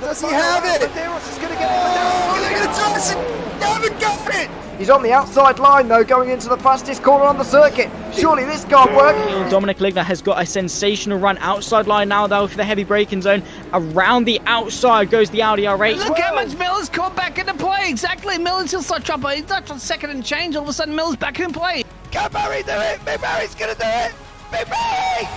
Does he have it? Medeiros is going to get it. Oh, look at the toss! He haven't got it! He's on the outside line though, going into the fastest corner on the circuit. Surely this can't work. Dominic Ligner has got a sensational run outside line now though for the heavy braking zone. Around the outside goes the Audi R8. Look how much Miller's caught back into play. Exactly, Miller's still start trouble. He's not on second and change. All of a sudden, Miller's back in play. Can Barry do it? Big Barry's going to do it! Big Barry!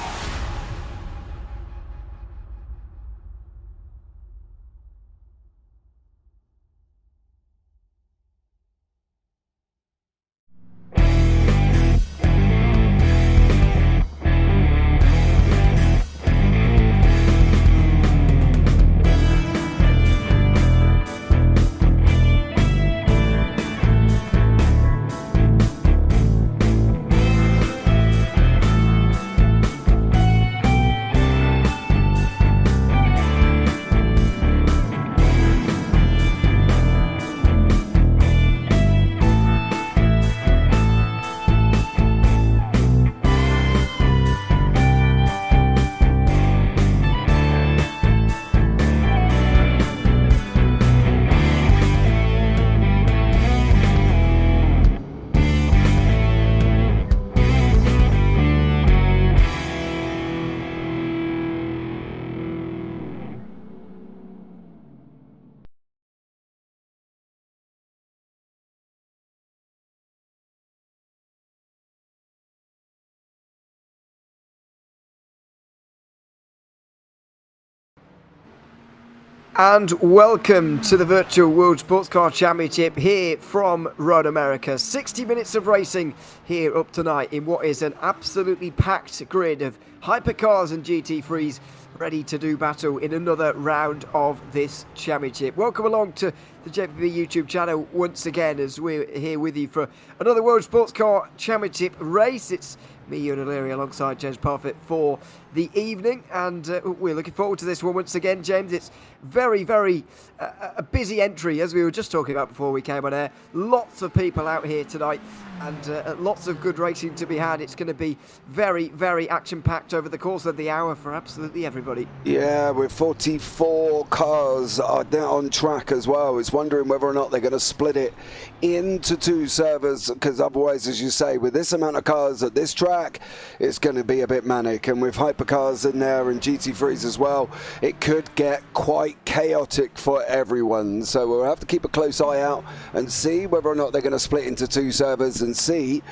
And welcome to the Virtual World Sports Car Championship here from Road America. 60 minutes of racing here up tonight in what is an absolutely packed grid of Hypercars and GT3s ready to do battle in another round of this championship. Welcome along to the JPB YouTube channel once again as we're here with you for another World Sports Car Championship race. It's me, Ewan O'Leary, alongside James Parfitt for the evening, and we're looking forward to this one once again, James. It's very, very a busy entry, as we were just talking about before we came on air. Lots of people out here tonight, and lots of good racing to be had. It's going to be very, very action-packed over the course of the hour for absolutely everybody. Yeah, with 44 cars on track as well. It's wondering whether or not they're going to split it into two servers, because otherwise, as you say, with this amount of cars at this track, it's going to be a bit manic. And with Hypercars in there and GT3s as well, it could get quite chaotic for everyone. So we'll have to keep a close eye out and see whether or not they're going to split into two servers and see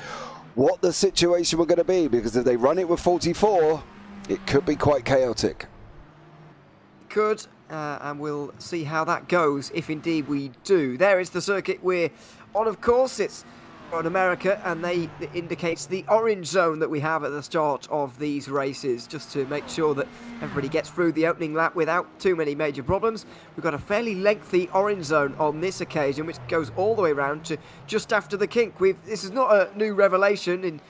what the situation will going to be, because if they run it with 44, it could be quite chaotic. Could, and we'll see how that goes if indeed we do. There is the circuit we're on, of course. It's on America, and it indicates the orange zone that we have at the start of these races, just to make sure that everybody gets through the opening lap without too many major problems. We've got a fairly lengthy orange zone on this occasion, which goes all the way around to just after the kink. This is not a new revelation in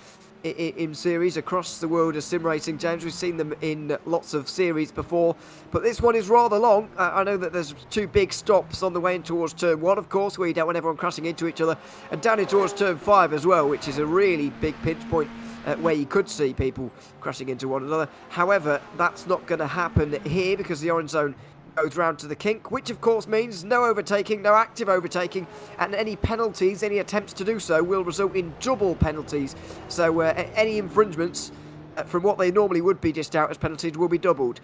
series across the world of sim racing, James. We've seen them in lots of series before, but this one is rather long. I know that there's two big stops on the way in towards turn 1, of course, where you don't want everyone crashing into each other, and down in towards turn 5 as well, which is a really big pinch point where you could see people crashing into one another. However, that's not going to happen here because the orange zone goes round to the kink, which of course means no overtaking, no active overtaking, and any penalties, any attempts to do so, will result in double penalties. So any infringements from what they normally would be dished out as penalties will be doubled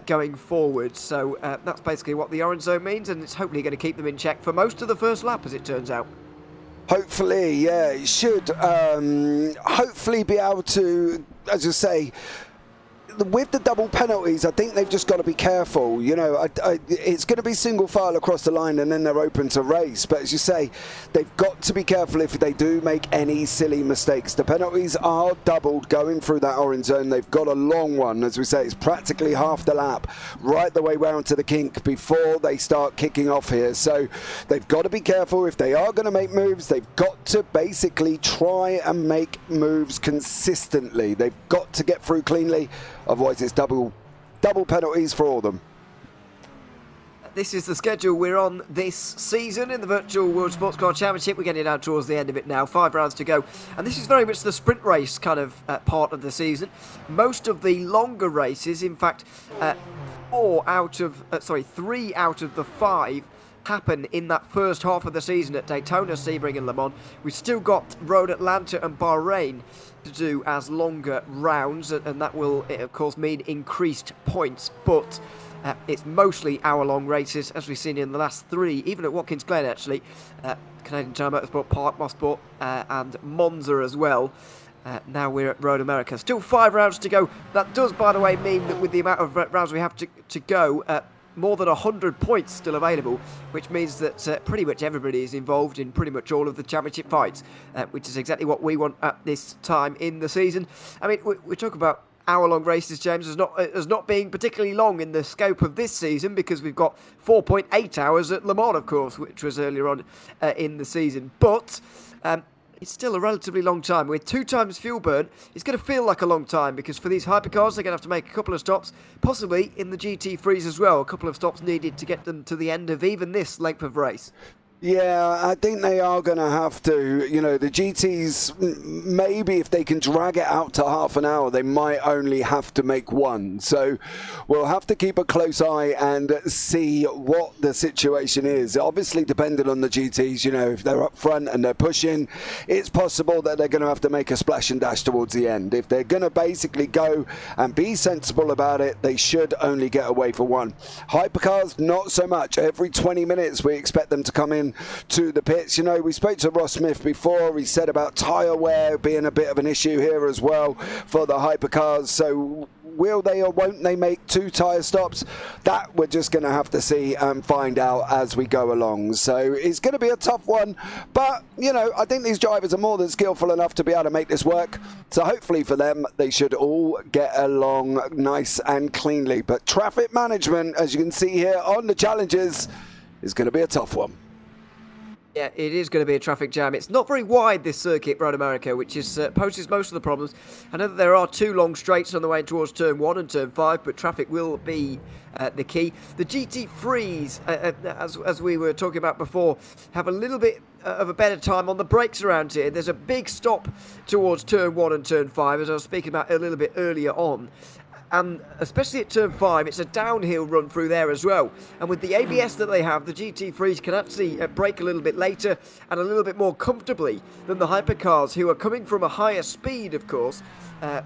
going forward. So that's basically what the orange zone means, and it's hopefully going to keep them in check for most of the first lap, as it turns out. Hopefully, yeah, it should hopefully be able to, as you say, with the double penalties, I think they've just got to be careful. You know, it's going to be single file across the line and then they're open to race. But as you say, they've got to be careful if they do make any silly mistakes. The penalties are doubled going through that orange zone. They've got a long one. As we say, it's practically half the lap right the way round to the kink before they start kicking off here. So they've got to be careful. If they are going to make moves, they've got to basically try and make moves consistently. They've got to get through cleanly. Otherwise, it's double penalties for all of them. This is the schedule we're on this season in the Virtual World Sports Car Championship. We're getting down towards the end of it now, 5 rounds to go. And this is very much the sprint race kind of part of the season. Most of the longer races, in fact, 3 out of the 5 happen in that first half of the season at Daytona, Sebring and Le Mans. We've still got Road Atlanta and Bahrain to do as longer rounds, and that will, of course, mean increased points, but it's mostly hour-long races, as we've seen in the last 3, even at Watkins Glen, actually. Canadian Tire Motorsport Park, Mosport, and Monza as well. Now we're at Road America. Still 5 rounds to go. That does, by the way, mean that with the amount of rounds we have to go, more than 100 points still available, which means that pretty much everybody is involved in pretty much all of the championship fights, which is exactly what we want at this time in the season. I mean, we talk about hour-long races, James, as not being particularly long in the scope of this season, because we've got 4.8 hours at Le Mans, of course, which was earlier on in the season. But it's still a relatively long time. With 2 times fuel burn, it's going to feel like a long time, because for these hypercars, they're going to have to make a couple of stops, possibly in the GT3s as well. A couple of stops needed to get them to the end of even this length of race. Yeah, I think they are going to have to. You know, the GTs, maybe if they can drag it out to half an hour, they might only have to make 1. So we'll have to keep a close eye and see what the situation is. Obviously, depending on the GTs, you know, if they're up front and they're pushing, it's possible that they're going to have to make a splash and dash towards the end. If they're going to basically go and be sensible about it, they should only get away for 1. Hypercars, not so much. Every 20 minutes, we expect them to come in to the pits. You know, we spoke to Ross Smith before. He said about tyre wear being a bit of an issue here as well for the hypercars. So will they or won't they make 2 tyre stops? That we're just going to have to see and find out as we go along. So it's going to be a tough one, but you know, I think these drivers are more than skillful enough to be able to make this work. So hopefully for them, they should all get along nice and cleanly. But traffic management, as you can see here on the challenges, is going to be a tough one. Yeah, it is going to be a traffic jam. It's not very wide, this circuit, Road America, which poses most of the problems. I know that there are 2 long straights on the way towards Turn 1 and Turn 5, but traffic will be the key. The GT3s, as we were talking about before, have a little bit of a better time on the brakes around here. There's a big stop towards Turn 1 and Turn 5, as I was speaking about a little bit earlier on. And especially at Turn 5, it's a downhill run through there as well. And with the ABS that they have, the GT3s can actually brake a little bit later and a little bit more comfortably than the hypercars, who are coming from a higher speed, of course,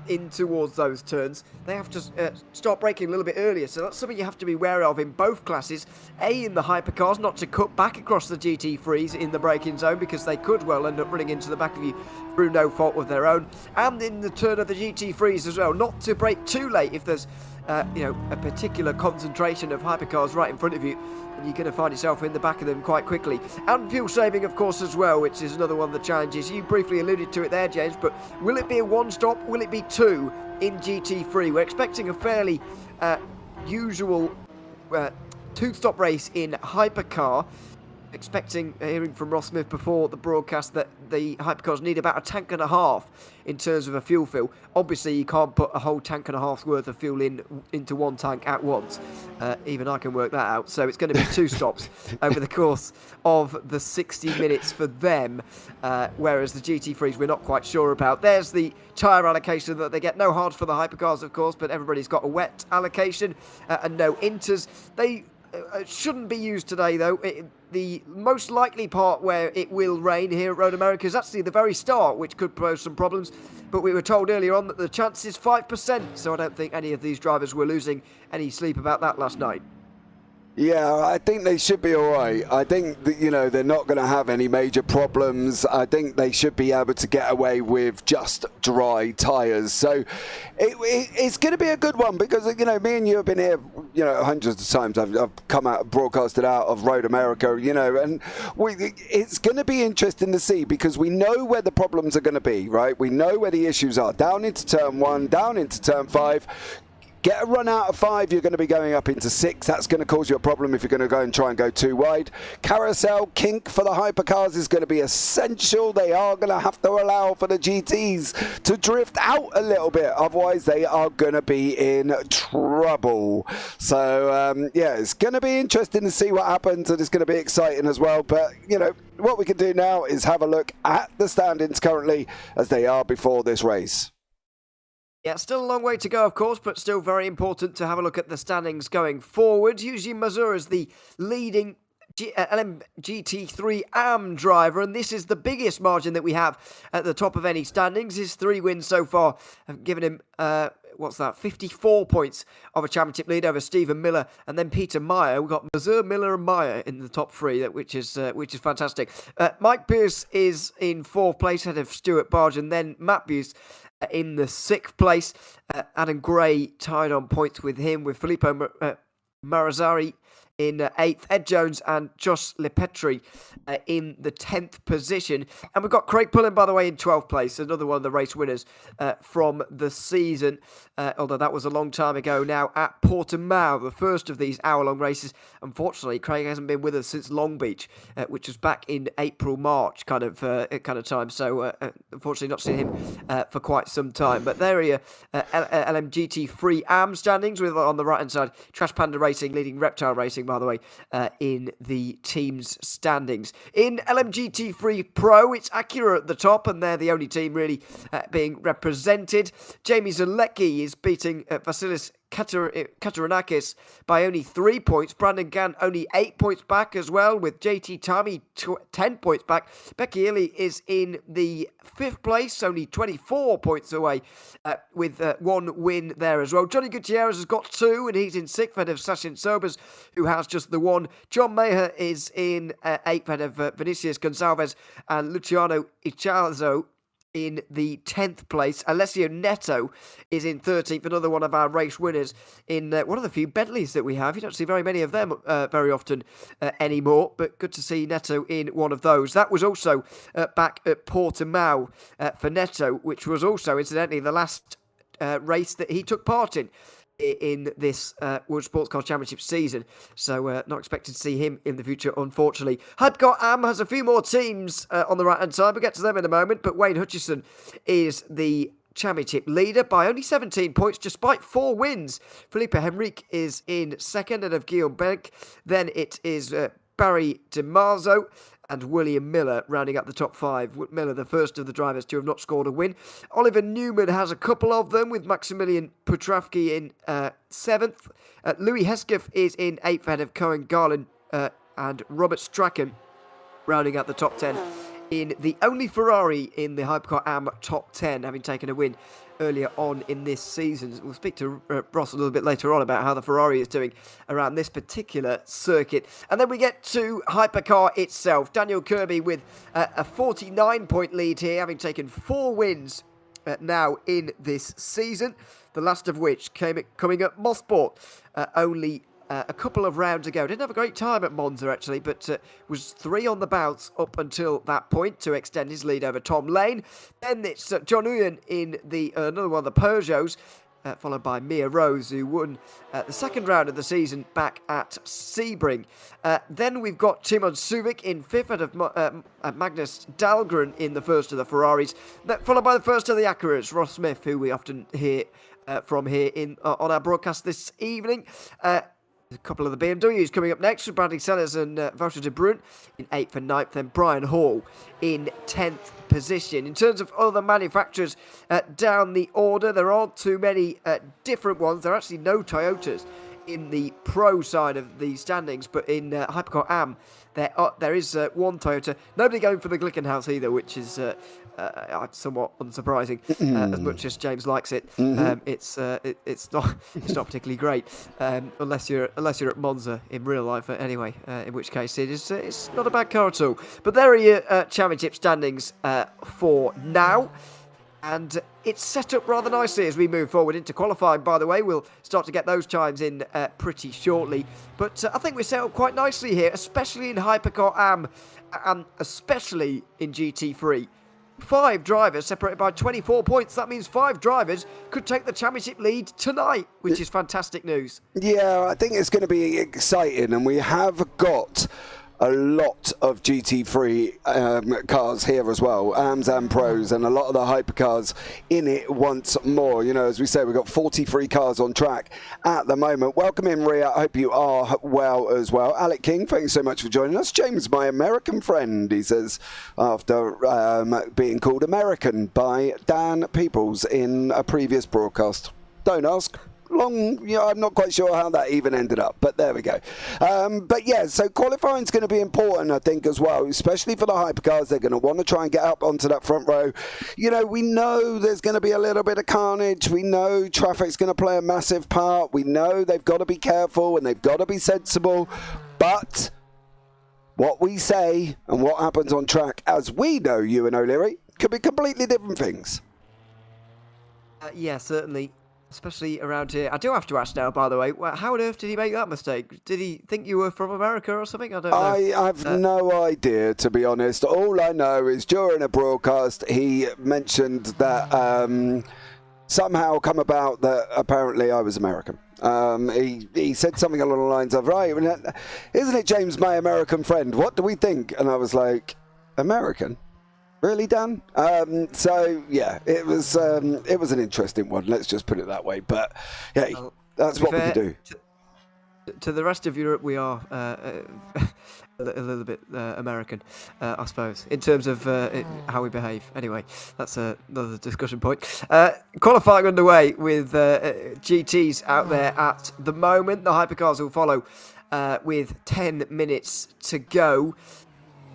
in towards those turns. They have to start braking a little bit earlier. So that's something you have to be wary of in both classes. In the hypercars, not to cut back across the GT3s in the braking zone, because they could well end up running into the back of you through no fault of their own. And in the turn of the GT3s as well, not to brake too late if there's a particular concentration of hypercars right in front of you, and you're going to find yourself in the back of them quite quickly. And fuel saving, of course, as well, which is another one of the challenges. You briefly alluded to it there, James, but will it be a 1 stop? Will it be 2 in GT3? We're expecting a fairly usual 2-stop race in hypercar. Hearing from Ross Smith before the broadcast that the hypercars need about 1.5 tanks in terms of a fuel fill. Obviously, you can't put a whole 1.5 tanks worth of fuel into 1 tank at once. Even I can work that out. So it's going to be 2 stops over the course of the 60 minutes for them, whereas the GT3s we're not quite sure about. There's the tyre allocation that they get. No hards for the hypercars, of course, but everybody's got a wet allocation and no inters. They shouldn't be used today, though. The most likely part where it will rain here at Road America is actually the very start, which could pose some problems. But we were told earlier on that the chance is 5%, so I don't think any of these drivers were losing any sleep about that last night. Yeah, I think they should be all right. I think that, you know, they're not going to have any major problems. I think they should be able to get away with just dry tyres. So it's going to be a good one, because, you know, me and you have been here, you know, hundreds of times. I've come out, broadcasted out of Road America, you know, and it's going to be interesting to see, because we know where the problems are going to be, right? We know where the issues are. Down into Turn 1, down into Turn 5. Get a run out of 5, you're going to be going up into 6. That's going to cause you a problem if you're going to go and try and go too wide. Carousel kink for the hypercars is going to be essential. They are going to have to allow for the GTs to drift out a little bit. Otherwise, they are going to be in trouble. So, yeah, it's going to be interesting to see what happens, and it's going to be exciting as well. But, you know, what we can do now is have a look at the standings currently as they are before this race. Yeah, still a long way to go, of course, but still very important to have a look at the standings going forward. Yuji Mazur is the leading LMGT3 AM driver, and this is the biggest margin that we have at the top of any standings. His 3 wins so far have given him 54 points of a championship lead over Stephen Miller and then Peter Meyer. We've got Mazur, Miller and Meyer in the top 3, which is fantastic. Mike Pierce is in 4th place ahead of Stuart Barge, and then Matt Buse in the 6th place. Adam Gray tied on points with him, with Filippo Marazari in 8th, Ed Jones and Josh Lepetri in the 10th position. And we've got Craig Pullen, by the way, in 12th place, another one of the race winners from the season, although that was a long time ago now, at Portimao, the first of these hour-long races. Unfortunately, Craig hasn't been with us since Long Beach, which was back in April, March kind of time, so unfortunately not seen him for quite some time. But there are LMGT3 AM standings, with on the right-hand side, Trash Panda Racing leading Reptile Racing, by the way, in the team's standings. In LMGT3 Pro, it's Acura at the top, and they're the only team really being represented. Jamie Zalecki is beating Vasilis Katarinakis by only 3 points. Brandon Gann only 8 points back as well, with JT Tami 10 points back. Becky Illy is in the 5th place, only 24 points away, with 1 win there as well. Johnny Gutierrez has got 2, and he's in 6th ahead of Sashin Sobers, who has just the 1. John Maher is in 8th ahead of Vinicius Gonçalves and Luciano Ichazo in the 10th place. Alessio Neto is in 13th, another one of our race winners in one of the few Bentleys that we have. You don't see very many of them very often anymore, but good to see Neto in one of those. That was also back at Portimao for Neto, which was also, incidentally, the last race that he took part in this World Sports Car Championship season, so not expected to see him in the future, unfortunately. Hypercar AM has a few more teams on the right hand side. We'll get to them in a moment, but Wayne Hutchison is the championship leader by only 17 points despite 4 wins. Felipe Henrique is in 2nd and of Guillaume Benck. Then it is Barry DiMarzo and William Miller rounding up the top 5. Miller, the first of the drivers to have not scored a win. Oliver Newman has a couple of them, with Maximilian Petrovsky in 7th. Louis Hesketh is in 8th ahead of Cohen Garland and Robert Strachan rounding out the top 10 in the only Ferrari in the Hypercar AM top 10, having taken a win earlier on in this season. We'll speak to Ross a little bit later on about how the Ferrari is doing around this particular circuit. And then we get to Hypercar itself. Daniel Kirby with a 49-point lead here, having taken 4 wins now in this season, the last of which coming at Mosport only a couple of rounds ago. Didn't have a great time at Monza, actually, but was 3 on the bounce up until that point to extend his lead over Tom Lane. Then it's John Uyen in the another one of the Peugeots, followed by Mia Rose, who won the second round of the season back at Sebring. Then we've got Timon Suvic in 5th of Magnus Dahlgren in the first of the Ferraris, followed by the first of the Acuras, Ross Smith, who we often hear from here on our broadcast this evening. A couple of the BMWs coming up next with Bradley Sellers and Walter de Bruyn in 8th and 9th, then Brian Hall in 10th position. In terms of other manufacturers down the order, there aren't too many different ones. There are actually no Toyotas in the pro side of the standings, but in Hypercar AM there is one Toyota. Nobody going for the Glickenhaus either, which is somewhat unsurprising, as much as James likes it. It's not particularly great, unless you're at Monza in real life. Anyway, in which case it's not a bad car at all. But there are your championship standings for now. And it's set up rather nicely as we move forward into qualifying, by the way. We'll start to get those times in pretty shortly. But I think we're set up quite nicely here, especially in Hypercar AM and especially in GT3. 5 drivers separated by 24 points. That means 5 drivers could take the championship lead tonight, which is fantastic news. Yeah, I think it's going to be exciting. And we have got a lot of GT3 cars here as well, AMS and Pros, and a lot of the Hypercars in it once more. You know, as we say, we've got 43 cars on track at the moment. Welcome in, Ria. I hope you are well as well. Alec King, thanks so much for joining us. James, my American friend, he says, after being called American by Dan Peoples in a previous broadcast. Don't ask. I'm not quite sure how that even ended up, but there we go. But yeah, so qualifying is going to be important, I think, as well, especially for the Hypercars. They're going to want to try and get up onto that front row. You know, we know there's going to be a little bit of carnage. We know traffic's going to play a massive part. We know they've got to be careful and they've got to be sensible. But what we say and what happens on track, as we know, you and O'Leary, could be completely different things. Yeah, certainly. Especially around here. I do have to ask now, by the way, how on earth did he make that mistake? Did he think you were from America or something? I don't know. I have no idea, to be honest. All I know is during a broadcast, he mentioned that somehow come about that apparently I was American. He said something along the lines of, right, isn't it James, my American friend? What do we think? And I was like, American? Really, Dan? So yeah, it was an interesting one. Let's just put it that way. But yeah, that's what we can do. To the rest of Europe, we are a little bit American, I suppose, in terms of how we behave. Anyway, that's another discussion point. Qualifying underway with GTs out there at the moment. The Hypercars will follow with 10 minutes to go.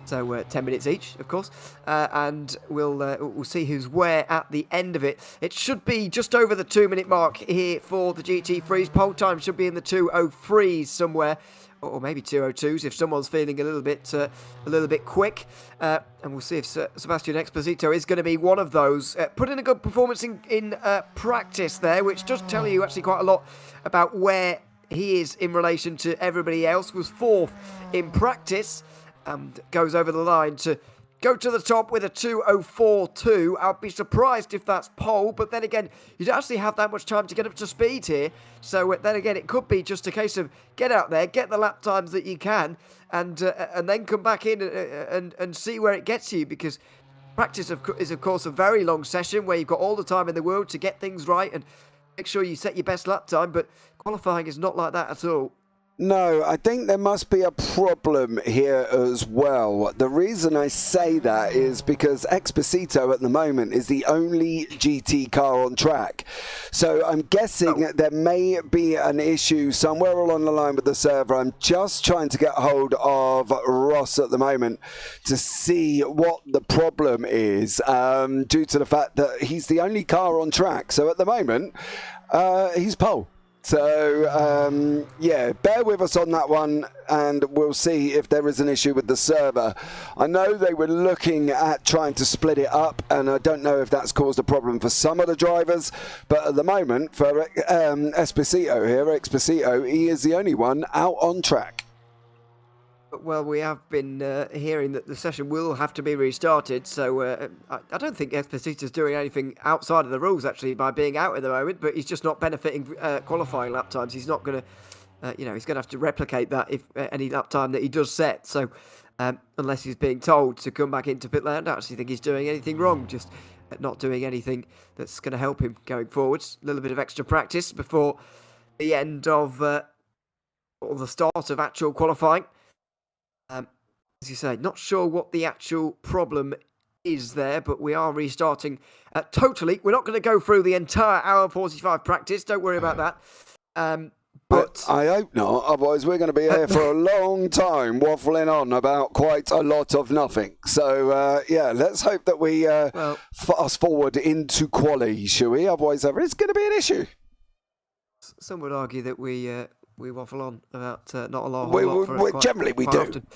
So 10 minutes each, of course, and we'll see who's where at the end of it. It should be just over the 2-minute mark here for the GT3s. Pole time should be in the 2:03s somewhere, or maybe 2:02s if someone's feeling a little bit quick. And we'll see if Sebastian Exposito is going to be one of those. Put in a good performance in practice there, which does tell you actually quite a lot about where he is in relation to everybody else. Was 4th in practice. And goes over the line to go to the top with a 2:04.2. I'll be surprised if that's pole, but then again, you don't actually have that much time to get up to speed here. So then again, it could be just a case of get out there, get the lap times that you can, and then come back in and see where it gets you, because practice is of course a very long session where you've got all the time in the world to get things right and make sure you set your best lap time, but qualifying is not like that at all. No, I think there must be a problem here as well. The reason I say that is because Exposito at the moment is the only GT car on track. So I'm guessing there may be an issue somewhere along the line with the server. I'm just trying to get hold of Ross at the moment to see what the problem is, due to the fact that he's the only car on track. So at the moment, he's pole. So, yeah, bear with us on that one, and we'll see if there is an issue with the server. I know they were looking at trying to split it up, and I don't know if that's caused a problem for some of the drivers, but at the moment, for Exposito, he is the only one out on track. Well, we have been hearing that the session will have to be restarted, so I don't think Exposito's doing anything outside of the rules, actually, by being out at the moment, but he's just not benefiting qualifying lap times. He's not going to, he's going to have to replicate that if any lap time that he does set, so unless he's being told to come back into pit lane, I don't actually think he's doing anything wrong, just not doing anything that's going to help him going forwards. A little bit of extra practice before the end of, or the start of actual qualifying. As you say, not sure what the actual problem is there, but we are restarting totally. We're not going to go through the entire hour 45 practice. Don't worry about that. But I hope not. Otherwise, we're going to be here for a long time waffling on about quite a lot of nothing. So, yeah, let's hope that we fast forward into quali, shall we? Otherwise, there is going to be an issue. Some would argue that we waffle on about not a lot. Generally, we do. Often.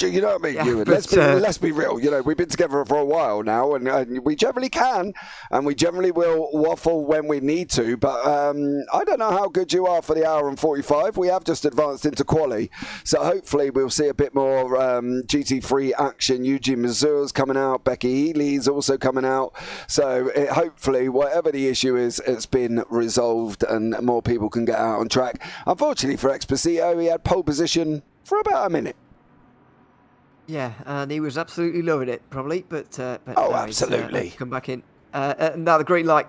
You know what I mean? Yeah, Ewan? Let's be real. You know, we've been together for a while now, and we generally can, and we generally will waffle when we need to. But I don't know how good you are for the hour and 45. We have just advanced into quali, so hopefully we'll see a bit more GT3 action. Eugene Mazur's coming out. Becky Healy's also coming out. So hopefully, whatever the issue is, it's been resolved, and more people can get out on track. Unfortunately for Exposito, he had pole position for about a minute. Yeah, and he was absolutely loving it, probably. But Oh, no, absolutely. he's come back in. Now the green light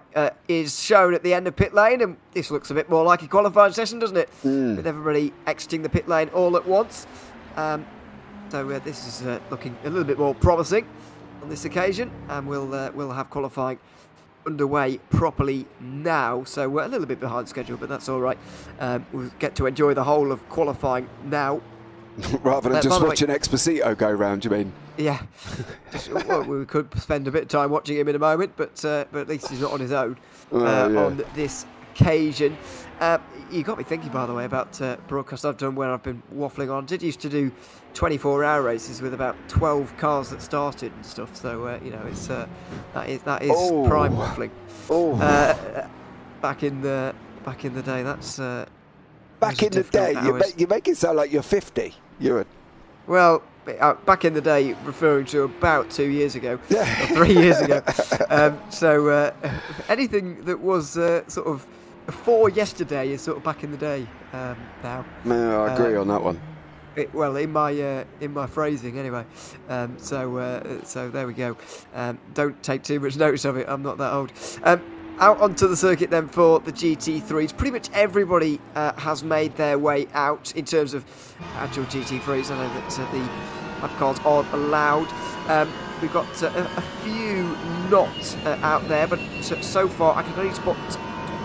is shown at the end of pit lane, and this looks a bit more like a qualifying session, doesn't it? With everybody exiting the pit lane all at once. So this is looking a little bit more promising on this occasion, and we'll have qualifying underway properly now. So we're a little bit behind schedule, but that's all right. We'll get to enjoy the whole of qualifying now. Rather than by just the way- watching Exposito go round, you mean? Yeah, well, we could spend a bit of time watching him in a moment, but at least he's not on his own on this occasion. You got me thinking, by the way, about broadcasts I've done where I've been waffling on. I did used to do 24-hour races with about 12 cars that started and stuff. So it's that is prime waffling. Back in the day, that's back in the day. You make it sound like you're 50. Well, back in the day, referring to about 2 years ago, or 3 years ago. So anything that was sort of before yesterday is sort of back in the day now. No, I agree on that one. In my phrasing anyway. So there we go. Don't take too much notice of it. I'm not that old. Out onto the circuit then for the GT3s. Pretty much everybody has made their way out in terms of actual GT3s. I know that the Hypercars aren't allowed. We've got a few not out there, but so far I can only spot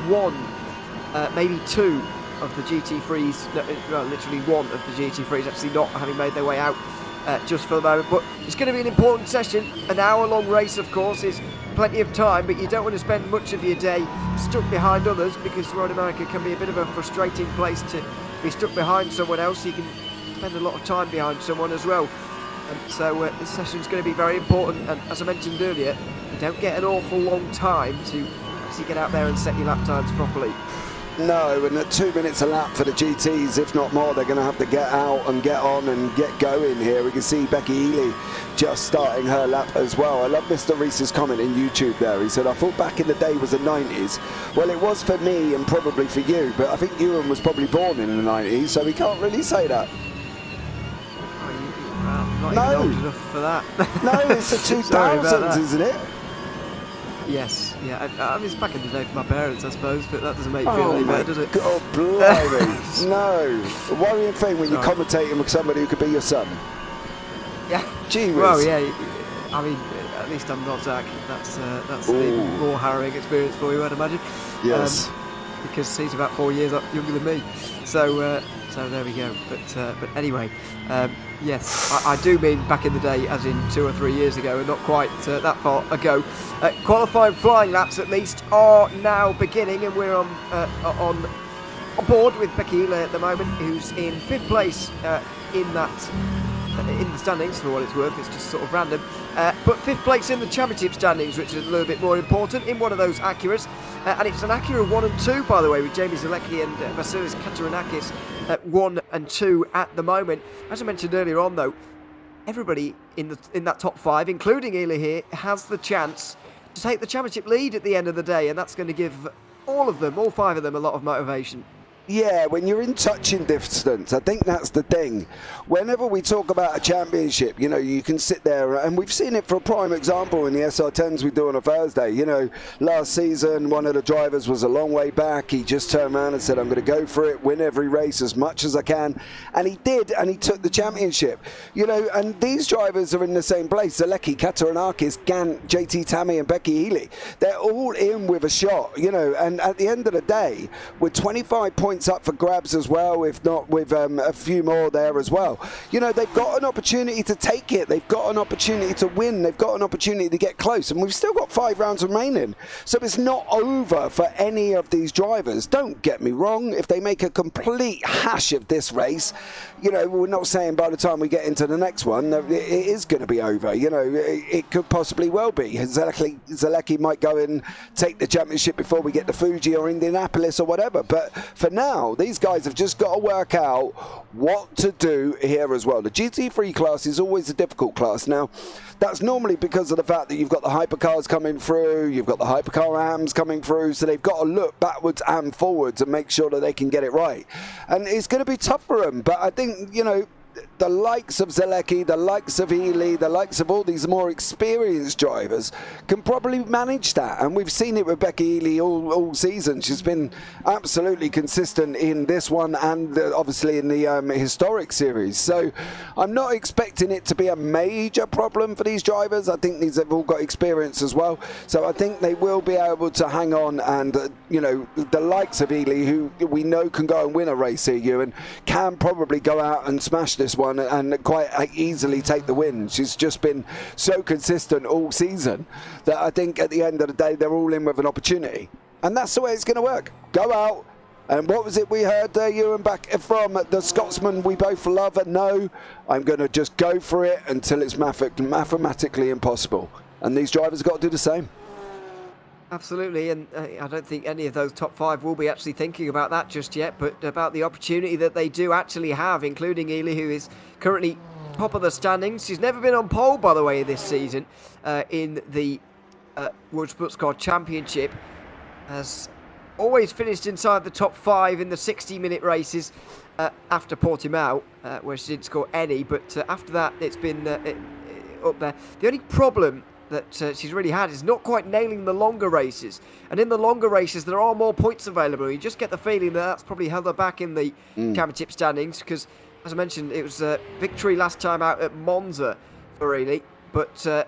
one, maybe two of the GT3s, literally one of the GT3s actually not having made their way out just for the moment. But it's going to be an important session. An hour-long race, of course, is plenty of time, but you don't want to spend much of your day stuck behind others, because Road America can be a bit of a frustrating place to be stuck behind someone else. You can spend a lot of time behind someone as well. So this session is going to be very important, and as I mentioned earlier, you don't get an awful long time to actually get out there and set your lap times properly. No, and at 2 minutes a lap for the GTs, if not more, they're going to have to get out and get on and get going here. We can see Becky Healy just starting her lap as well. I love Mr. Reese's comment in YouTube there. He said, I thought back in the day was the 90s. Well, it was for me and probably for you, but I think Ewan was probably born in the 90s, so we can't really say that. Not even old enough for that. No, it's the 2000s, isn't it? Yes, yeah. I mean, it's back in the day for my parents, I suppose, but that doesn't make you feel any better, does it? God, blimey. No. A worrying thing when you're commentating with somebody who could be your son. Yeah. Gee whiz. Well, yeah. I mean, at least I'm not Zach. That's an even more harrowing experience for you, I'd imagine. Yes. Because he's about 4 years younger than me. So there we go. But anyway, yes, I do mean back in the day, as in 2 or 3 years ago, and not quite that far ago. Qualifying flying laps, at least, are now beginning, and we're on board with Becky Healy at the moment, who's in 5th place in the standings, for what it's worth. It's just sort of random, but 5th place in the championship standings, which is a little bit more important, in one of those Acuras, and it's an Acura 1 and 2, by the way, with Jamie Zalecki and Vasilis Katarinakis at 1 and 2 at the moment. As I mentioned earlier on, though, everybody in that top 5, including Healy here, has the chance to take the championship lead at the end of the day, and that's going to give all 5 of them, a lot of motivation. Yeah, when you're in touching distance, I think that's the thing. Whenever we talk about a championship, you can sit there, and we've seen it for a prime example in the SR10s we do on a Thursday. Last season, one of the drivers was a long way back. He just turned around and said, I'm going to go for it, win every race as much as I can. And he did, and he took the championship. And these drivers are in the same place. Zalecki, Katarinakis, Gant, JT Tammy, and Becky Healy. They're all in with a shot, and at the end of the day, with 25 points up for grabs as well, if not with a few more there as well. They've got an opportunity to take it. They've got an opportunity to win. They've got an opportunity to get close. And we've still got 5 rounds remaining. So it's not over for any of these drivers. Don't get me wrong. If they make a complete hash of this race, we're not saying by the time we get into the next one, it is going to be over. It could possibly well be. Zalecki might go and take the championship before we get to Fuji or Indianapolis or whatever. But for now, these guys have just got to work out what to do here as well. The GT3 class is always a difficult class. Now, that's normally because of the fact that you've got the Hypercars coming through, you've got the Hypercar AMs coming through, so they've got to look backwards and forwards and make sure that they can get it right. And it's going to be tough for them, but I think, the likes of Zielecki, the likes of Ely, the likes of all these more experienced drivers can probably manage that. And we've seen it with Becky Ely all season. She's been absolutely consistent in this one and obviously in the historic series. So I'm not expecting it to be a major problem for these drivers. I think these have all got experience as well. So I think they will be able to hang on, and you know, the likes of Ely, who we know can go and win a race here, Ewan, can probably go out and smash this one and quite easily take the win. She's just been so consistent all season that I think at the end of the day they're all in with an opportunity, and that's the way it's going to work. Go out, and what was it we heard there, Ewan, back from the Scotsman we both love and know? I'm going to just go for it until it's mathematically impossible, and these drivers have got to do the same. Absolutely, and I don't think any of those top 5 will be actually thinking about that just yet, but about the opportunity that they do actually have, including Ely, who is currently top of the standings. She's never been on pole, by the way, this season in the World Sportscar Championship. Has always finished inside the top 5 in the 60-minute races after Portimao, where she didn't score any, but after that it's been up there. The only problem that she's really had is not quite nailing the longer races, and in the longer races there are more points available. You just get the feeling that that's probably held her back in the championship standings, because as I mentioned, it was a victory last time out at Monza for Ely, but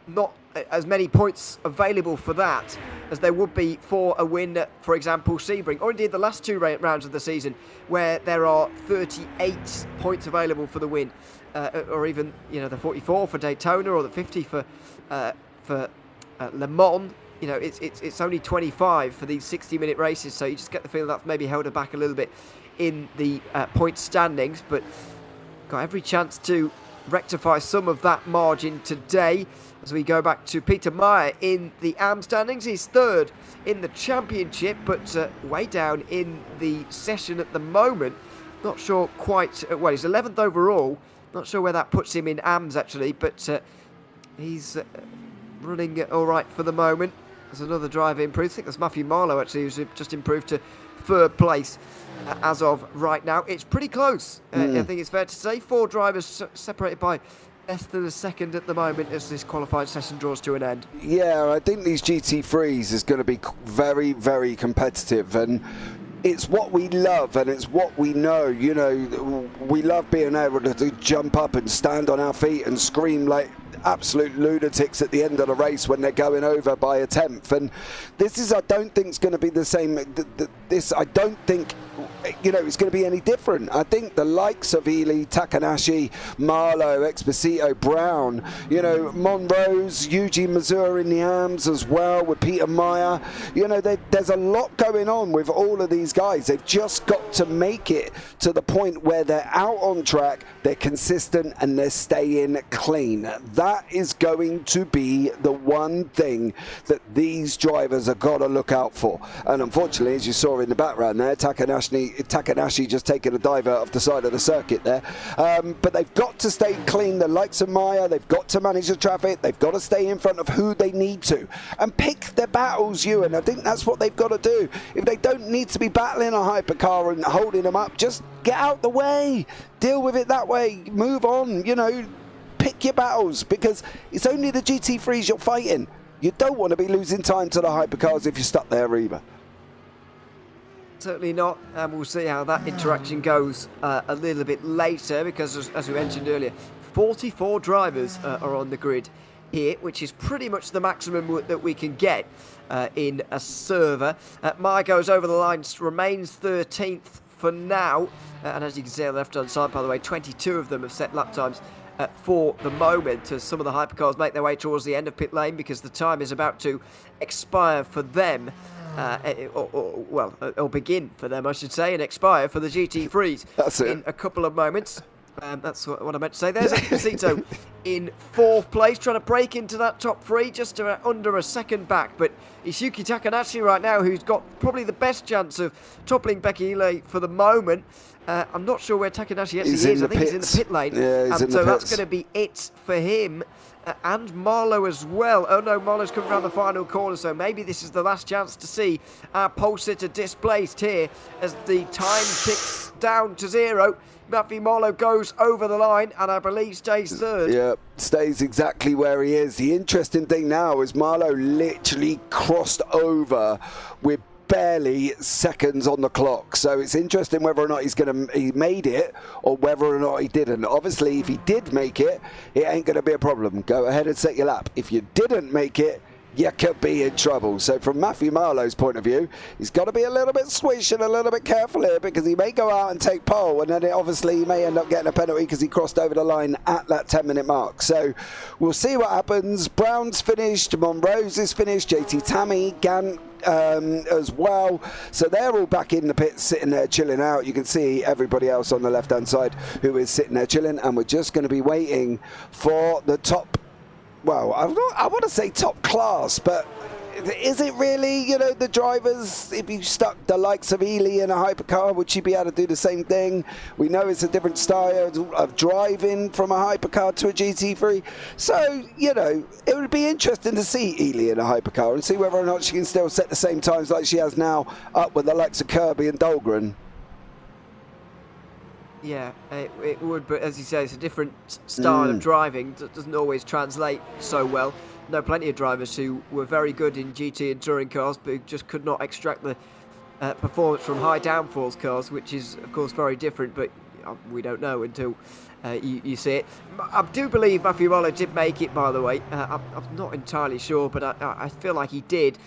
not as many points available for that as there would be for a win at, for example, Sebring, or indeed the last 2 rounds of the season, where there are 38 points available for the win, or even, you know, the 44 for Daytona, or the 50 for Le Mans. You know, it's only 25 for these 60-minute races, so you just get the feeling that's maybe held her back a little bit in the point standings, but got every chance to rectify some of that margin today as we go back to Peter Meyer in the AM standings. He's 3rd in the championship, but way down in the session at the moment. Not sure quite, well, he's 11th overall. Not sure where that puts him in AMS actually, but he's running all right for the moment. There's another driver improved. I think that's Matthew Marlowe actually, who's just improved to 3rd place as of right now. It's pretty close, I think it's fair to say. 4 drivers separated by less than a second at the moment as this qualifying session draws to an end. Yeah, I think these GT3s is going to be very, very competitive, and it's what we love and it's what we know. You know, we love being able to jump up and stand on our feet and scream like absolute lunatics at the end of the race when they're going over by a 10th. And this is, I don't think, it's going to be the same. I don't think, you know, it's going to be any different. I think the likes of Ely, Takanashi, Marlowe, Exposito, Brown, you know, Monrose, Yuji Mazur in the AMS as well with Peter Meyer. You know, there's a lot going on with all of these guys. They've just got to make it to the point where they're out on track, they're consistent, and they're staying clean. That is going to be the one thing that these drivers have got to look out for. And unfortunately, as you saw in the background there, Takanashi just taking a dive out off the side of the circuit there. But they've got to stay clean. The likes of Meyer, they've got to manage the traffic. They've got to stay in front of who they need to and pick their battles, Ewan. I think that's what they've got to do. If they don't need to be battling a hypercar and holding them up, just get out the way. Deal with it that way. Move on, you know. Pick your battles, because it's only the GT3s you're fighting. You don't want to be losing time to the hypercars if you're stuck there either. Certainly not, and we'll see how that interaction goes a little bit later, because as we mentioned earlier, 44 drivers are on the grid here, which is pretty much the maximum that we can get in a server. Meyer goes over the line, remains 13th for now, and as you can see on the left hand side, by the way, 22 of them have set lap times for the moment, as some of the hypercars make their way towards the end of pit lane, because the time is about to expire for them, or begin for them, I should say, and expire for the GT3s. That's it. In a couple of moments. That's what I meant to say. There's Exposito in 4th place, trying to break into that top 3, just under a second back. But it's Yuki Takanashi right now who's got probably the best chance of toppling Becky Ely for the moment. I'm not sure where Takanashi actually He's is. in I think the he's in the pits. pit lane. Yeah, he's in the so that's pits. going to be it for him. And Marlowe as well. Oh no, Marlowe's coming around the final corner, so maybe this is the last chance to see our pole sitter displaced here as the time ticks down to 0. Matthew Marlowe goes over the line and I believe stays third. Yeah, stays exactly where he is. The interesting thing now is Marlowe literally crossed over with barely seconds on the clock, so it's interesting whether or not he made it or whether or not he didn't. Obviously, if he did make it, it ain't going to be a problem. Go ahead and set your lap. If you didn't make it, you could be in trouble. So from Matthew Marlowe's point of view, he's got to be a little bit swish and a little bit careful here, because he may go out and take pole, and then obviously he may end up getting a penalty because he crossed over the line at that 10-minute mark. So we'll see what happens. Brown's finished, Monrose is finished, JT Tammy, Gant as well, so they're all back in the pits sitting there chilling out. You can see everybody else on the left hand side who is sitting there chilling, and we're just going to be waiting for the top, well, I want to say top class, but is it really, you know, the drivers? If you stuck the likes of Ely in a hypercar, would she be able to do the same thing? We know it's a different style of driving from a hypercar to a GT3. So, you know, it would be interesting to see Ely in a hypercar and see whether or not she can still set the same times like she has now up with the likes of Kirby and Dahlgren. Yeah, it would, but as you say, it's a different style of driving that doesn't always translate so well. Know plenty of drivers who were very good in GT and touring cars, but who just could not extract the performance from high downforce cars, which is, of course, very different, but we don't know until you see it. I do believe Matthew Marlowe did make it, by the way. I'm not entirely sure, but I feel like he did.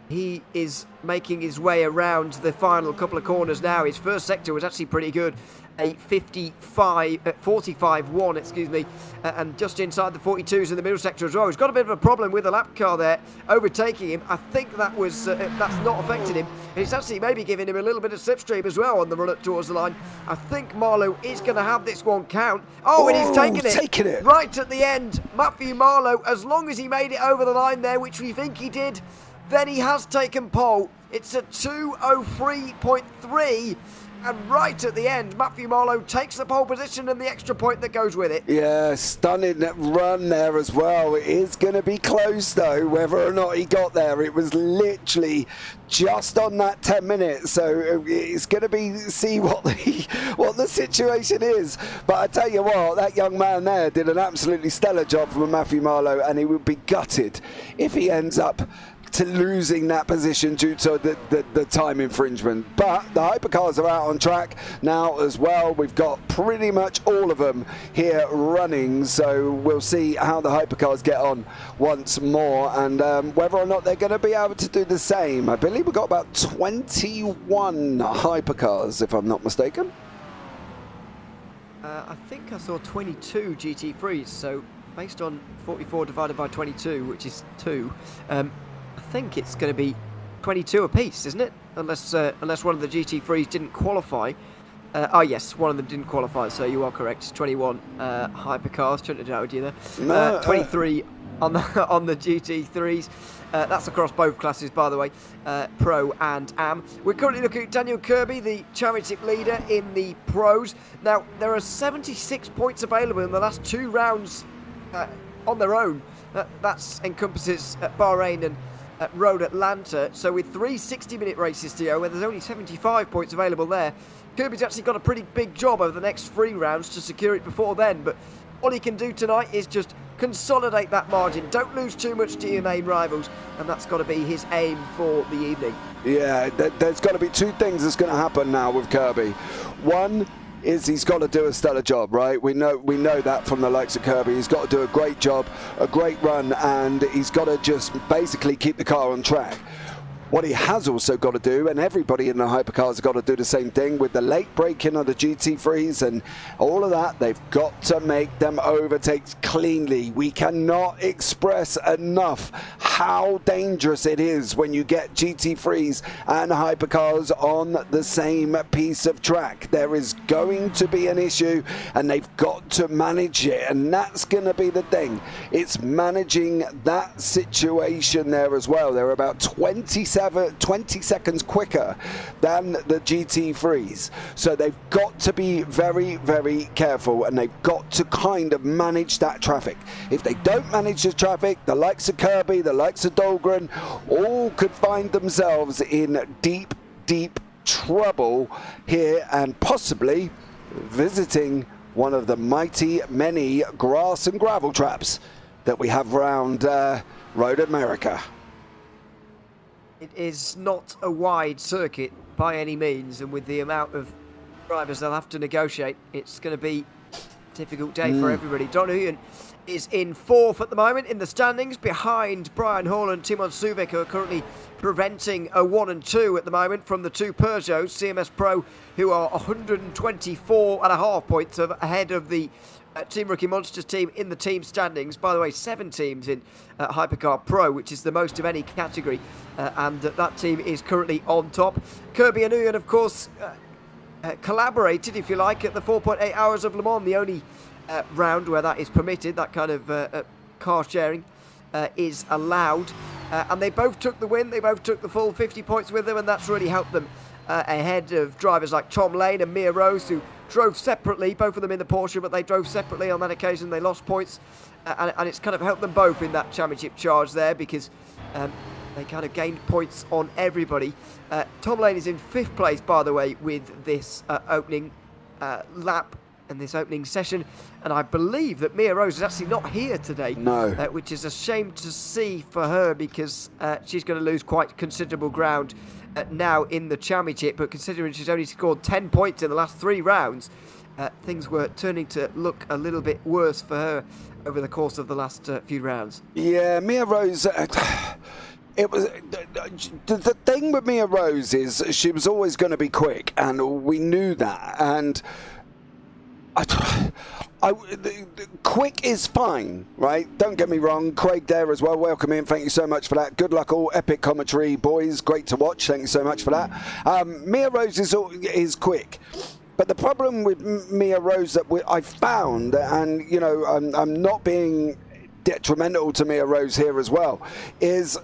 He is making his way around the final couple of corners now. His first sector was actually pretty good, a 45-1, excuse me, and just inside the 42s in the middle sector as well. He's got a bit of a problem with the lap car there, overtaking him. I think that was that's not affected him. It's actually maybe giving him a little bit of slipstream as well on the run up towards the line. I think Marlowe is going to have this one count. Oh, and he's taken it right at the end. Matthew Marlowe, as long as he made it over the line there, which we think he did, then he has taken pole. It's a 2:03.3, and right at the end, Matthew Marlowe takes the pole position and the extra point that goes with it. Yeah, stunning run there as well. It is going to be close though, whether or not he got there. It was literally just on that 10 minutes, so it's going to be see what the situation is. But I tell you what, that young man there did an absolutely stellar job from Matthew Marlowe, and he would be gutted if he ends up to losing that position due to the time infringement. But the hypercars are out on track now as well. We've got pretty much all of them here running, so we'll see how the hypercars get on once more, and whether or not they're going to be able to do the same. I believe we've got about 21 hypercars, if I'm not mistaken. I think I saw 22 GT3s, so based on 44 divided by 22, which is 2, I think it's going to be 22 apiece, isn't it? Unless one of the GT3s didn't qualify. Oh yes, one of them didn't qualify, so you are correct. It's 21 hypercars. Shouldn't have doubted you there. 23 on the GT3s. That's across both classes, by the way, Pro and Am. We're currently looking at Daniel Kirby, the championship leader in the Pros. Now, there are 76 points available in the last 2 rounds on their own. That encompasses Bahrain and Road Atlanta. So with 3 60-minute races to go, where there's only 75 points available there, Kirby's actually got a pretty big job over the next 3 rounds to secure it before then. But all he can do tonight is just consolidate that margin. Don't lose too much to your main rivals, and that's got to be his aim for the evening. Yeah, there's got to be 2 things that's going to happen now with Kirby. One is he's got to do a stellar job, right? We know that from the likes of Kirby. He's got to do a great job, a great run, and he's got to just basically keep the car on track. What he has also got to do, and everybody in the hypercars has got to do the same thing with the late braking of the GT3s and all of that, they've got to make them overtakes cleanly. We cannot express enough how dangerous it is when you get GT3s and hypercars on the same piece of track. There is going to be an issue, and they've got to manage it, and that's going to be the thing. It's managing that situation there as well. They're about 20 seconds quicker than the GT3s, so they've got to be very, very careful, and they've got to kind of manage that traffic. If they don't manage the traffic, the likes of Kirby, the likes of Dahlgren, all could find themselves in deep, deep trouble here, and possibly visiting one of the mighty many grass and gravel traps that we have around Road America. It is not a wide circuit by any means, and with the amount of drivers they'll have to negotiate, it's going to be a difficult day for everybody. John Huyen is in 4th at the moment in the standings, behind Brian Hall and Timon Suvek, who are currently preventing a 1 and 2 at the moment from the two Peugeots, CMS Pro, who are 124.5 points ahead of the Team Rookie Monsters team in the team standings. By the way, 7 teams in Hypercar Pro, which is the most of any category, and that team is currently on top. Kirby and Huyen, of course, collaborated, if you like, at the 4.8 Hours of Le Mans, the only round where that is permitted, that kind of car sharing is allowed, and they both took the win. They both took the full 50 points with them, and that's really helped them ahead of drivers like Tom Lane and Mia Rose, who drove separately, both of them in the Porsche, but they drove separately on that occasion. They lost points, and it's kind of helped them both in that championship charge there, because they kind of gained points on everybody. Tom Lane is in 5th place, by the way, with this opening lap and this opening session, and I believe that Mia Rose is actually not here today. No. Which is a shame to see for her, because she's going to lose quite considerable ground now in the championship, but considering she's only scored 10 points in the last 3 rounds, things were turning to look a little bit worse for her over the course of the last few rounds. Yeah, Mia Rose... It was the thing with Mia Rose is she was always going to be quick, and we knew that. And quick is fine, right? Don't get me wrong. Craig there as well. Welcome in. Thank you so much for that. Good luck all. Epic commentary, boys. Great to watch. Thank you so much for that. Mia Rose is quick. But the problem with Mia Rose that I found, and you know, I'm not being detrimental to Mia Rose here as well, is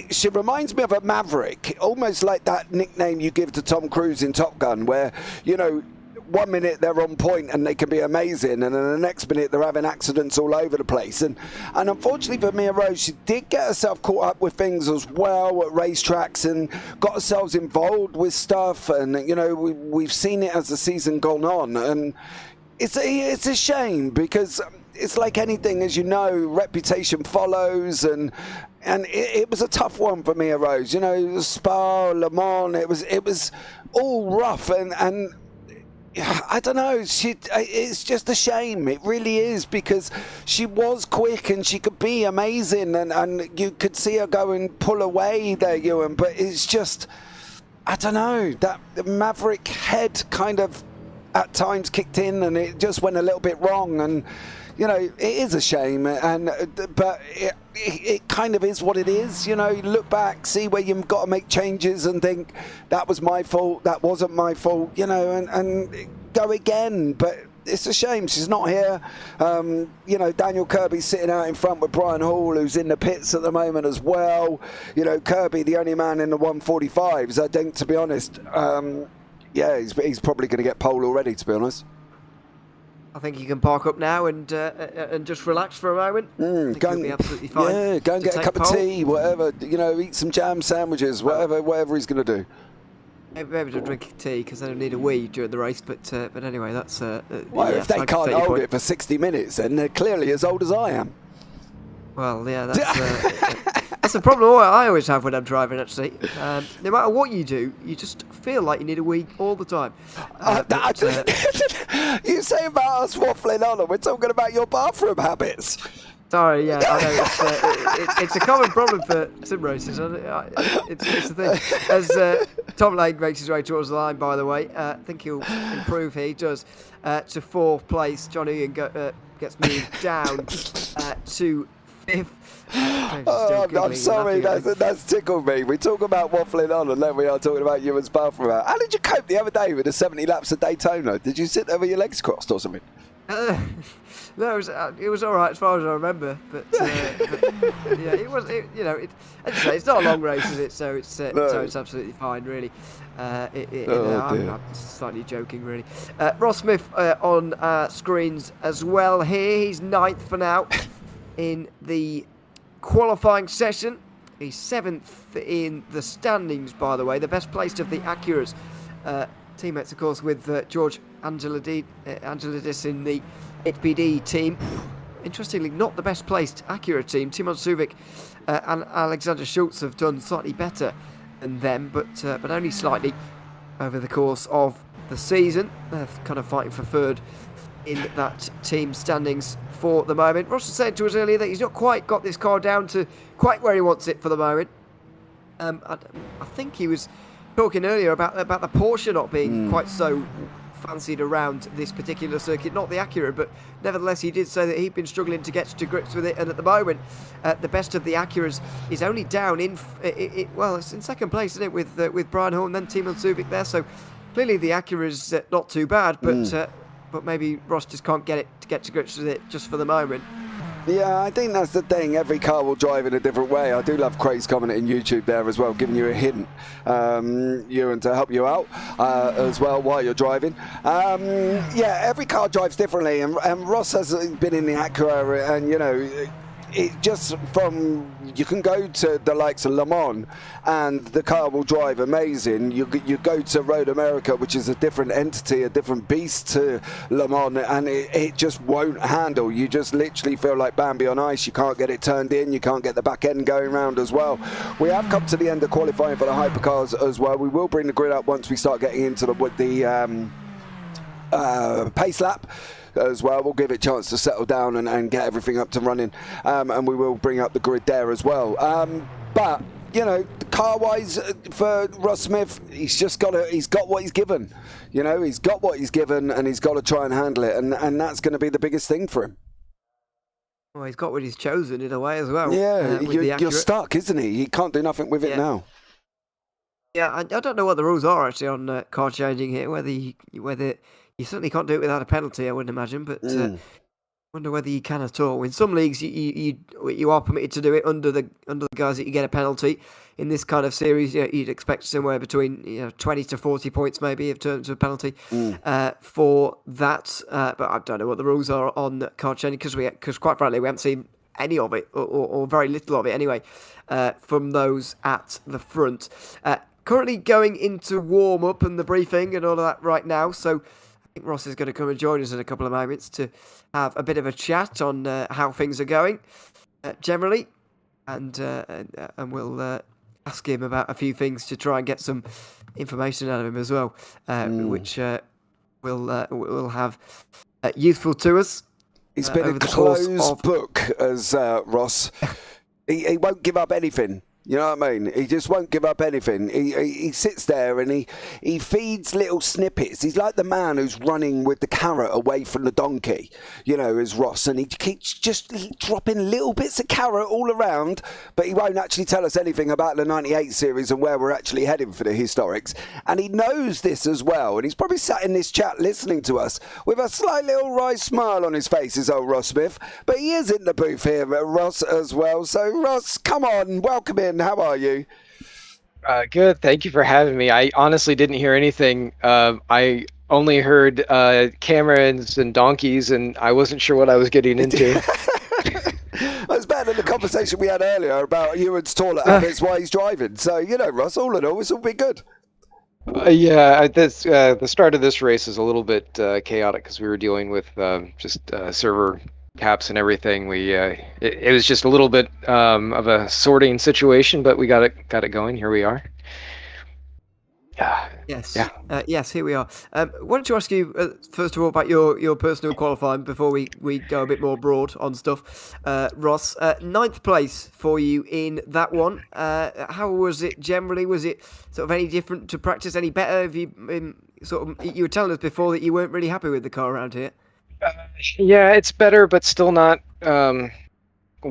she reminds me of a maverick, almost like that nickname you give to Tom Cruise in Top Gun, where, you know, 1 minute they're on point and they can be amazing, and then the next minute they're having accidents all over the place. And unfortunately for Mia Rose, she did get herself caught up with things as well at racetracks and got herself involved with stuff. And, you know, we've seen it as the season gone on. And it's a shame, because it's like anything, as you know, reputation follows, and it was a tough one for Mia Rose. You know, Spa, Le Mans, it was all rough, and I don't know, it's just a shame. It really is, because she was quick and she could be amazing, and you could see her go and pull away there, Ewan, but it's just, I don't know, that maverick head kind of at times kicked in, and it just went a little bit wrong. And you know, it is a shame, but it kind of is what it is. You know, you look back, see where you've got to make changes, and think that was my fault, that wasn't my fault, you know, and go again. But it's a shame she's not here. You know, Daniel Kirby's sitting out in front with Brian Hall, who's in the pits at the moment as well. You know, Kirby, the only man in the 145s, I think, to be honest. Yeah, he's probably going to get pole already, to be honest. I think you can park up now and just relax for a moment. Go and, be absolutely fine. Yeah, go and get a cup of tea, whatever. You know, eat some jam sandwiches, whatever he's going to do. Maybe to drink tea, because I don't need a wee during the race. But anyway, that's. Well, yeah, if they can't hold it for 60 minutes, then they're clearly as old as I am. Well, yeah, that's the problem I always have when I'm driving, actually. No matter what you do, you just feel like you need a wee all the time. You say about us waffling on, and we're talking about your bathroom habits. Sorry, yeah, I know. It's a common problem for sim races. It's the thing. As Tom Lane makes his way towards the line, by the way, I think he'll improve here. He does to 4th place. John Huyen gets moved down to Smith. I'm sorry, that's tickled me. We talk about waffling on, and then we are talking about Ewan's Bathroom. How did you cope the other day with the 70 laps of Daytona? Did you sit there with your legs crossed or something? No, it was all right as far as I remember. But yeah, it was. As you say, it's not a long race, is it? So it's absolutely fine, really. I'm slightly joking, really. Ross Smith on screens as well here. He's 9th for now in the qualifying session. He's 7th in the standings, by the way. The best placed of the Acuras. Teammates, of course, with George Angelidis in the HPD team. Interestingly, not the best placed Acura team. Timon Suvic and Alexander Schultz have done slightly better than them, but only slightly over the course of the season. They're kind of fighting for third in that team standings for the moment. Ross was saying to us earlier that he's not quite got this car down to quite where he wants it for the moment. I think he was talking earlier about the Porsche not being quite so fancied around this particular circuit, not the Acura, but nevertheless he did say that he'd been struggling to get to grips with it, and at the moment the best of the Acuras is only down in it's in second place, isn't it, with Brian Horn, then Timon Suvic there, so clearly the Acura's not too bad, but maybe Ross just can't get to grips with it just for the moment. Yeah, I think that's the thing. Every car will drive in a different way. I do love Craig's commenting YouTube there as well, giving you a hint, Ewan, to help you out as well while you're driving. Yeah, every car drives differently, and Ross has been in the Acura, and it just you can go to the likes of Le Mans and the car will drive amazing. You go to Road America, which is a different entity, a different beast to Le Mans, and it just won't handle. You just literally feel like Bambi on ice. You can't get it turned in. You can't get the back end going round as well. We have come to the end of qualifying for the Hypercars as well. We will bring the grid up once we start getting into the pace lap as well. We'll give it a chance to settle down and get everything up to running, and we will bring up the grid there as well. But car-wise for Ross Smith, he's got what he's given. He's got what he's given, and he's got to try and handle it, and that's going to be the biggest thing for him. Well, he's got what he's chosen in a way as well. Yeah, you're stuck, isn't he? He can't do nothing with it now. Yeah, I don't know what the rules are actually on car changing here. Whether you certainly can't do it without a penalty, I wouldn't imagine, but wonder whether you can at all. In some leagues, you are permitted to do it under the guise that you get a penalty. In this kind of series, you'd expect somewhere between 20 to 40 points maybe in terms of penalty for that. But I don't know what the rules are on car changing because quite frankly we haven't seen any of it or very little of it anyway from those at the front. Currently going into warm up and the briefing and all of that right now, so I think Ross is going to come and join us in a couple of moments to have a bit of a chat on how things are going generally, and we'll ask him about a few things to try and get some information out of him as well, which will have useful to us. He's been a closed book as Ross. He won't give up anything. You know what I mean? He just won't give up anything. He sits there and he feeds little snippets. He's like the man who's running with the carrot away from the donkey, as Ross. And he keeps just dropping little bits of carrot all around, but he won't actually tell us anything about the 98 series and where we're actually heading for the historics. And he knows this as well. And he's probably sat in this chat listening to us with a slight little wry smile on his face, is old Ross Smith. But he is in the booth here, Ross, as well. So, Ross, come on, welcome in. How are you? Good. Thank you for having me. I honestly didn't hear anything. I only heard cameras and donkeys, and I wasn't sure what I was getting into. It's better than the conversation we had earlier about Ewan's toilet habits while he's driving. So, Ross, all in all, it's all been good. The start of this race is a little bit chaotic because we were dealing with just server caps and everything. It was just a little bit of a sorting situation, but we got it going. Here we are. Yes. Yes, here we are. Why don't you ask you first of all about your personal qualifying before we go a bit more broad on stuff. Ross, 9th place for you in that one. How was it generally? Was it sort of any different to practice? Any better? Have you been you were telling us before that you weren't really happy with the car around here. Yeah, it's better, but still not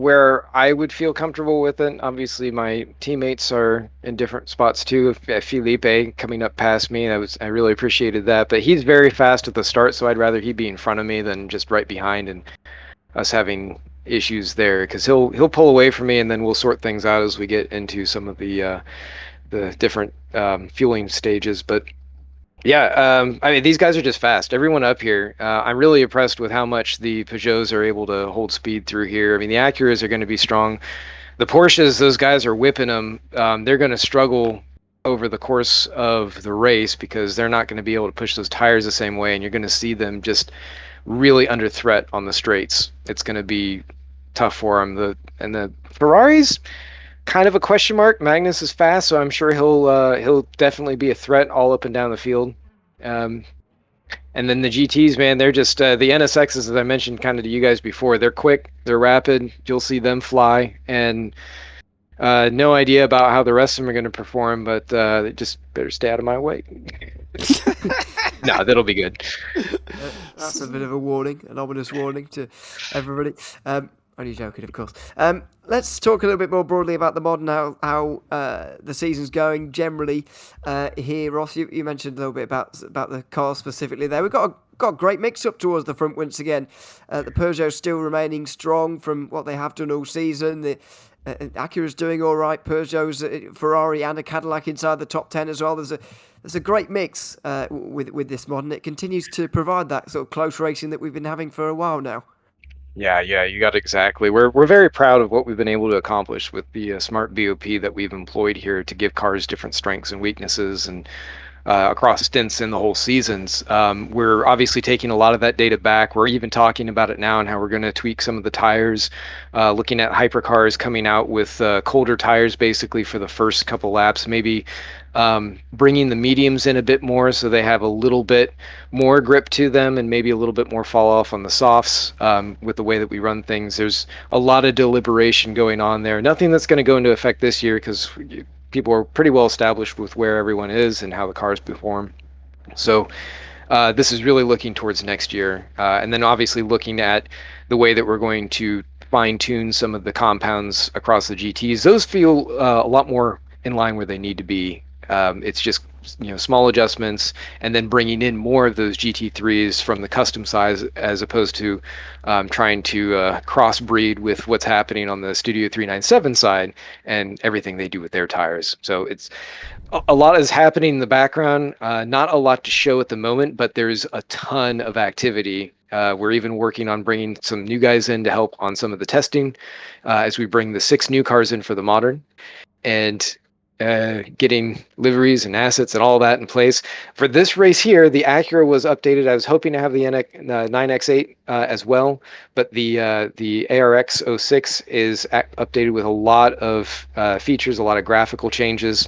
where I would feel comfortable with it. Obviously, my teammates are in different spots too. Felipe coming up past me, I really appreciated that. But he's very fast at the start, so I'd rather he be in front of me than just right behind, and us having issues there, because he'll pull away from me, and then we'll sort things out as we get into some of the different fueling stages. But yeah, I mean, these guys are just fast. Everyone up here, I'm really impressed with how much the Peugeots are able to hold speed through here. I mean, the Acuras are going to be strong. The Porsches, those guys are whipping them. They're going to struggle over the course of the race because they're not going to be able to push those tires the same way, and you're going to see them just really under threat on the straights. It's going to be tough for them. And the Ferraris, kind of a question mark. Magnus is fast, so I'm sure he'll definitely be a threat all up and down the field. And then the GTs, man, they're just the NSXs, as I mentioned kind of to you guys before. They're quick, they're rapid. You'll see them fly, and no idea about how the rest of them are going to perform, but they just better stay out of my way. No, that'll be good. That's a bit of a warning, an ominous warning to everybody. Only joking, of course. Let's talk a little bit more broadly about the mod and how the season's going generally here. Ross, you mentioned a little bit about the cars specifically there. We've got a great mix-up towards the front once again. The Peugeot's still remaining strong from what they have done all season. The Acura's doing all right. Peugeot's, Ferrari and a Cadillac inside the top 10 as well. There's a great mix with this mod, and it continues to provide that sort of close racing that we've been having for a while now. Yeah, you got it exactly. We're very proud of what we've been able to accomplish with the Smart BOP that we've employed here to give cars different strengths and weaknesses, and across stints in the whole seasons. We're obviously taking a lot of that data back. We're even talking about it now and how we're going to tweak some of the tires, looking at Hypercars coming out with colder tires basically for the first couple laps, maybe bringing the mediums in a bit more so they have a little bit more grip to them and maybe a little bit more fall off on the softs with the way that we run things. There's a lot of deliberation going on there. Nothing that's going to go into effect this year because people are pretty well established with where everyone is and how the cars perform. So this is really looking towards next year. And then obviously looking at the way that we're going to fine tune some of the compounds across the GTs. Those feel a lot more in line where they need to be. It's just small adjustments, and then bringing in more of those GT3s from the custom size as opposed to trying to crossbreed with what's happening on the Studio 397 side and everything they do with their tires. So it's a lot is happening in the background, not a lot to show at the moment, but there's a ton of activity. We're even working on bringing some new guys in to help on some of the testing as we bring the 6 new cars in for the modern, and getting liveries and assets and all that in place. For this race here, the Acura was updated. I was hoping to have the 9X8 as well, but the ARX 06 is updated with a lot of features, a lot of graphical changes.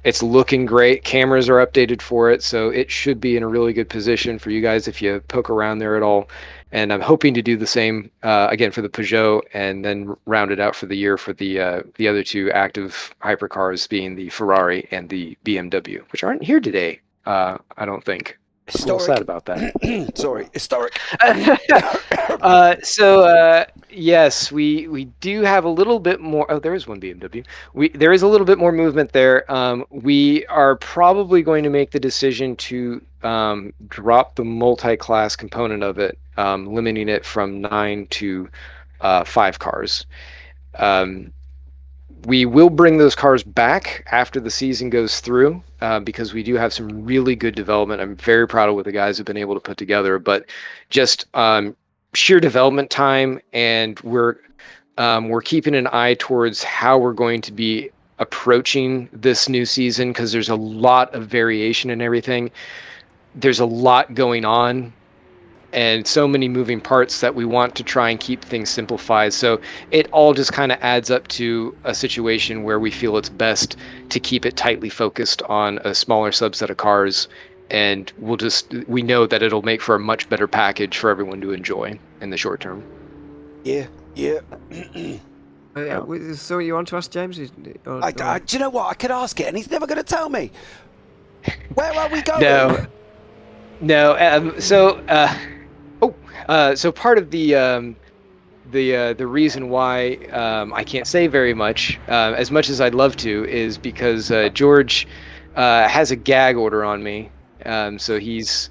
It's looking great. Cameras are updated for it, so it should be in a really good position for you guys if you poke around there at all. And I'm hoping to do the same again for the Peugeot, and then round it out for the year for the other 2 active hypercars, being the Ferrari and the BMW, which aren't here today. I don't think. I'm a little sad about that. Sorry, historic. Yes, we do have a little bit more. Oh, there is one BMW. There is a little bit more movement there. We are probably going to make the decision to drop the multi-class component of it, limiting it from 9 to 5 cars. We will bring those cars back after the season goes through because we do have some really good development. I'm very proud of what the guys have been able to put together, but just sheer development time, and we're keeping an eye towards how we're going to be approaching this new season because there's a lot of variation in everything. There's a lot going on and so many moving parts that we want to try and keep things simplified. So it all just kind of adds up to a situation where we feel it's best to keep it tightly focused on a smaller subset of cars, and we know that it'll make for a much better package for everyone to enjoy in the short term. Yeah. So you want to ask James? Do you know what? I could ask it, and he's never going to tell me. Where are we going? No. So part of the the reason why I can't say very much, as much as I'd love to, is because George has a gag order on me. So he's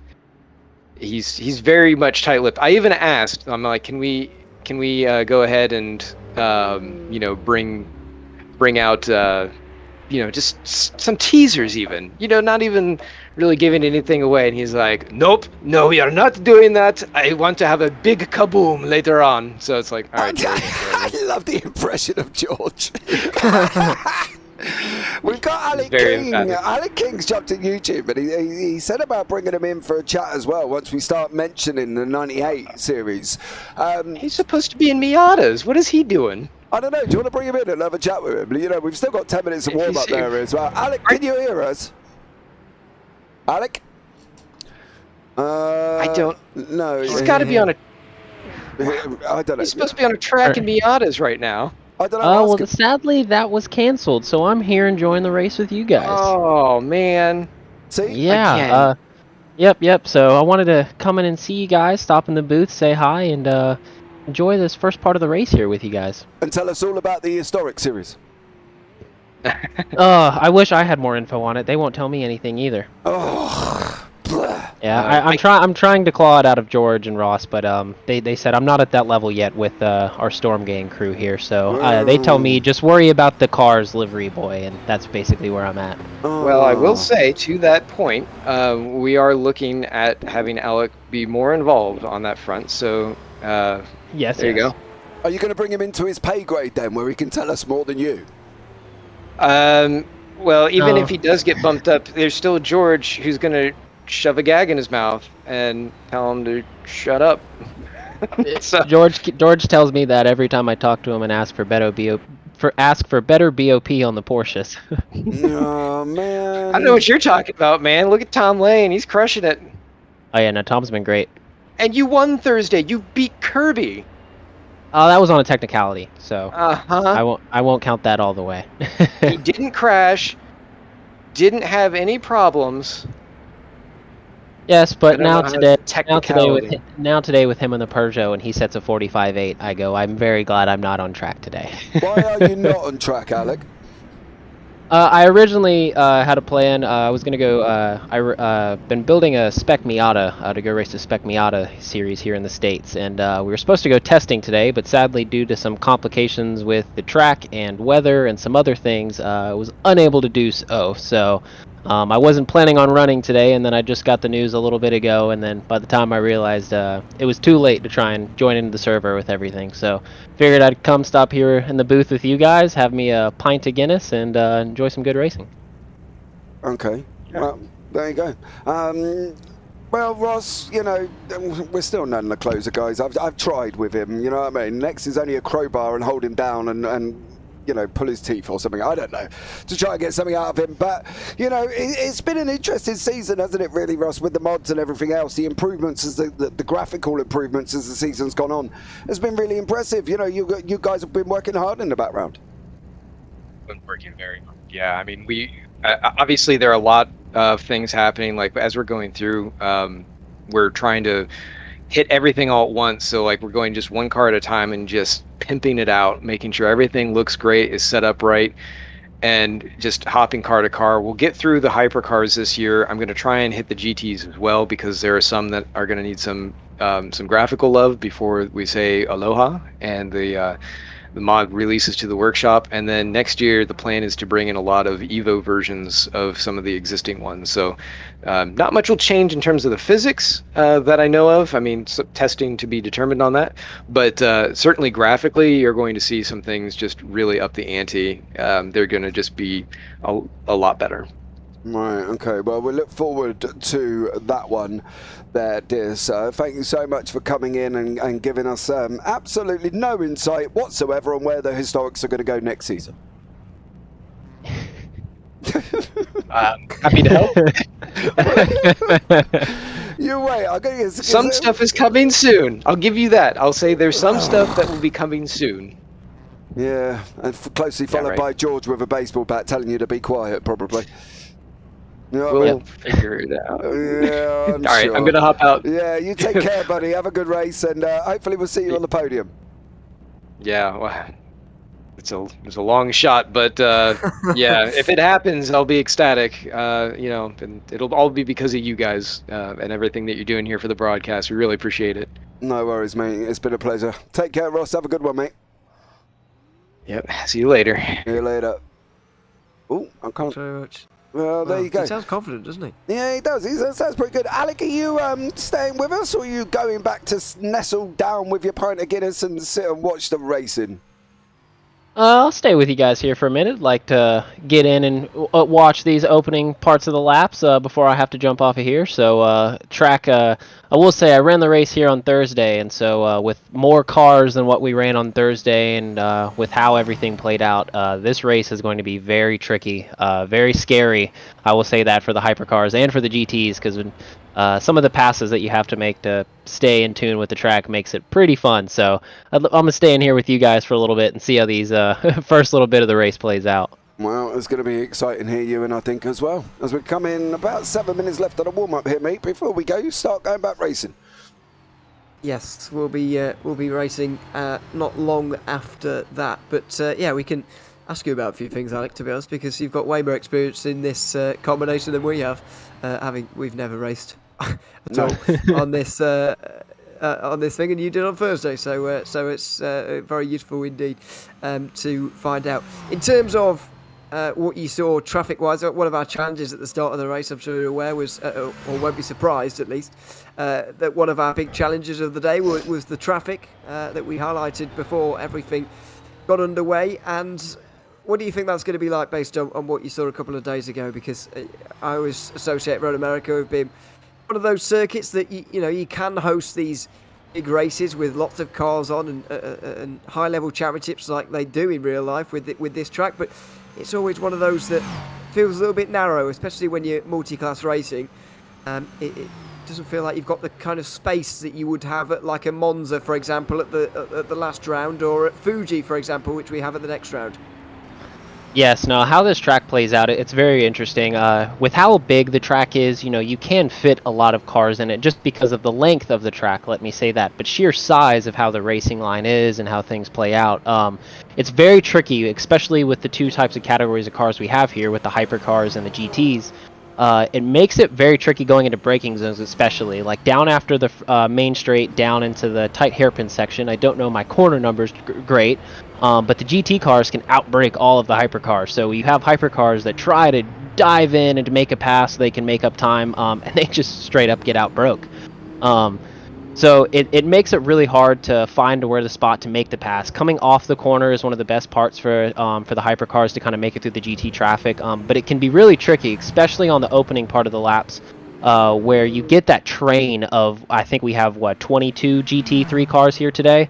very much tight-lipped. I even asked. I'm like, can we go ahead and bring out just some teasers even. Not even really giving anything away. And he's like, nope, no, we are not doing that. I want to have a big kaboom later on. So it's like, all right. George, I love the impression of George. We've got Alec Very King. emphatic. Alec King's jumped to YouTube, and he said about bringing him in for a chat as well once we start mentioning the 98 series. He's supposed to be in Miatas. What is he doing? I don't know. Do you want to bring him in and have a chat with him? We've still got 10 minutes of warm-up there as well. Alec, can you hear us? Alec? I don't. No. He's got to be on a. I don't know. He's supposed to be on a track in Miatas right now. I don't know. Oh, ask well, him. sadly, that was canceled, so I'm here enjoying the race with you guys. Oh man. See? Yeah, yep. So I wanted to come in and see you guys, stop in the booth, say hi, and enjoy this first part of the race here with you guys. And tell us all about the historic series. I wish I had more info on it. They won't tell me anything either. Oh, bleh. Yeah, I'm trying to claw it out of George and Ross, but they said I'm not at that level yet with our Storm Gang crew here. So they tell me just worry about the Cars livery boy, and that's basically where I'm at. Well, I will say to that point, we are looking at having Alec be more involved on that front. So Yes. there you go. Are you going to bring him into his pay grade then, where he can tell us more than you? Well, even if he does get bumped up, there's still George who's gonna shove a gag in his mouth and tell him to shut up. So, George tells me that every time I talk to him and ask for better BOP on the Porsches. Oh man. I don't know what you're talking about, man. Look at Tom Lane; he's crushing it. Oh yeah, no, Tom's been great. And you won Thursday. You beat Kirby. That was on a technicality, so Uh-huh. I won't count that all the way. He didn't crash. Didn't have any problems. Yes, but I don't know how today technicality. with him in the Peugeot and he sets a 45.8, I go, I'm very glad I'm not on track today. Why are you not on track, Alec? I originally had a plan. I was gonna go. Been building a Spec Miata to go race the Spec Miata series here in the States, and we were supposed to go testing today, but sadly, due to some complications with the track and weather and some other things, I was unable to do so. So I wasn't planning on running today, and then I just got the news a little bit ago, and then by the time I realized it was too late to try and join into the server with everything, so figured I'd come stop here in the booth with you guys, have me a pint of Guinness, and enjoy some good racing. Okay. Yeah. Well, there you go. Well, Ross, we're still none of the closer guys. I've tried with him, you know what I mean? Next is only a crowbar and hold him down and pull his teeth or something. I don't know, to try and get something out of him. But, it's been an interesting season, hasn't it, really, Ross, with the mods and everything else. The improvements, the graphical improvements as the season's gone on, has been really impressive. You guys have been working hard in the background. Been working very hard. Yeah, I mean, we obviously there are a lot of things happening. Like as we're going through, we're trying to hit everything all at once. So like we're going just one car at a time and just pimping it out, making sure everything looks great, is set up right, and just hopping car to car. We'll get through the hypercars this year. I'm going to try and hit the GTs as well, because there are some that are going to need some graphical love before we say aloha, and the mod releases to the workshop. And then next year the plan is to bring in a lot of Evo versions of some of the existing ones. So not much will change in terms of the physics that I know of. I mean, testing to be determined on that, but certainly graphically you're going to see some things just really up the ante. They're going to just be a lot better. Right, okay. Well, we look forward to that one there, dear sir. Thank you so much for coming in and giving us absolutely no insight whatsoever on where the Historics are going to go next season. Happy to help. You wait, I'm going to get Some stuff is coming soon. I'll give you that. I'll say there's some stuff that will be coming soon. Yeah, and closely followed by George with a baseball bat telling you to be quiet, probably. You know what I mean? We'll figure it out. Yeah, All right, I'm going to hop out. Yeah, you take care, buddy. Have a good race, and hopefully we'll see you on the podium. Yeah, well, it's a long shot, but yeah, if it happens, I'll be ecstatic. And it'll all be because of you guys and everything that you're doing here for the broadcast. We really appreciate it. No worries, mate. It's been a pleasure. Take care, Ross. Have a good one, mate. Yep. See you later. See you later. Oh, I can't. Thanks very much. Well, there you go. He sounds confident, doesn't he? Yeah, he does. He sounds pretty good. Alec, are you staying with us, or are you going back to nestle down with your pint of Guinness and sit and watch the racing? I'll stay with you guys here for a minute. Like to get in and watch these opening parts of the laps before I have to jump off of here. So track, I will say I ran the race here on Thursday, and so with more cars than what we ran on Thursday, and with how everything played out, this race is going to be very tricky, very scary. I will say that for the Hypercars and for the GTs, because some of the passes that you have to make to stay in tune with the track makes it pretty fun. So I'm going to stay in here with you guys for a little bit and see how these first little bit of the race plays out. Well, it's going to be exciting here, Ewan, I think, as well. As we come in, about 7 minutes left of the warm-up here, mate. Before we go, start going back racing. Yes, we'll be racing not long after that. But yeah, we can ask you about a few things, Alec, to be honest, because you've got way more experience in this combination than we have. We've never raced at all on this thing, and you did on Thursday, so it's very useful indeed to find out. In terms of what you saw traffic-wise, one of our challenges at the start of the race, I'm sure you're aware, was, or won't be surprised at least, that one of our big challenges of the day was the traffic that we highlighted before everything got underway. And what do you think that's going to be like based on what you saw a couple of days ago? Because I always associate Road America with being one of those circuits that you can host these big races with lots of cars on and high-level championships like they do in real life with this track, but it's always one of those that feels a little bit narrow, especially when you're multi-class racing. It doesn't feel like you've got the kind of space that you would have at like a Monza, for example, at the last round, or at Fuji, for example, which we have at the next round. Yes, no, how this track plays out, it's very interesting. With how big the track is, you can fit a lot of cars in it just because of the length of the track, let me say that. But sheer size of how the racing line is and how things play out, it's very tricky, especially with the two types of categories of cars we have here with the Hypercars and the GTs. It makes it very tricky going into braking zones, especially like down after the main straight, down into the tight hairpin section. I don't know my corner numbers great, but the GT cars can outbrake all of the Hypercars. So you have Hypercars that try to dive in and to make a pass so they can make up time, and they just straight up get outbroke. So it makes it really hard to find where the spot to make the pass. Coming off the corner is one of the best parts for the Hypercars to kind of make it through the GT traffic, but it can be really tricky, especially on the opening part of the laps, where you get that train of, I think we have, 22 GT3 cars here today.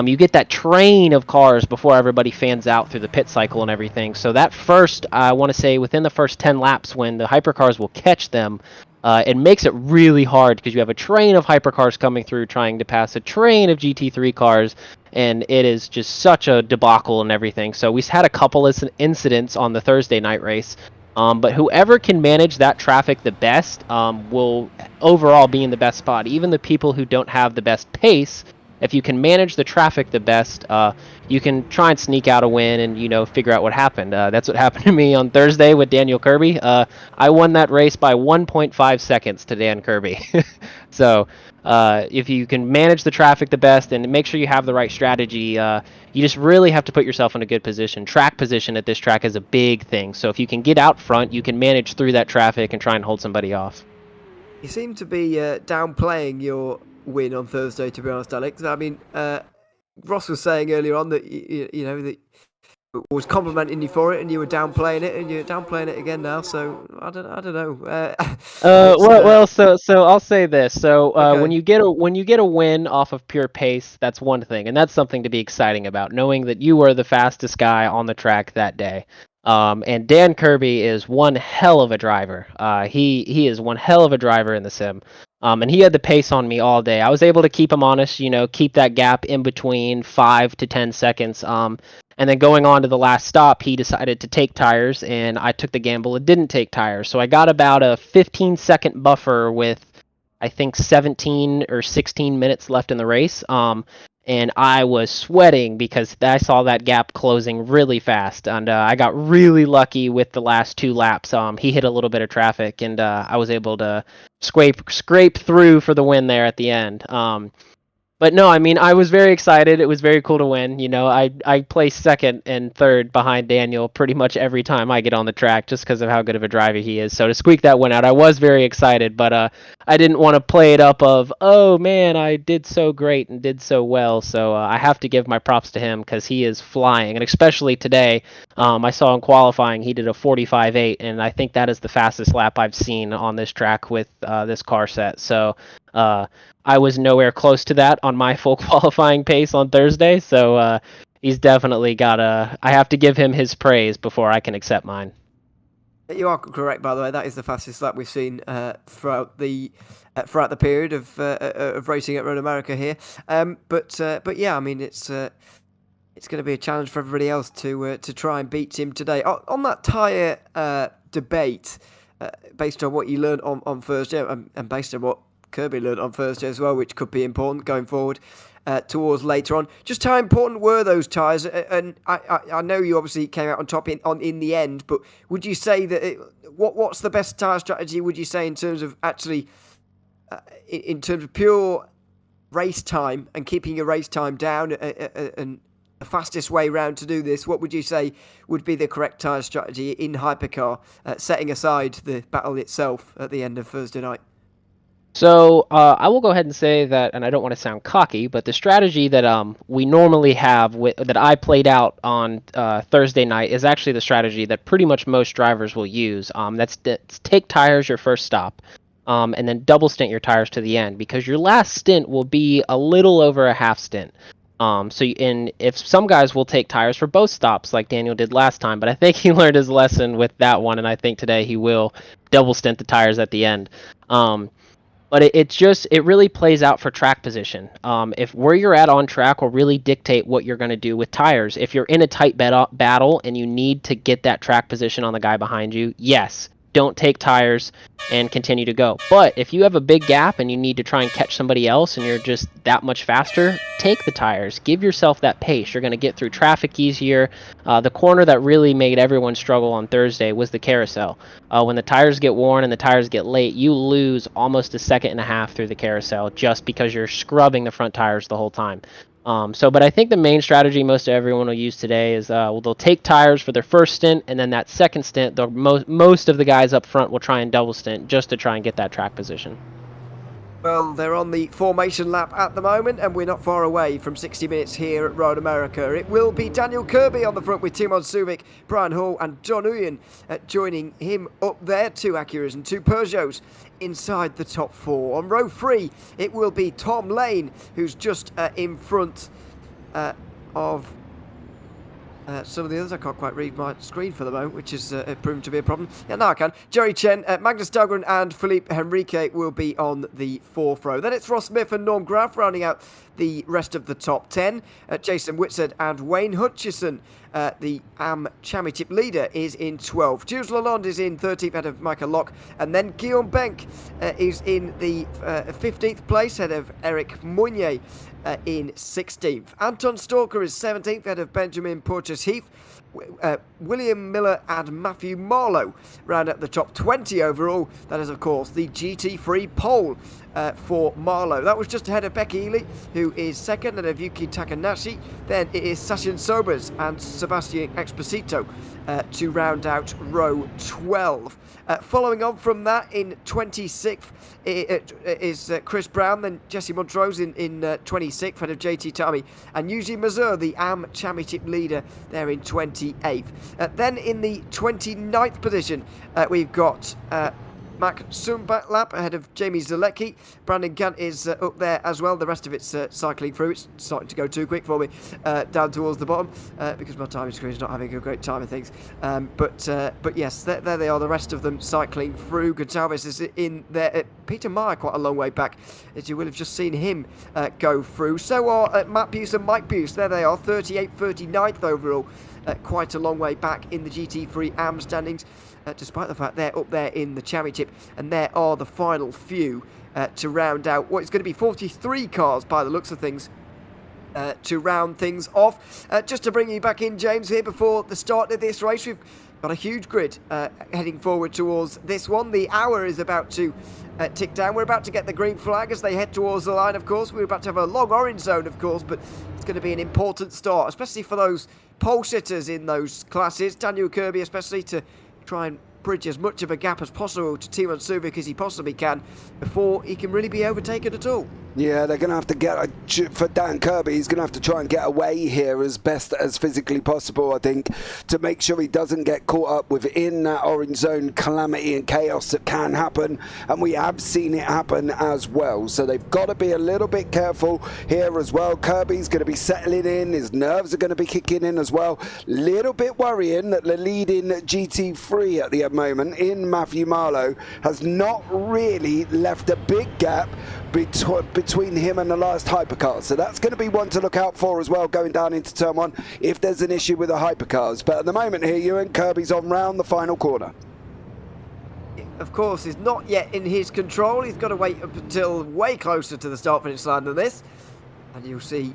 You get that train of cars before everybody fans out through the pit cycle and everything. So that first, I want to say, within the first 10 laps, when the Hypercars will catch them, it makes it really hard because you have a train of Hypercars coming through trying to pass a train of GT3 cars, and it is just such a debacle and everything. So we had a couple of incidents on the Thursday night race, but whoever can manage that traffic the best will overall be in the best spot. Even the people who don't have the best pace, if you can manage the traffic the best, you can try and sneak out a win and, figure out what happened. That's what happened to me on Thursday with Daniel Kirby. I won that race by 1.5 seconds to Dan Kirby. So if you can manage the traffic the best and make sure you have the right strategy, you just really have to put yourself in a good position. Track position at this track is a big thing. So if you can get out front, you can manage through that traffic and try and hold somebody off. You seem to be downplaying your win on Thursday, to be honest, Alex. I mean, Ross was saying earlier on that that was complimenting you for it, and you were downplaying it, and you're downplaying it again now. So I don't know. So I'll say this. So Okay. when you get a win off of pure pace, that's one thing, and that's something to be exciting about, knowing that you were the fastest guy on the track that day. And Dan Kirby is one hell of a driver. He is one hell of a driver in the sim. And he had the pace on me all day. I was able to keep him honest, keep that gap in between 5 to 10 seconds. And then going on to the last stop, he decided to take tires, and I took the gamble and didn't take tires. So I got about a 15-second buffer with, I think, 17 or 16 minutes left in the race. and I was sweating because I saw that gap closing really fast, and I got really lucky with the last 2 laps. He hit a little bit of traffic, and I was able to scrape through for the win there at the end. But no, I mean, I was very excited. It was very cool to win. You know, I place second and third behind Daniel pretty much every time I get on the track just because of how good of a driver he is. So to squeak that one out, I was very excited, but I didn't want to play it up of, oh man, I did so great and did so well. So I have to give my props to him because he is flying. And especially today, I saw in qualifying, he did a 45.8, and I think that is the fastest lap I've seen on this track with this car set. So I was nowhere close to that on my full qualifying pace on Thursday, so he's definitely got I have to give him his praise before I can accept mine. You are correct, by the way. That is the fastest lap we've seen throughout the period of racing at Road America here. But yeah, I mean it's going to be a challenge for everybody else to try and beat him today. On that tyre debate, based on what you learned on Thursday, and based on what Kirby learned on Thursday as well, which could be important going forward towards later on. Just how important were those tyres? And I know you obviously came out on top in the end, but would you say that what's the best tyre strategy? Would you say in terms of actually in terms of pure race time and keeping your race time down and the fastest way round to do this? What would you say would be the correct tyre strategy in Hypercar, setting aside the battle itself at the end of Thursday night? So I will go ahead and say that, and I don't want to sound cocky, but the strategy that we normally have that I played out on Thursday night is actually the strategy that pretty much most drivers will use. That's take tires your first stop, and then double stint your tires to the end, because your last stint will be a little over a half stint. If some guys will take tires for both stops like Daniel did last time, but I think he learned his lesson with that one, and I think today he will double stint the tires at the end. But it really plays out for track position. If where you're at on track will really dictate what you're going to do with tires. If you're in a tight battle and you need to get that track position on the guy behind you, yes, don't take tires and continue to go. But if you have a big gap and you need to try and catch somebody else and you're just that much faster, take the tires. Give yourself that pace. You're going to get through traffic easier. The corner that really made everyone struggle on Thursday was the carousel. When the tires get worn and the tires get late, you lose almost a second and a half through the carousel just because you're scrubbing the front tires the whole time. But I think the main strategy most of everyone will use today is they'll take tires for their first stint, and then that second stint, most of the guys up front will try and double stint just to try and get that track position. Well, they're on the formation lap at the moment, and we're not far away from 60 minutes here at Road America. It will be Daniel Kirby on the front with Timon Subic, Brian Hall and John Uyen joining him up there. 2 Acuras and 2 Peugeots inside the top 4. On row 3, it will be Tom Lane, who's just in front of some of the others. I can't quite read my screen for the moment, which has proven to be a problem. Yeah, now I can. Jerry Chen, Magnus Dahlgren and Philippe Henrique will be on the 4th row. Then it's Ross Smith and Norm Graf rounding out the rest of the top 10. Jason Whitsett and Wayne Hutchison, the AM Championship leader, is in 12th. Jules Lalonde is in 13th ahead of Michael Locke. And then Guillaume Benck is in the 15th place ahead of Eric Mounier in 16th. Anton Stalker is 17th ahead of Benjamin Porteous Heath. William Miller and Matthew Marlowe round up the top 20 overall. That is, of course, the GT3 pole for Marlowe. That was just ahead of Becky Ely, who is second, and of Yuki Takanashi. Then it is Sashin Sobers and Sebastian Exposito to round out row 12. Following on from that, in 26th is Chris Brown, then Jesse Montrose in 26th, ahead of JT Tami, and Yuji Mazur, the AM Championship leader, there in 28th. Then in the 29th position, we've got Mac Sumbatlap ahead of Jamie Zalecki. Brandon Gant is up there as well. The rest of it's cycling through. It's starting to go too quick for me down towards the bottom because my timing screen is not having a great time of things. But yes, there they are. The rest of them cycling through. Gonçalves is in there. Peter Meyer quite a long way back, as you will have just seen him go through. So are Matt Buse and Mike Buse. There they are, 38th, 39th overall. Quite a long way back in the GT3 AM standings, despite the fact they're up there in the championship. And there are the final few to round out what is going to be 43 cars by the looks of things to round things off. Just to bring you back in, James, here before the start of this race, we've got a huge grid heading forward towards this one. The hour is about to tick down. We're about to get the green flag as they head towards the line, of course. We're about to have a long orange zone, of course, but it's going to be an important start, especially for those pole sitters in those classes. Daniel Kirby especially, to try and bridge as much of a gap as possible to Timo Subic as he possibly can before he can really be overtaken at all. Yeah, they're going to have to get, for Dan Kirby, he's going to have to try and get away here as best as physically possible, I think, to make sure he doesn't get caught up within that orange zone calamity and chaos that can happen, and we have seen it happen as well. So they've got to be a little bit careful here as well. Kirby's going to be settling in, his nerves are going to be kicking in as well. Little bit worrying that the leading GT3 at the moment in Matthew Marlowe has not really left a big gap between him and the last Hypercar. So that's going to be one to look out for as well going down into turn one if there's an issue with the Hypercars. But at the moment here, Ewan, Kirby's on round the final corner. Of course, is not yet in his control. He's got to wait up until way closer to the start finish line than this. And you'll see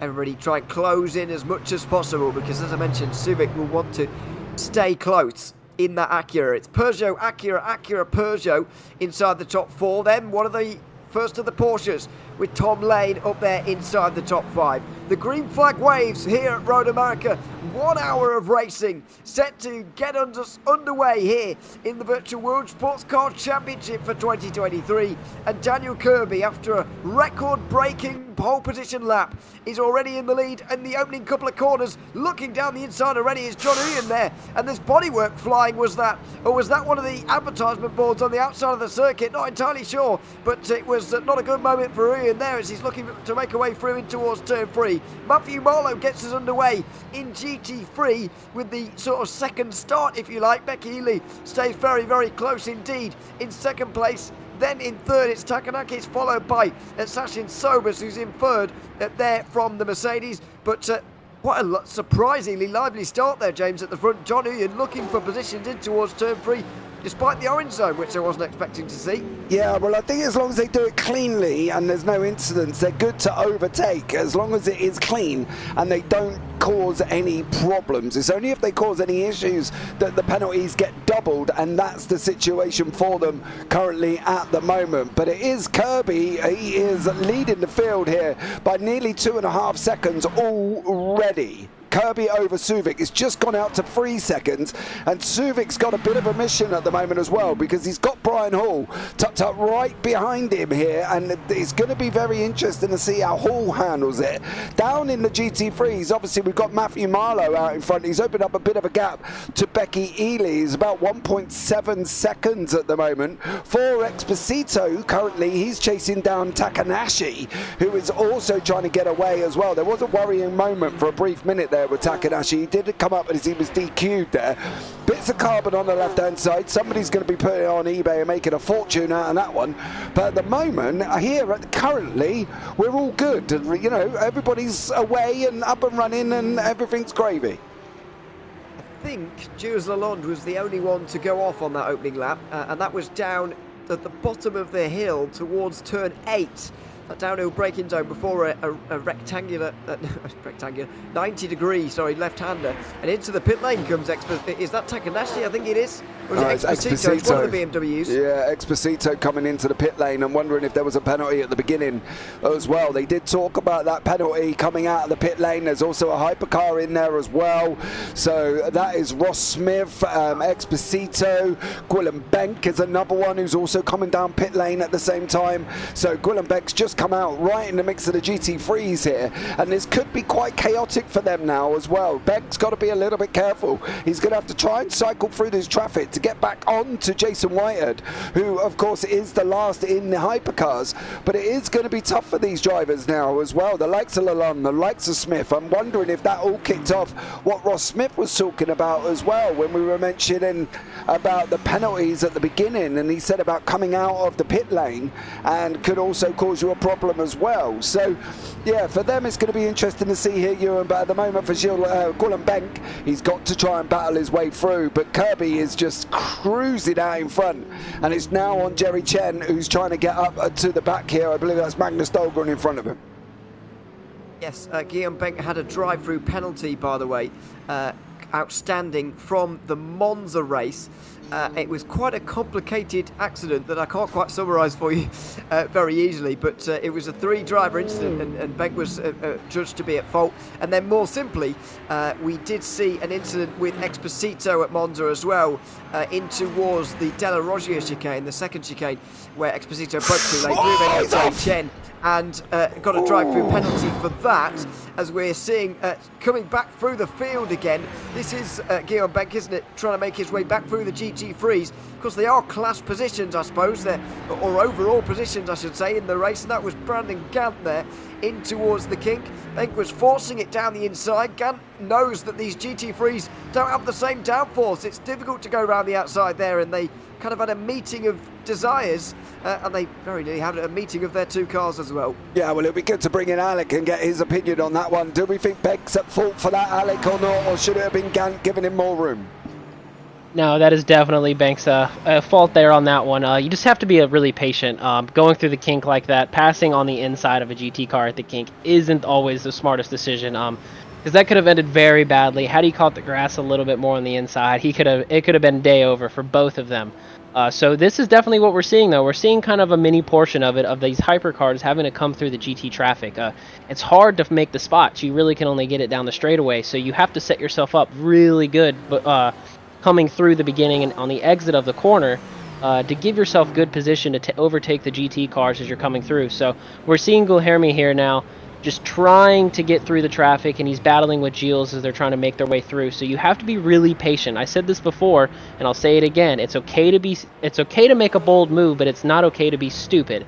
everybody try and close in as much as possible because, as I mentioned, Subic will want to stay close in that Acura. It's Peugeot, Acura, Acura, Peugeot inside the top four. Then one of the first of the Porsches with Tom Lane up there inside the top five. The green flag waves here at Road America. 1 hour of racing set to get underway here in the Virtual World Sports Car Championship for 2023. And Daniel Kirby, after a record-breaking pole position lap, is already in the lead in the opening couple of corners. Looking down the inside already is John Uyen there. And there's bodywork flying, was that? Or was that one of the advertisement boards on the outside of the circuit? Not entirely sure, but it was not a good moment for Uyen there as he's looking to make a way through in towards turn 3. Matthew Marlowe gets us underway in GT3 with the sort of second start, if you like. Becky Ely stays very, very close indeed in second place. Then in third, it's Takanakis, followed by Sachin Sobers, who's in third there from the Mercedes. But what a surprisingly lively start there, James, at the front. John Uyen looking for positions in towards turn 3, despite the orange zone, which I wasn't expecting to see. Yeah, well, I think as long as they do it cleanly and there's no incidents, they're good to overtake, as long as it is clean and they don't cause any problems. It's only if they cause any issues that the penalties get doubled, and that's the situation for them currently at the moment. But it is Kirby, he is leading the field here by nearly 2.5 seconds already. Kirby over Subic. It's just gone out to 3 seconds, and Suvic's got a bit of a mission at the moment as well, because he's got Brian Hall tucked up right behind him here, and it's going to be very interesting to see how Hall handles it. Down in the GT3s, obviously we've got Matthew Marlowe out in front. He's opened up a bit of a gap to Becky Ely. He's about 1.7 seconds at the moment. For Exposito, currently he's chasing down Takanashi, who is also trying to get away as well. There was a worrying moment for a brief minute there with Takanashi. He did come up as he was DQ'd there. Bits of carbon on the left hand side. Somebody's going to be putting it on eBay and making a fortune out of that one. But at the moment here currently we're all good, you know, everybody's away and up and running and everything's gravy. I think Jules Lalonde was the only one to go off on that opening lap, and that was down at the bottom of the hill towards turn 8. That downhill braking zone before a rectangular 90 degree left-hander, and into the pit lane comes is that Takanashi? I think it is. Or is it Exposito? It's one of the BMWs. Yeah, Exposito coming into the pit lane. I'm wondering if there was a penalty at the beginning as well. They did talk about that penalty coming out of the pit lane. There's also a hypercar in there as well. So that is Ross Smith, Exposito. Gwilym Benk is another one who's also coming down pit lane at the same time. So Gwilym Benk's just come out right in the mix of the GT3s here, and this could be quite chaotic for them now as well. Benk's got to be a little bit careful. He's going to have to try and cycle through this traffic to get back on to Jason Whitehead, who of course is the last in the hypercars. But it is going to be tough for these drivers now as well. The likes of Lalonde, the likes of Smith. I'm wondering if that all kicked off what Ross Smith was talking about as well when we were mentioning about the penalties at the beginning, and he said about coming out of the pit lane and could also cause you a problem as well. So yeah, for them it's going to be interesting to see here, Ewan, but at the moment for Gwilym Benk, he's got to try and battle his way through, but Kirby is just cruising out in front, and it's now on Jerry Chen, who's trying to get up to the back here. I believe that's Magnus Dahlgren in front of him. Yes, Guillaume Benck had a drive-through penalty, by the way, outstanding from the Monza race. It was quite a complicated accident that I can't quite summarise for you very easily, but it was a 3-driver incident, and Benck was judged to be at fault. And then more simply, we did see an incident with Exposito at Monza as well, in towards the Della Roggia chicane, the second chicane, where Exposito broke too late, moving out Chen, and got a drive-through penalty for that, as we're seeing coming back through the field again. This is Guillaume Benck, isn't it, trying to make his way back through the GT3s. Of course, they are class positions, I suppose, or overall positions, I should say, in the race, and that was Brandon Gant there, in towards the kink. Benck was forcing it down the inside. Gant knows that these GT3s don't have the same downforce. It's difficult to go around the outside there, and they kind of had a meeting of desires, and they very nearly had a meeting of their two cars as well. Yeah, well, it'll be good to bring in Alec and get his opinion on that one. Do we think Benck's at fault for that, Alec, or not, or should it have been Gant giving him more room? No, that is definitely Benck's fault there on that one. You just have to be really patient. Going through the kink like that, passing on the inside of a GT car at the kink isn't always the smartest decision. Because that could have ended very badly. Had he caught the grass a little bit more on the inside, it could have been day over for both of them. So this is definitely what we're seeing, though. We're seeing kind of a mini portion of it, of these hypercars having to come through the GT traffic. It's hard to make the spots. You really can only get it down the straightaway, so you have to set yourself up really good, but coming through the beginning and on the exit of the corner to give yourself good position to overtake the GT cars as you're coming through. So we're seeing Guilherme here now just trying to get through the traffic, and he's battling with Gilles as they're trying to make their way through. So you have to be really patient. I said this before, and I'll say it again. It's okay to make a bold move, but it's not okay to be stupid.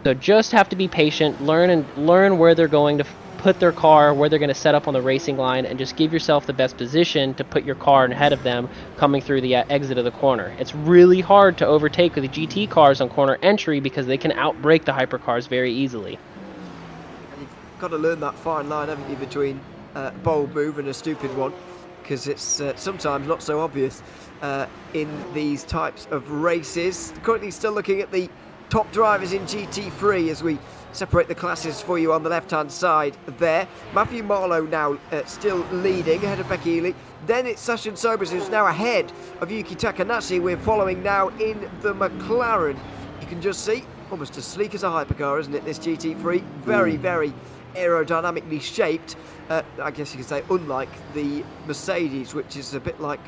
So just have to be patient, learn where they're going to put their car, where they're going to set up on the racing line, and just give yourself the best position to put your car ahead of them coming through the exit of the corner. It's really hard to overtake with the GT cars on corner entry because they can outbrake the hypercars very easily. Got to learn that fine line, haven't you, between a bold move and a stupid one, because it's sometimes not so obvious in these types of races. Currently still looking at the top drivers in GT3 as we separate the classes for you on the left-hand side there. Matthew Marlowe now still leading ahead of Becky Ely. Then it's Sachin Sobers, who's now ahead of Yuki Takanashi. We're following now in the McLaren. You can just see, almost as sleek as a hypercar, isn't it, this GT3? Very, very aerodynamically shaped. I guess you could say unlike the Mercedes, which is a bit like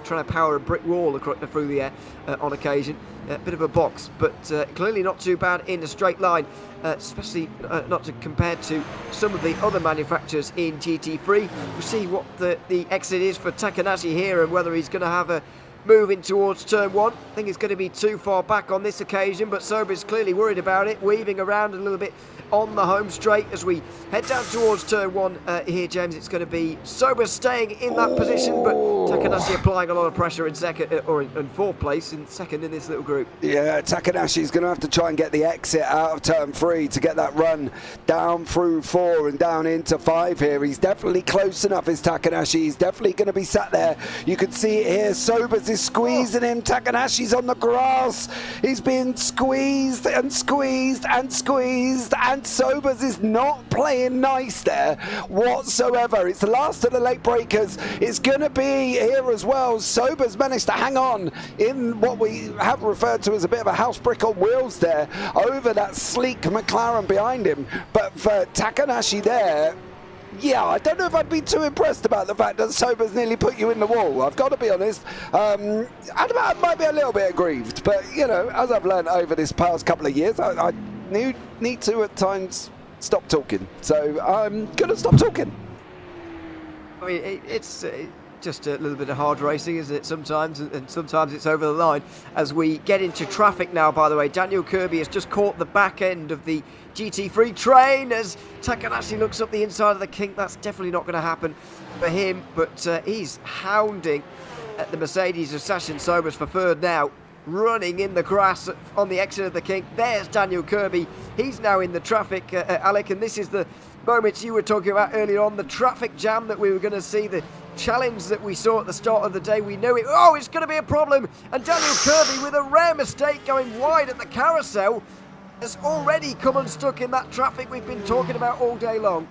trying to power a brick wall through the air on occasion. A bit of a box, but clearly not too bad in a straight line, especially not compared to some of the other manufacturers in GT3. We'll see what the exit is for Takanashi here and whether he's going to have a moving towards turn 1. I think it's going to be too far back on this occasion, but Sober's clearly worried about it, weaving around a little bit on the home straight as we head down towards turn 1 here, James. It's going to be Sober staying in that position, but Takanashi applying a lot of pressure in second, or in fourth place, in second in this little group. Yeah, Takanashi's going to have to try and get the exit out of turn 3 to get that run down through 4 and down into 5 here. He's definitely close enough, is Takanashi. He's definitely going to be sat there. You can see it here. Sobers is squeezing him. Takanashi's on the grass. He's being squeezed and squeezed and squeezed, and Sobers is not playing nice there whatsoever. It's the last of the late breakers. It's going to be here as well. Sobers managed to hang on in what we have referred to as a bit of a house brick on wheels there over that sleek McLaren behind him. But for Takanashi there, yeah, I don't know if I'd be too impressed about the fact that Sobers nearly put you in the wall. I've got to be honest. I might be a little bit aggrieved, but, you know, as I've learned over this past couple of years, I need to at times stop talking. So I'm going to stop talking. I mean, it's just a little bit of hard racing, isn't it, sometimes, and sometimes it's over the line. As we get into traffic now, by the way, Daniel Kirby has just caught the back end of the GT3 train as Takanashi looks up the inside of the kink. That's definitely not going to happen for him, but he's hounding at the Mercedes of Sachin Sobers for third now, running in the grass on the exit of the kink. There's Daniel Kirby. He's now in the traffic, Alec, and this is the moments you were talking about earlier on, the traffic jam that we were going to see, the challenge that we saw at the start of the day. We know it. Oh, it's going to be a problem. And Daniel Kirby, with a rare mistake, going wide at the carousel, has already come unstuck in that traffic we've been talking about all day long.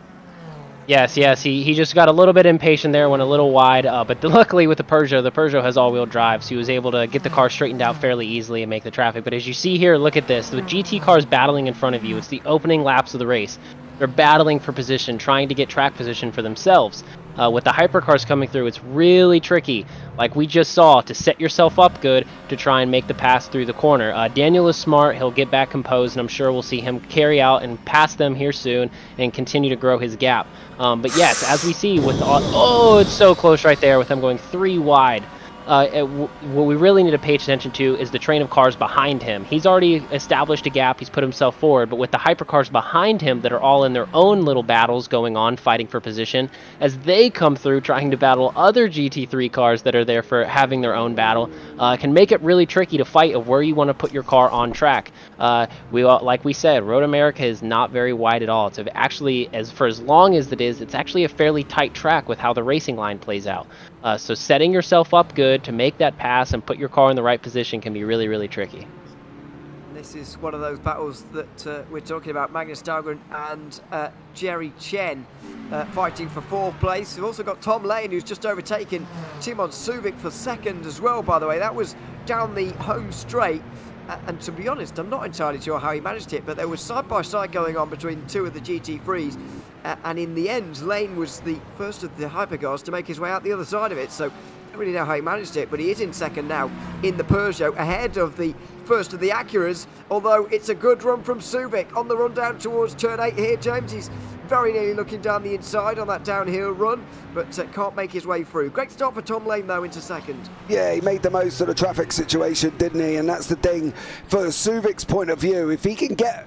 Yes, he just got a little bit impatient there, went a little wide, but luckily with the Peugeot has all-wheel drive, so he was able to get the car straightened out fairly easily and make the traffic. But as you see here, look at this, the GT cars battling in front of you. It's the opening laps of the race. They're battling for position, trying to get track position for themselves. With the hypercars coming through, it's really tricky, like we just saw, to set yourself up good to try and make the pass through the corner. Daniel is smart. He'll get back composed, and I'm sure we'll see him carry out and pass them here soon and continue to grow his gap. But yes, as we see with oh, it's so close right there with them going 3 wide. What we really need to pay attention to is the train of cars behind him. He's already established a gap, he's put himself forward, but with the hypercars behind him that are all in their own little battles going on, fighting for position, as they come through trying to battle other GT3 cars that are there for having their own battle, can make it really tricky to fight of where you want to put your car on track. Like we said, Road America is not very wide at all. It's actually, for as long as it is, it's actually a fairly tight track with how the racing line plays out. So setting yourself up good to make that pass and put your car in the right position can be really, really tricky. This is one of those battles that we're talking about. Magnus Dahlgren and Jerry Chen fighting for 4th place. We've also got Tom Lane, who's just overtaken Timon Suvic for 2nd as well, by the way. That was down the home straight. And to be honest, I'm not entirely sure how he managed it, but there was side-by-side going on between 2 of the GT3s. And in the end, Lane was the first of the Hypercars to make his way out the other side of it. So I don't really know how he managed it, but he is in 2nd now in the Peugeot, ahead of the first of the Acuras, although it's a good run from Subic on the run down towards turn 8 here. James, he's very nearly looking down the inside on that downhill run, but can't make his way through. Great start for Tom Lane, though, into 2nd. Yeah, he made the most of the traffic situation, didn't he? And that's the thing, for Suvic's point of view, if he can get...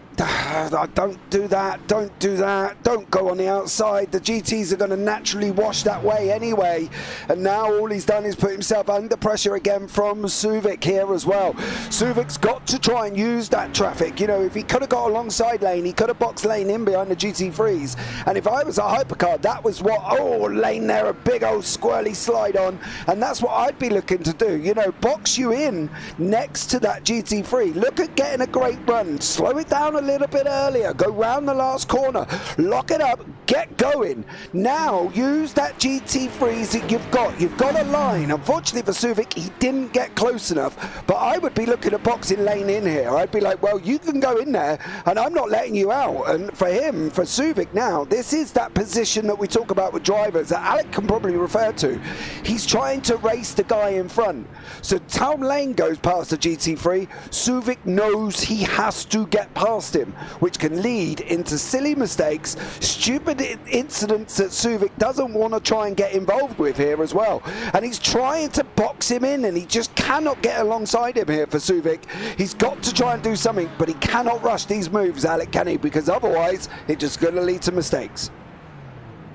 don't do that, don't go on the outside. The GTs are going to naturally wash that way anyway. And now all he's done is put himself under pressure again from Suvic here as well. Suvic's got to try and use that traffic. You know, if he could have got alongside Lane, he could have boxed Lane in behind the GT3s. And if I was a hypercar, that was what, oh, Lane there, a big old squirrely slide on. And that's what I'd be looking to do. You know, box you in next to that GT3. Look at getting a great run. Slow it down a little bit earlier, go round the last corner, lock it up, get going. Now use that GT3s that you've got a line. Unfortunately for Suvic, he didn't get close enough, but I would be looking at boxing Lane in here. I'd be like, well, you can go in there and I'm not letting you out. And for him, for Suvic now, this is that position that we talk about with drivers that Alec can probably refer to. He's trying to race the guy in front. So Tom Lane goes past the GT3, Suvic knows he has to get past him, which can lead into silly mistakes, stupid incidents that Suvic doesn't want to try and get involved with here as well. And he's trying to box him in, and he just cannot get alongside him here for Suvic. He's got to try and do something, but he cannot rush these moves, Alec, can he? Because otherwise, it's just going to lead to mistakes.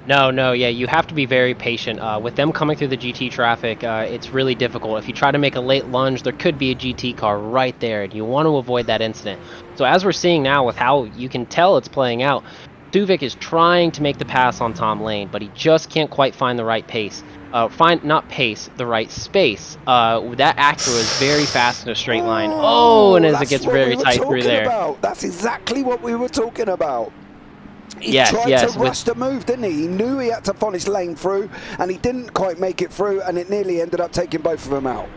No, yeah, you have to be very patient. With them coming through the GT traffic, it's really difficult. If you try to make a late lunge, there could be a GT car right there, and you want to avoid that incident. So as we're seeing now with how you can tell it's playing out, Suvic is trying to make the pass on Tom Lane, but he just can't quite find the right pace. The right space. That Acura is very fast in a straight line. Oh, and as it gets very tight through there. That's exactly what we were talking about. He yes, tried to rush the move, didn't he? He knew he had to punish Lane through, and he didn't quite make it through, and it nearly ended up taking both of them out.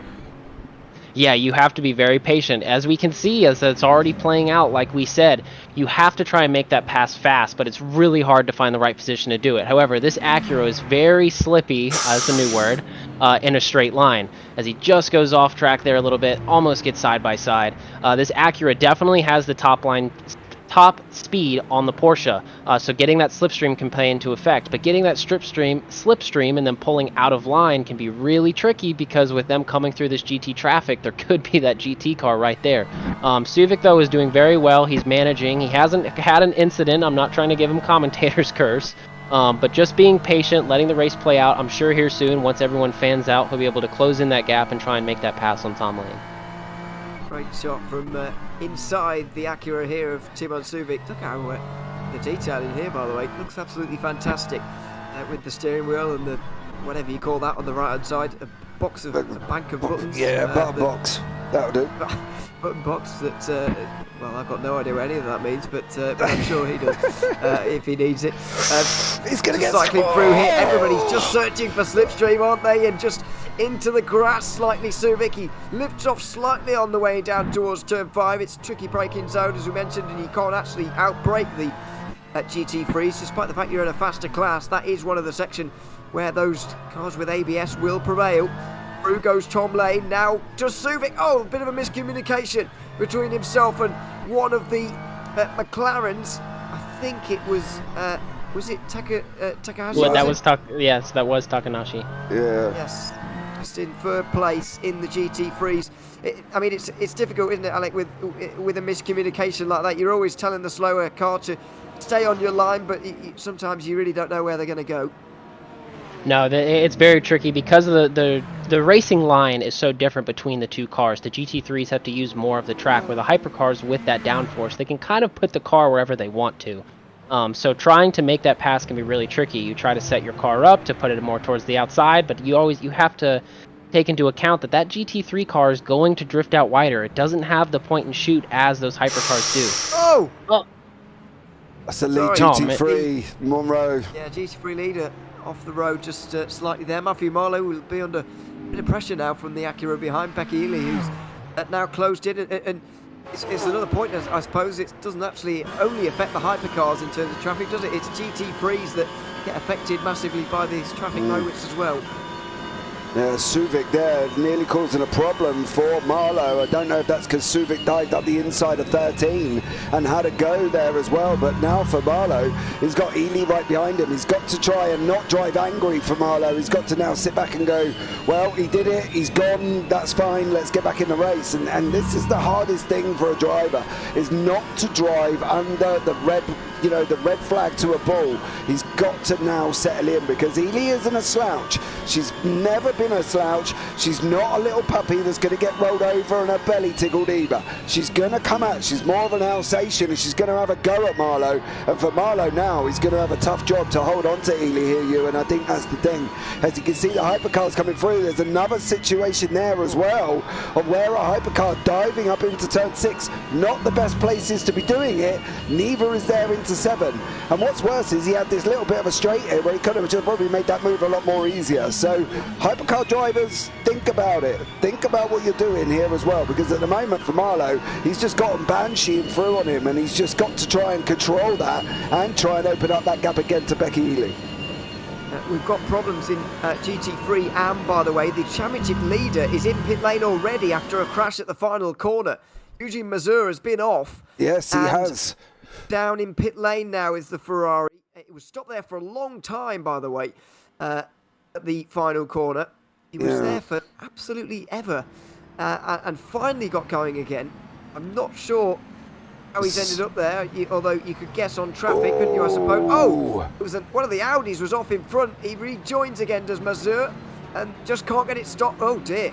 Yeah, you have to be very patient. As we can see, as it's already playing out, like we said, you have to try and make that pass fast, but it's really hard to find the right position to do it. However, this Acura is very slippy, that's a new word, in a straight line. As he just goes off track there a little bit, almost gets side by side. This Acura definitely has the top speed on the Porsche, so getting that slipstream can play into effect, but getting that slipstream and then pulling out of line can be really tricky, because with them coming through this GT traffic, there could be that GT car right there. Suvic, though, is doing very well. He's managing. He hasn't had an incident. I'm not trying to give him commentator's curse, but just being patient, letting the race play out. I'm sure here soon, once everyone fans out, he'll be able to close in that gap and try and make that pass on Tom Lane. Great shot from inside the Acura here of Timon Suvic. Look how the detail in here, by the way, looks absolutely fantastic, with the steering wheel and the whatever you call that on the right hand side, a bank of buttons. Yeah, button box. That'll do. Button box that Well, I've got no idea what any of that means, but I'm sure he does if he needs it. He's going to get cycling through here. Everybody's just searching for slipstream, aren't they? And just into the grass slightly. Suvic, he lifts off slightly on the way down towards turn 5. It's a tricky braking zone, as we mentioned, and you can't actually outbrake the GT Freeze, despite the fact you're in a faster class. That is one of the sections where those cars with ABS will prevail. Through goes Tom Lane. Now just Suvic. Oh, a bit of a miscommunication between himself and one of the McLarens. I think it was it Takahashi? Well, that was yes, that was Takanashi. Yeah. Yes, just in third place in the GT Freeze. I mean, it's difficult, isn't it, Alec, with a miscommunication like that. You're always telling the slower car to stay on your line, but sometimes you really don't know where they're going to go. No, it's very tricky because of the racing line is so different between the two cars. The GT3s have to use more of the track, where the Hypercars, with that downforce, they can kind of put the car wherever they want to. So trying to make that pass can be really tricky. You try to set your car up to put it more towards the outside, but you have to take into account that GT3 car is going to drift out wider. It doesn't have the point and shoot as those Hypercars do. Oh! That's a lead Sorry. GT3, Monroe. Yeah, GT3 leader off the road just slightly there. Matthew Marlowe will be under a bit of pressure now from the Acura behind. Becky Ely, who's now closed in. And it's another point, I suppose. It doesn't actually only affect the Hypercars in terms of traffic, does it? It's GT3s that get affected massively by these traffic moments as well. Yeah, Suvic there nearly causing a problem for Marlowe. I don't know if that's because Suvic dived up the inside of 13 and had a go there as well. But now for Marlowe, he's got Ely right behind him. He's got to try and not drive angry for Marlowe. He's got to now sit back and go, well, he did it, he's gone, that's fine, let's get back in the race. And this is the hardest thing for a driver, is not to drive under the red flag to a bull. He's got to now settle in, because Ely isn't a slouch. She's never been a slouch. She's not a little puppy that's going to get rolled over and her belly tickled either. She's going to come out. She's more of an Alsatian, and she's going to have a go at Marlowe. And for Marlowe now, he's going to have a tough job to hold on to Ely here, you. And I think that's the thing. As you can see, the Hypercars coming through. There's another situation there as well, of where a Hypercar diving up into turn 6. Not the best places to be doing it. Neither is there into 7. And what's worse is he had this little bit of a straight here where he could have just probably made that move a lot more easier. So Hypercar drivers, think about it. Think about what you're doing here as well, because at the moment for Marlowe, he's just gotten Bansheeing through on him, and he's just got to try and control that and try and open up that gap again to Becky Ely. We've got problems in GT3, and by the way, the championship leader is in pit lane already after a crash at the final corner. Eugene Mazur has been off. Yes, he has. Down in pit lane now is the Ferrari. It was stopped there for a long time, by the way, at the final corner. He was there for absolutely ever, and finally got going again. I'm not sure how he's ended up there, although you could guess on traffic, couldn't you, I suppose? Oh, it was one of the Audis was off in front. He rejoins again, does Mazur, and just can't get it stopped. Oh dear.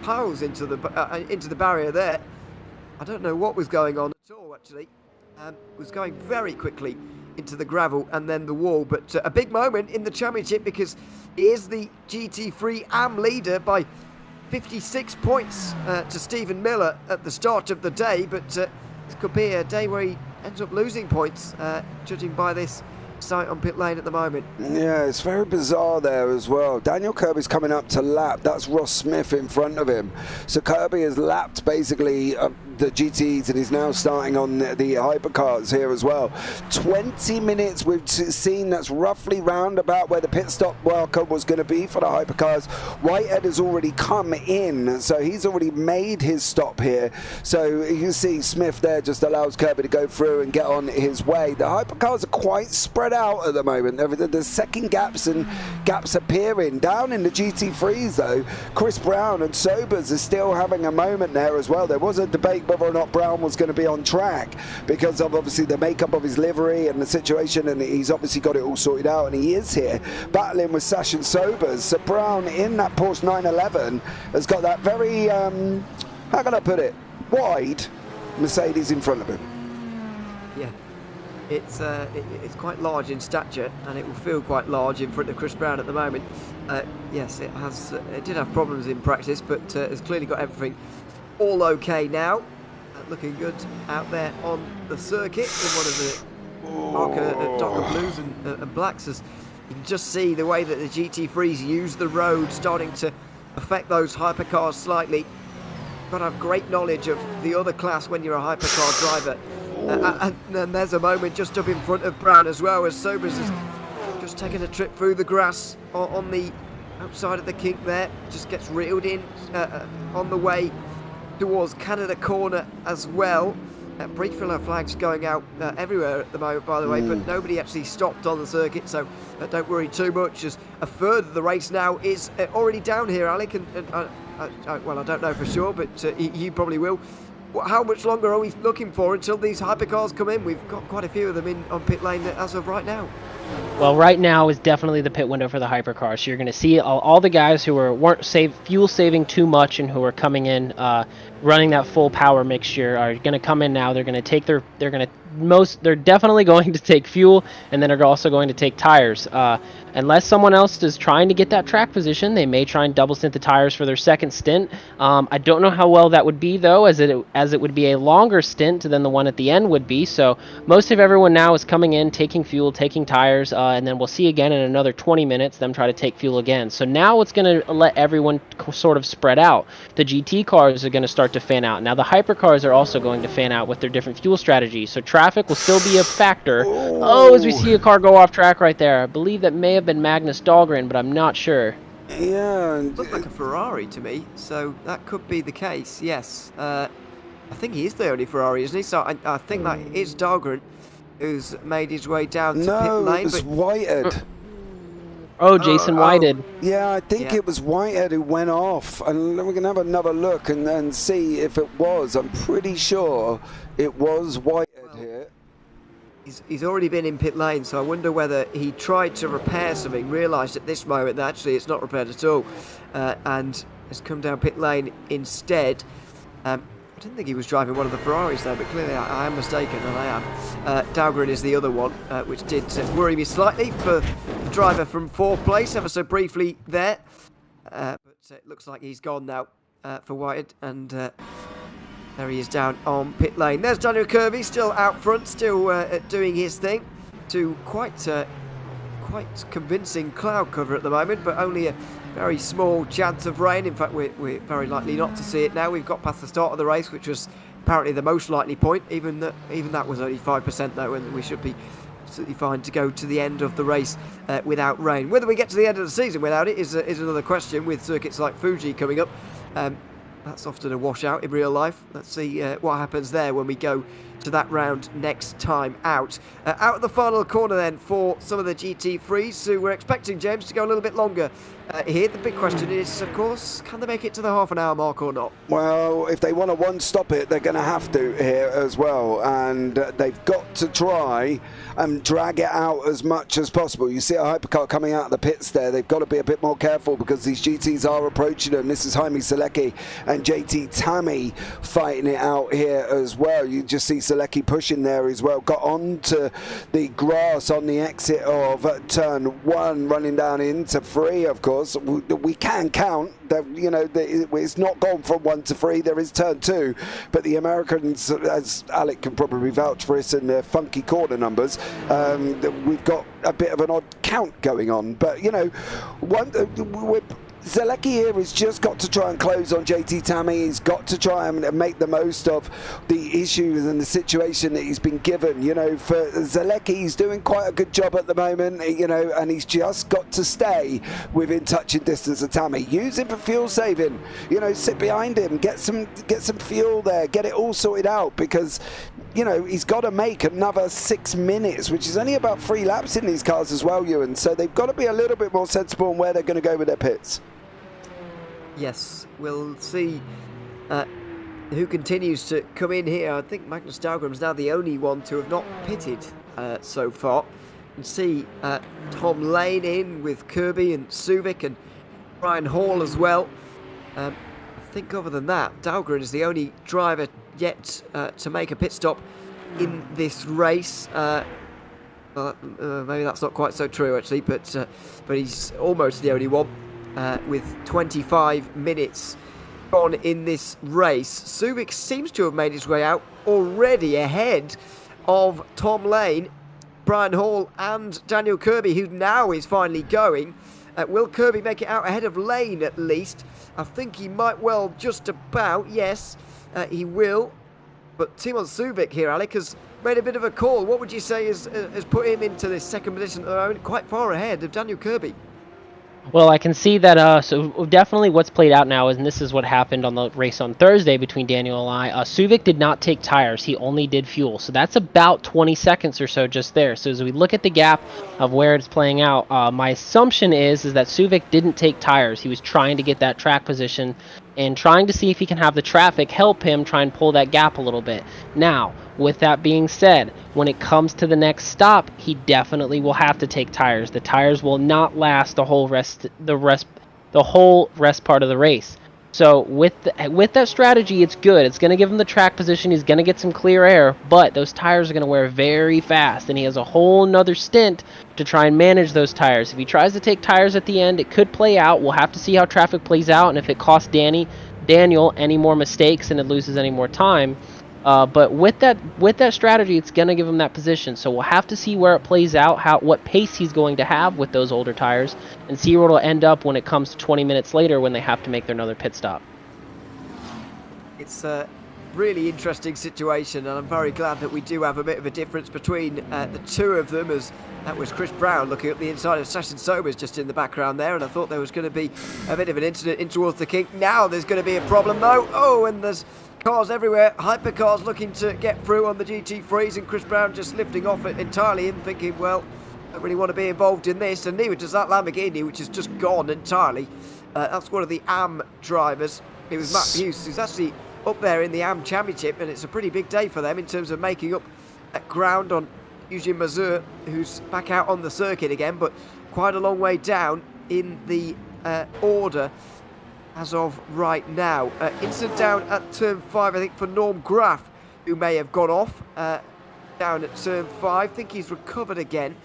Piles into the barrier there. I don't know what was going on at all, actually. Was going very quickly into the gravel and then the wall, but a big moment in the championship, because he is the GT3 AM leader by 56 points to Stephen Miller at the start of the day, but this could be a day where he ends up losing points, judging by this sight on pit lane at the moment. Yeah, it's very bizarre there as well. Daniel Kirby's coming up to lap. That's Ross Smith in front of him. So Kirby has lapped basically the GTs, and he's now starting on the Hypercars here as well. 20 minutes we've seen. That's roughly round about where the pit stop marker was going to be for the Hypercars. Whitehead has already come in, so he's already made his stop here. So you can see Smith there just allows Kirby to go through and get on his way. The Hypercars are quite spread out at the moment. There's second gaps and gaps appearing. Down in the GT3s though, Chris Brown and Sobers are still having a moment there as well. There was a debate whether or not Brown was going to be on track because of obviously the makeup of his livery and the situation, and he's obviously got it all sorted out, and he is here battling with Sash and Sobers. So Brown in that Porsche 911 has got that very, how can I put it, wide Mercedes in front of him. Yeah. It's quite large in stature, and it will feel quite large in front of Chris Brown at the moment. Yes, it has. It did have problems in practice, but has clearly got everything all okay now. looking good out there on the circuit in one of the darker blues and blacks. As you can just see the way that the GT3s use the road starting to affect those hypercars slightly. Got to have great knowledge of the other class when you're a hypercar driver. And there's a moment just up in front of Brown as well, as Sobers is just taking a trip through the grass on the outside of the kink there. Just gets reeled in on the way towards Canada corner as well. Brief filler flags going out everywhere at the moment, by the way, but nobody actually stopped on the circuit, so don't worry too much, as a third of the race now is already down here, Alec, and well, I don't know for sure, but you probably will. How much longer are we looking for until these hypercars come in? We've got quite a few of them in on pit lane as of right now. Well, right now is definitely the pit window for the hypercars. So you're going to see all the guys who weren't fuel saving too much and who are coming in running that full power mixture are going to come in now. They're going to take they're definitely going to take fuel, and then they're also going to take tires. Unless someone else is trying to get that track position, they may try and double stint the tires for their second stint. I don't know how well that would be, though, as it would be a longer stint than the one at the end would be. So most of everyone now is coming in, taking fuel, taking tires, and then we'll see again in another 20 minutes them try to take fuel again. So now it's going to let everyone sort of spread out. The GT cars are going to start to fan out. Now the hypercars are also going to fan out with their different fuel strategies. So traffic will still be a factor. Oh, as we see a car go off track right there. I believe that may have been Magnus Dahlgren, but I'm not sure. Yeah. Looked like a Ferrari to me, so that could be the case, yes. I think he is the only Ferrari, isn't he? So I think that is Dahlgren who's made his way down to pit lane. No, it was Whitehead. Oh, Jason Whitehead. Yeah, I think it was Whitehead who went off. And we're going to have another look and then see if it was. I'm pretty sure it was Whitehead here. He's already been in pit lane, so I wonder whether he tried to repair something, realised at this moment that actually it's not repaired at all, and has come down pit lane instead. I didn't think he was driving one of the Ferraris there, but clearly I am mistaken, and I am. Dahlgren is the other one, which did worry me slightly for the driver from fourth place, ever so briefly there. But it looks like he's gone now for Whitehead, and there he is down on pit lane. There's Daniel Kirby still out front, still doing his thing to quite convincing cloud cover at the moment, but only a very small chance of rain. In fact, we're very likely not to see it now. We've got past the start of the race, which was apparently the most likely point. Even that was only 5% though, and we should be absolutely fine to go to the end of the race without rain. Whether we get to the end of the season without it is another question, with circuits like Fuji coming up. That's often a washout in real life. Let's see what happens there when we go to that round next time out. Out of the final corner then for some of the GT3s, so we're expecting James to go a little bit longer here. The big question is, of course, can they make it to the half an hour mark or not? Well, if they want to one-stop it, they're going to have to here as well, and they've got to try and drag it out as much as possible. You see a hypercar coming out of the pits there. They've got to be a bit more careful because these GTs are approaching them. This is Jaime Selecki and JT Tammy fighting it out here as well. You just see Selecki pushing there as well. Got onto the grass on the exit of turn 1, running down into 3, of course. We can count that, you know, it's not gone from 1 to 3. There is turn 2, but the Americans, as Alec can probably vouch for us in their funky corner numbers, we've got a bit of an odd count going on. But, you know, Selecki here has just got to try and close on JT Tammy. He's got to try and make the most of the issues and the situation that he's been given. You know, for Selecki, he's doing quite a good job at the moment, you know, and he's just got to stay within touching distance of Tammy. Use him for fuel saving. You know, sit behind him, get some fuel there, get it all sorted out, because, you know, he's got to make another 6 minutes, which is only about 3 laps in these cars as well, Ewan. So they've got to be a little bit more sensible on where they're going to go with their pits. Yes, we'll see who continues to come in here. I think Magnus Dahlgren's now the only one to have not pitted so far. You can see Tom Lane in with Kirby and Suvik and Brian Hall as well. I think other than that, Dahlgren is the only driver yet to make a pit stop in this race. Well, maybe that's not quite so true actually, but he's almost the only one. With 25 minutes on in this race. Subic seems to have made his way out already ahead of Tom Lane, Brian Hall and Daniel Kirby, who now is finally going. Will Kirby make it out ahead of Lane at least? I think he might well just about, yes, he will. But Timon Subic here, Alec, has made a bit of a call. What would you say has put him into this second position at the moment, quite far ahead of Daniel Kirby? Well, I can see that, so definitely what's played out now is, and this is what happened on the race on Thursday between Daniel and I, Subic did not take tires, he only did fuel. So that's about 20 seconds or so just there. So as we look at the gap of where it's playing out, my assumption is that Subic didn't take tires. He was trying to get that track position and trying to see if he can have the traffic help him try and pull that gap a little bit. Now, with that being said, when it comes to the next stop, he definitely will have to take tires. The tires will not last the whole rest part of the race. So with that strategy, it's good. It's going to give him the track position. He's going to get some clear air, but those tires are going to wear very fast, and he has a whole nother stint to try and manage those tires. If he tries to take tires at the end, it could play out. We'll have to see how traffic plays out, and if it costs Daniel any more mistakes and it loses any more time. But with that strategy, it's going to give him that position. So we'll have to see where it plays out, what pace he's going to have with those older tires, and see where it'll end up when it comes to 20 minutes later when they have to make their another pit stop. It's a really interesting situation, and I'm very glad that we do have a bit of a difference between the two of them, as that was Chris Brown looking up the inside of Session Sobers just in the background there, and I thought there was going to be a bit of an incident in towards the kink. Now there's going to be a problem though. Oh, and there's cars everywhere. Hypercars looking to get through on the GT3s, and Chris Brown just lifting off it entirely and thinking, well, I don't really want to be involved in this, and neither does that Lamborghini, which has just gone entirely. That's one of the AM drivers. It was Matt Hughes, who's actually up there in the AM Championship, and it's a pretty big day for them in terms of making up ground on Eugene Mazur, who's back out on the circuit again, but quite a long way down in the order as of right now. Incident down at turn 5, I think, for Norm Graff, who may have gone off down at turn 5. I think he's recovered again,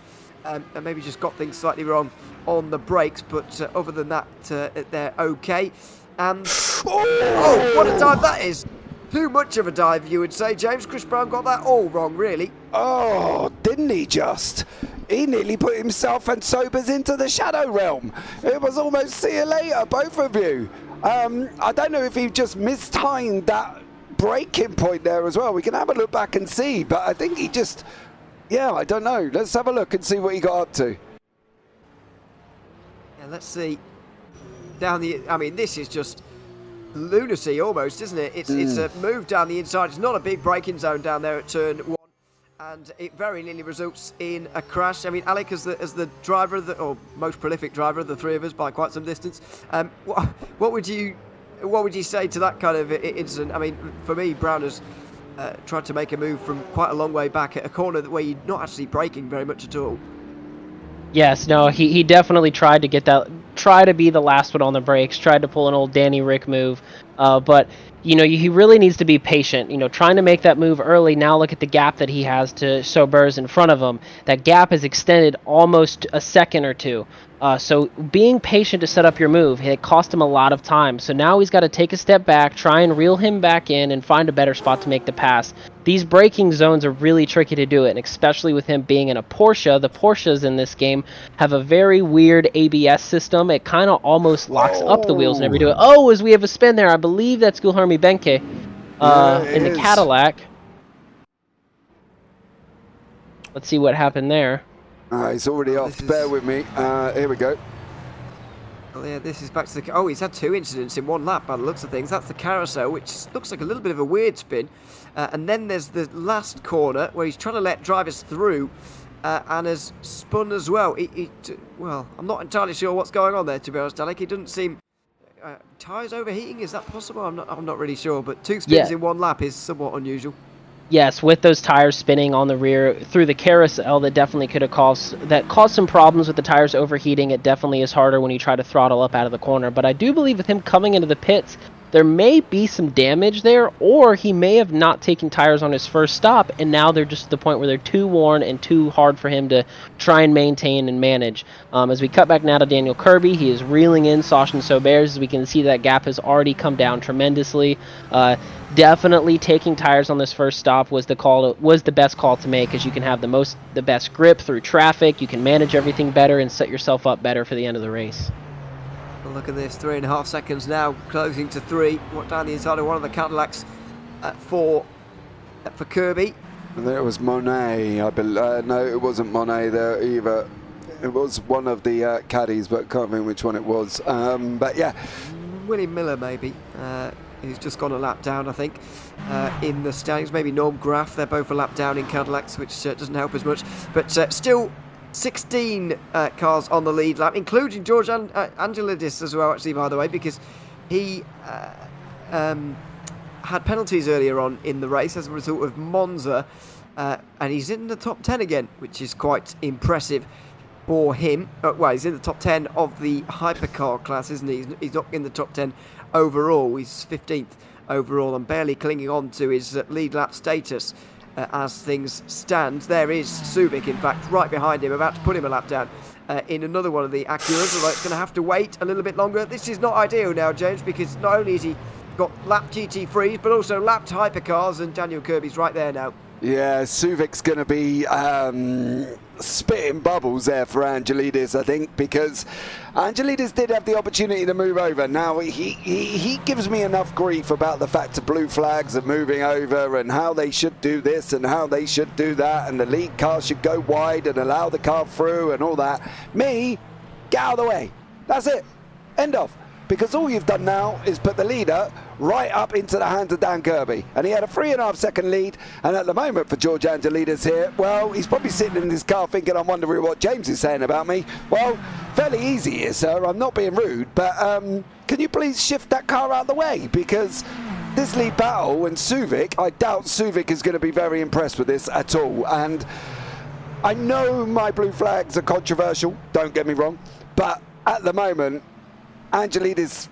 and maybe just got things slightly wrong on the brakes, but other than that, they're okay. And oh, what a dive that is! Too much of a dive, you would say, James. Chris Brown got that all wrong, really. Oh, didn't he just? He nearly put himself and Sobers into the shadow realm. It was almost see you later, both of you. I don't know if he just mistimed that braking point there as well. We can have a look back and see, but I think he just, yeah, I don't know. Let's have a look and see what he got up to. Yeah, let's see. Down the, I mean, this is just lunacy almost, isn't it? It's a move down the inside. It's not a big braking zone down there at turn 1, and it very nearly results in a crash. I mean, Alec, as the driver, or most prolific driver of the three of us by quite some distance, what would you say to that kind of incident? I mean, for me, Brown has tried to make a move from quite a long way back at a corner where you're not actually braking very much at all. Yes, no, he definitely tried to get that, try to be the last one on the brakes, tried to pull an old Danny Rick move, but, you know, he really needs to be patient, you know, trying to make that move early. Now look at the gap that he has to Sobers in front of him. That gap has extended almost a second or two. So being patient to set up your move, it cost him a lot of time. So now he's got to take a step back, try and reel him back in, and find a better spot to make the pass. These braking zones are really tricky to do it, and especially with him being in a Porsche. The Porsches in this game have a very weird ABS system. It kind of almost locks up the wheels whenever you do it. Oh, as we have a spin there, I believe that's Guilherme Benke in the Cadillac. Let's see what happened there. He's already off. Bear with me. Here we go. Oh, yeah, this is back to the... Oh, he's had 2 incidents in 1 lap by the looks of things. That's the carousel, which looks like a little bit of a weird spin. And then there's the last corner where he's trying to let drivers through and has spun as well. Well, I'm not entirely sure what's going on there, to be honest, Alec. It doesn't seem... tyres overheating? Is that possible? I'm not really sure, but 2 spins in 1 lap is somewhat unusual. Yes, with those tires spinning on the rear through the carousel, that definitely could have caused some problems with the tires overheating. It definitely is harder when you try to throttle up out of the corner. But I do believe with him coming into the pits, there may be some damage there, or he may have not taken tires on his first stop, and now they're just at the point where they're too worn and too hard for him to try and maintain and manage. As we cut back now to Daniel Kirby, he is reeling in Sachin Sobers. As we can see, that gap has already come down tremendously. Definitely taking tires on this first stop was the best call to make, as you can have the best grip through traffic. You can manage everything better and set yourself up better for the end of the race. Well, look at this, 3.5 seconds now, closing to 3. Down the inside of one of the Cadillacs for Kirby. And there was Monet, I believe. No, it wasn't Monet there either. It was one of the caddies, but I can't remember which one it was. But yeah. Willie Miller, maybe. He's just gone a lap down, I think, in the standings. Maybe Norm Graff. They're both a lap down in Cadillacs, which doesn't help as much. But still 16 cars on the lead lap, including George Angelidis as well, actually, by the way, because he had penalties earlier on in the race as a result of Monza, and he's in the top 10 again, which is quite impressive for him. Well, he's in the top 10 of the hypercar class, isn't he? He's not in the top 10 overall. He's 15th overall and barely clinging on to his lead lap status as things stand. There is Subic, in fact, right behind him, about to put him a lap down in another one of the Acuras, although it's going to have to wait a little bit longer. This is not ideal now, James, because not only has he got lapped GT3s, but also lapped hypercars, and Daniel Kirby's right there now. Yeah, Suvic's going to be spitting bubbles there for Angelidis, I think, because Angelidis did have the opportunity to move over. Now, he gives me enough grief about the fact that blue flags are moving over and how they should do this and how they should do that, and the lead car should go wide and allow the car through and all that. Me, get out of the way. That's it. End of. Because all you've done now is put the leader right up into the hands of Dan Kirby. And he had a 3.5 second lead. And at the moment for George Angelidis here, well, he's probably sitting in his car thinking, I'm wondering what James is saying about me. Well, fairly easy here, sir. I'm not being rude. But can you please shift that car out of the way? Because this lead battle and Suvic, I doubt Suvic is going to be very impressed with this at all. And I know my blue flags are controversial, don't get me wrong. But at the moment, Angelidis,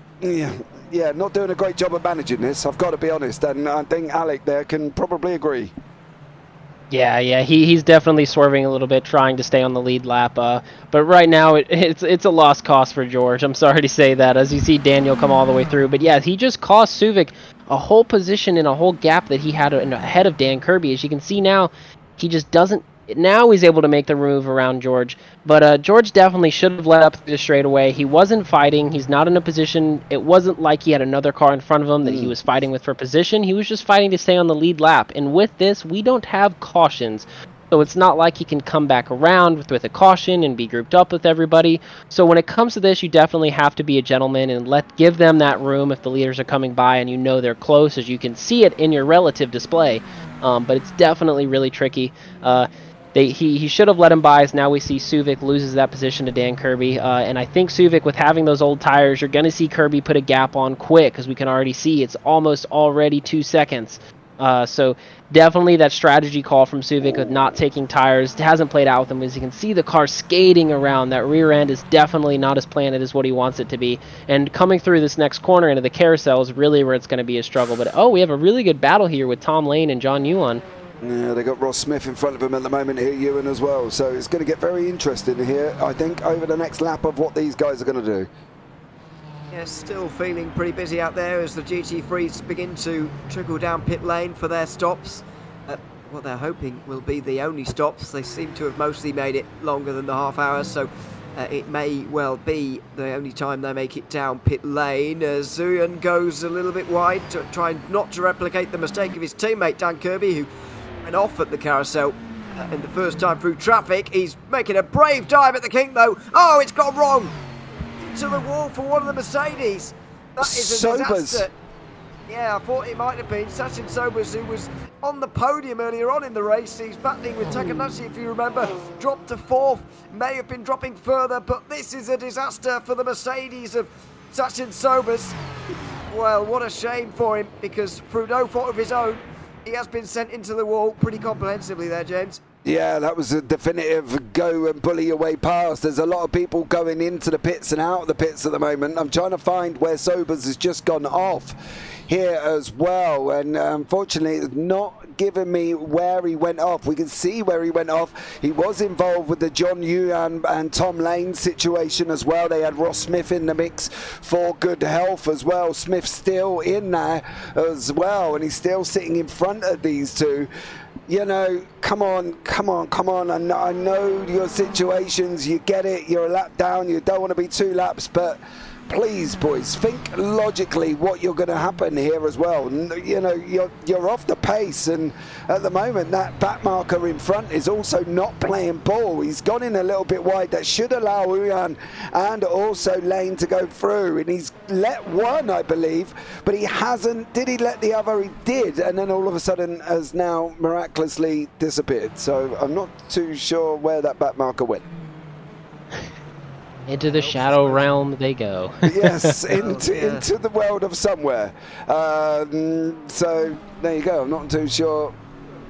yeah, not doing a great job of managing this, I've got to be honest, and I think Alec there can probably agree. Yeah, he's definitely swerving a little bit, trying to stay on the lead lap, but right now it's a lost cause for George. I'm sorry to say that, as you see Daniel come all the way through, but yeah, he just cost Suvic a whole position and a whole gap that he had ahead of Dan Kirby. As you can see now, he just doesn't. Now he's able to make the move around George, but George definitely should have let up just straight away. He wasn't fighting. He's not in a position. It wasn't like he had another car in front of him that he was fighting with for position. He was just fighting to stay on the lead lap. And with this, we don't have cautions. So it's not like he can come back around with a caution and be grouped up with everybody. So when it comes to this, you definitely have to be a gentleman and give them that room if the leaders are coming by and you know they're close, as you can see it in your relative display. But it's definitely really tricky. He should have let him by, as now we see Suvic loses that position to Dan Kirby. And I think Suvic, with having those old tires, you're going to see Kirby put a gap on quick, because we can already see it's almost already 2 seconds. So definitely that strategy call from Suvic of not taking tires hasn't played out with him. As you can see, the car skating around. That rear end is definitely not as planted as what he wants it to be. And coming through this next corner into the carousel is really where it's going to be a struggle. But we have a really good battle here with Tom Lane and John Yuan. Yeah, they got Ross Smith in front of him at the moment here, Ewan as well. So it's going to get very interesting here, I think, over the next lap of what these guys are going to do. Yeah, still feeling pretty busy out there as the GT3s begin to trickle down pit lane for their stops. What they're hoping will be the only stops. They seem to have mostly made it longer than the half hour, so it may well be the only time they make it down pit lane, as Zuyan goes a little bit wide, trying not to replicate the mistake of his teammate Dan Kirby, who went off at the carousel in the first time through traffic. He's making a brave dive at the kink though. Oh, it's gone wrong! To the wall for one of the Mercedes. That is a disaster. Yeah, I thought it might have been Sachin Sobers, who was on the podium earlier on in the race. He's battling with Takanashi, if you remember. Dropped to 4th, may have been dropping further, but this is a disaster for the Mercedes of Sachin Sobers. Well, what a shame for him, because through no fault of his own, he has been sent into the wall pretty comprehensively there, James. Yeah, that was a definitive go and bully your way past. There's a lot of people going into the pits and out of the pits at the moment. I'm trying to find where Sobers has just gone off here as well, and unfortunately it's not giving me where he went off. We can see where he went off. He was involved with the John Ewan and Tom Lane situation as well. They had Ross Smith in the mix for good health as well. Smith's still in there as well, and he's still sitting in front of these two. You know, come on. I know your situations, you get it, you're a lap down, you don't want to be 2 laps, but please, boys, think logically what you're going to happen here as well. You know, you're off the pace, and at the moment that back marker in front is also not playing ball. He's gone in a little bit wide. That should allow Uyan and also Lane to go through, and he's let one, I believe, but he hasn't. Did he let the other? He did, and then all of a sudden has now miraculously disappeared. So I'm not too sure where that back marker went. Into the shadow realm they go. Yes, into the world of somewhere. So there you go. I'm not too sure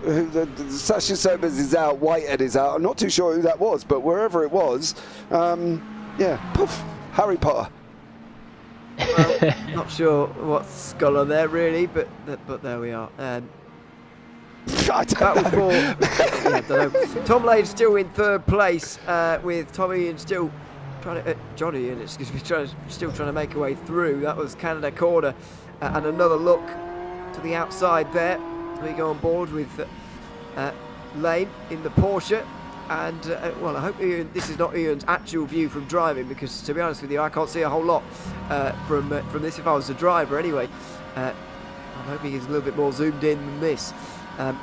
who the Sasha Sobers is out, Whitehead is out. I'm not too sure who that was, but wherever it was, yeah, poof, Harry Potter. Well, not sure what's gone on there really, but there we are. I don't know. I don't know. Tom Lane still in 3rd place, with Tommy and still Johnny and still trying to make a way through. That was Canada corner, and another look to the outside there. We go on board with Lane in the Porsche, and well, I hope this is not Ian's actual view from driving, because to be honest with you, I can't see a whole lot from this if I was a driver anyway. I'm hoping he's a little bit more zoomed in than this,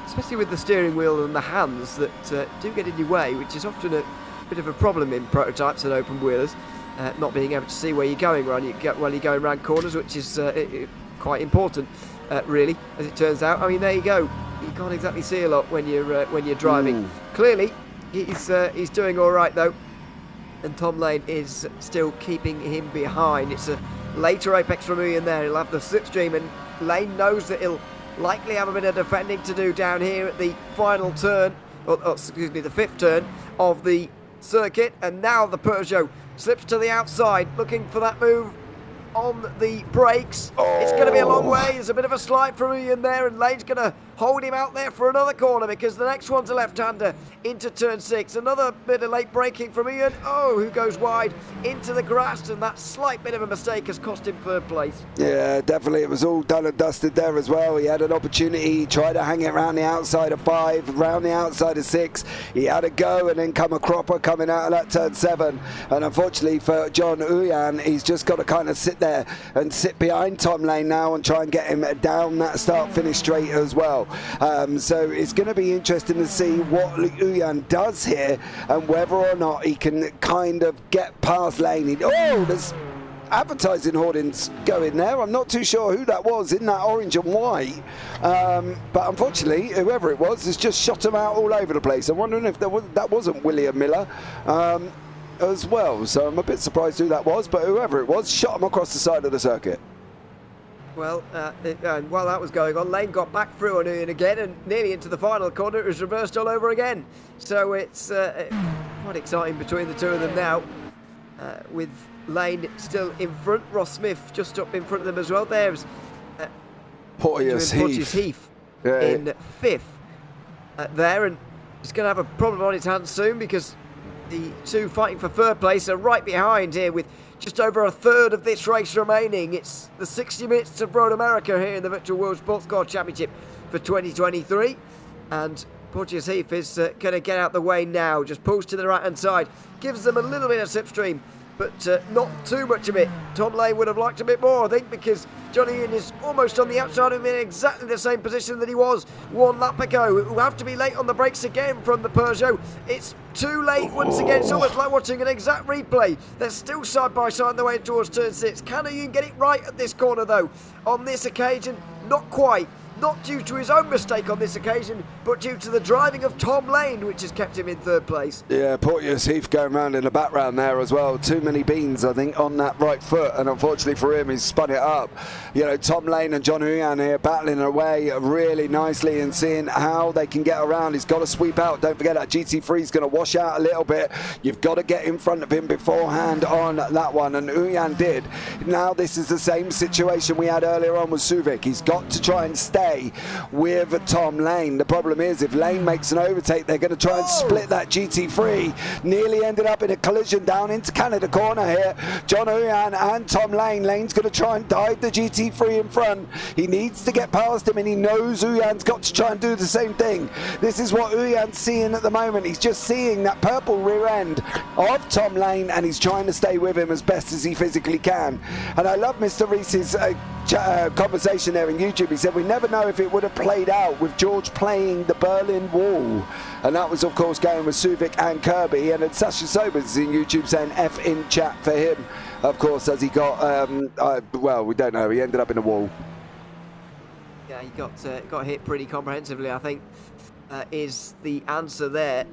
especially with the steering wheel and the hands that do get in your way, which is often a bit of a problem in prototypes and open wheelers, not being able to see where you're going while you're going around corners, which is quite important, really, as it turns out. I mean, there you go. You can't exactly see a lot when you're driving. Clearly, he's doing all right though, and Tom Lane is still keeping him behind. It's a later apex from Ian there. He'll have the slipstream, and Lane knows that he'll likely have a bit of defending to do down here at the final turn, or excuse me, the 5th turn of the circuit. And now the Peugeot slips to the outside, looking for that move on the brakes. It's going to be a long way. There's a bit of a slide from Ian there, and Lane's going to hold him out there for another corner, because the next one's a left-hander into turn 6. Another bit of late braking from Ian, who goes wide into the grass, and that slight bit of a mistake has cost him 3rd place. Yeah, definitely. It was all done and dusted there as well. He had an opportunity. He tried to hang it around the outside of 5, around the outside of 6. He had a go, and then come a cropper coming out of that turn 7. And unfortunately for John Uyan, he's just got to kind of sit there and sit behind Tom Lane now and try and get him down that start-finish straight as well. So it's going to be interesting to see what Uyan does here, and whether or not he can kind of get past Lane. There's advertising hoardings going there. I'm not too sure who that was in that orange and white, but unfortunately whoever it was has just shot him out all over the place. I'm wondering if that wasn't William Miller as well, so I'm a bit surprised who that was, but whoever it was shot him across the side of the circuit. Well, while that was going on, Lane got back through on Ian again, and nearly into the final corner it was reversed all over again. So it's quite exciting between the two of them now, with Lane still in front. Ross Smith just up in front of them as well. There's Porteous Heath in 5th there, and he's going to have a problem on his hands soon, because the two fighting for 3rd place are right behind here with just over a third of this race remaining. It's the 60 minutes of Road America here in the Virtual World Sports Car Championship for 2023. And Porteous Heath is going to get out the way now. Just pulls to the right-hand side. Gives them a little bit of slipstream, but not too much of it. Tom Lane would have liked a bit more, I think, because Johnny Ian is almost on the outside of him in exactly the same position that he was 1 lap ago. It will have to be late on the brakes again from the Peugeot. It's too late once again. It's almost like watching an exact replay. They're still side by side on the way towards turn 6. Can Ian get it right at this corner though? On this occasion, not quite. not due to his own mistake on this occasion, but due to the driving of Tom Lane, which has kept him in third place. Yeah, Porteous Heath going round in the background there as well. Too many beans, I think, on that right foot, and unfortunately for him, he's spun it up. You know, Tom Lane and John Huyan here battling away really nicely and seeing how they can get around. He's got to sweep out. Don't forget that GT3 is going to wash out a little bit. You've got to get in front of him beforehand on that one, and Huyan did. Now this is the same situation we had earlier on with Suvic. He's got to try and stay with Tom Lane. The problem is if Lane makes an overtake, they're going to try and split that GT3. Nearly ended up in a collision down into Canada corner here. John Huyan and Tom Lane. Lane's going to try and dive the GT3 in front. He needs to get past him, and he knows Huyan's got to try and do the same thing. This is what Huyan's seeing at the moment. He's just seeing that purple rear end of Tom Lane, and he's trying to stay with him as best as he physically can. And I love Mr. Reese's conversation there in YouTube. He said we never know if it would have played out with George playing the Berlin Wall, and that was of course going with Suvic and Kirby. And then Sasha Sobers in YouTube saying F in chat for him, of course, as he got well, we don't know, he ended up in a wall. Yeah, he got hit pretty comprehensively, I think, is the answer there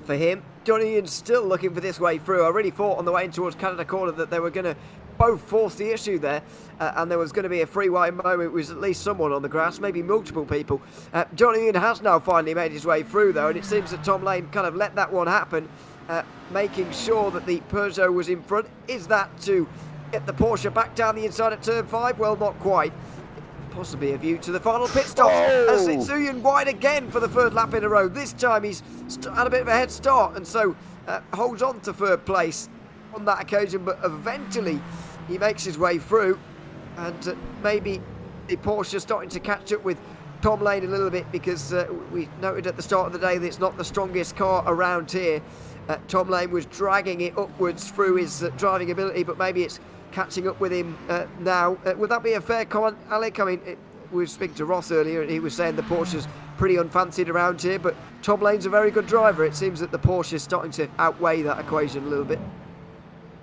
for him. Johnny Ian's still looking for this way through. I really thought on the way in towards Canada corner that they were going to both force the issue there, and there was going to be a free wide moment with at least someone on the grass, maybe multiple people. Johnny Ian has now finally made his way through though, and it seems that Tom Lane kind of let that one happen, making sure that the Peugeot was in front. Is that to get the Porsche back down the inside at turn 5? Well, not quite. Possibly a view to the final pit stop, as it's Huyan wide again for the third lap in a row. This time he's had a bit of a head start, and so holds on to third place on that occasion, but eventually he makes his way through, and maybe the Porsche starting to catch up with Tom Lane a little bit, because we noted at the start of the day that it's not the strongest car around here. Tom Lane was dragging it upwards through his driving ability, but maybe it's catching up with him now. Would that be a fair comment, Alec? I mean, we were speaking to Ross earlier, and he was saying the Porsche's pretty unfancied around here, but Tom Lane's a very good driver. It seems that the Porsche is starting to outweigh that equation a little bit.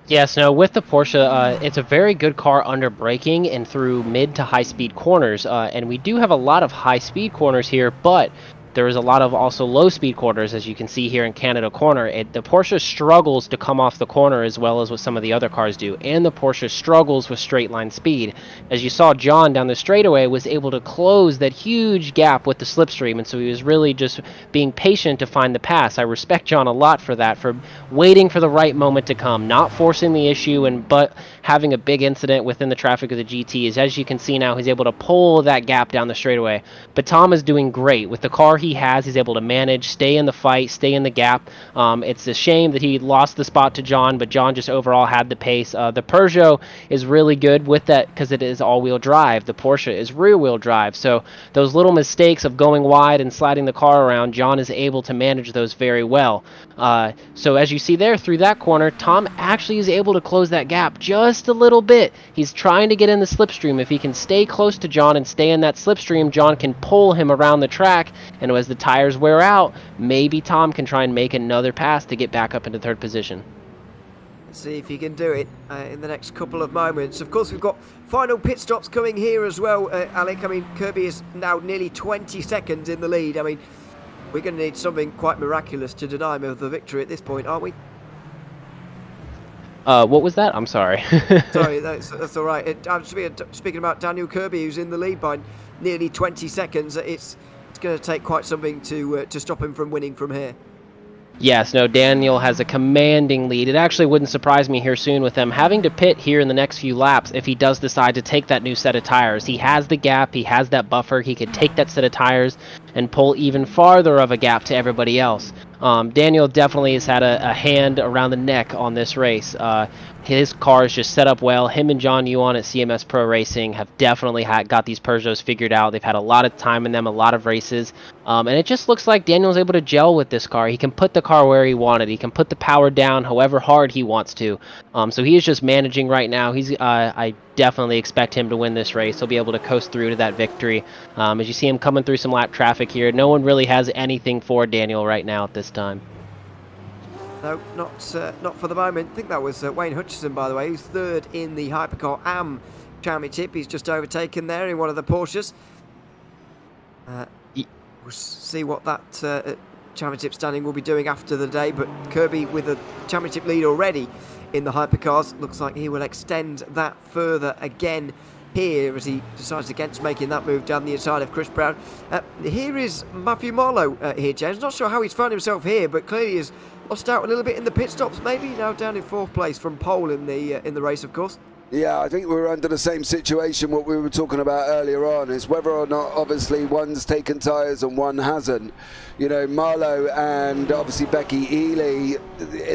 Yes, no, with the Porsche, it's a very good car under braking and through mid to high speed corners, and we do have a lot of high speed corners here, but there is a lot of also low speed corners, as you can see here in Canada corner. The Porsche struggles to come off the corner as well as what some of the other cars do, and the Porsche struggles with straight line speed. As you saw, John down the straightaway was able to close that huge gap with the slipstream, and so he was really just being patient to find the pass. I respect John a lot for that, for waiting for the right moment to come, not forcing the issue, but having a big incident within the traffic of the GTs. As you can see now, he's able to pull that gap down the straightaway. But Tom is doing great with the car he has. He's able to manage, stay in the fight, stay in the gap. It's a shame that he lost the spot to John, but John just overall had the pace. The Peugeot is really good with that because it is all-wheel drive. The Porsche is rear-wheel drive. So those little mistakes of going wide and sliding the car around, John is able to manage those very well. So as you see there through that corner, Tom actually is able to close that gap just a little bit. He's trying to get in the slipstream. If he can stay close to John and stay in that slipstream, John can pull him around the track, and as the tires wear out, maybe Tom can try and make another pass to get back up into third position. Let's see if he can do it in the next couple of moments. Of course, we've got final pit stops coming here as well, Alec. I mean, Kirby is now nearly 20 seconds in the lead. I mean, we're going to need something quite miraculous to deny him of the victory at this point, aren't we? What was that? I'm sorry. Sorry, that's all right. I'm speaking about Daniel Kirby, who's in the lead by nearly 20 seconds. It's going to take quite something to stop him from winning from here. Yes, no, Daniel has a commanding lead. It actually wouldn't surprise me here soon with them having to pit here in the next few laps if he does decide to take that new set of tires. He has the gap, he has that buffer, he could take that set of tires and pull even farther of a gap to everybody else. Daniel definitely has had a hand around the neck on this race. His car is just set up well. Him and John Yuan at CMS Pro Racing have definitely got these Peugeots figured out. They've had a lot of time in them, a lot of races. And it just looks like Daniel's able to gel with this car. He can put the car where he wanted. He can put the power down however hard he wants to. So he is just managing right now. I definitely expect him to win this race. He'll be able to coast through to that victory. As you see him coming through some lap traffic here, no one really has anything for Daniel right now at this time. No, not for the moment. I think that was Wayne Hutchison, by the way, who's third in the Hypercar AM Championship. He's just overtaken there in one of the Porsches. We'll see what that championship standing will be doing after the day, but Kirby with a championship lead already in the Hypercars. Looks like he will extend that further again here as he decides against making that move down the inside of Chris Brown. Here is Matthew Marlowe here, James. Not sure how he's found himself here, but clearly has lost out a little bit in the pit stops, maybe. Now down in 4th place from pole in the race, of course. Yeah, I think we're under the same situation. What we were talking about earlier on is whether or not, obviously, one's taken tyres and one hasn't. You know, Marlowe and obviously Becky Ely,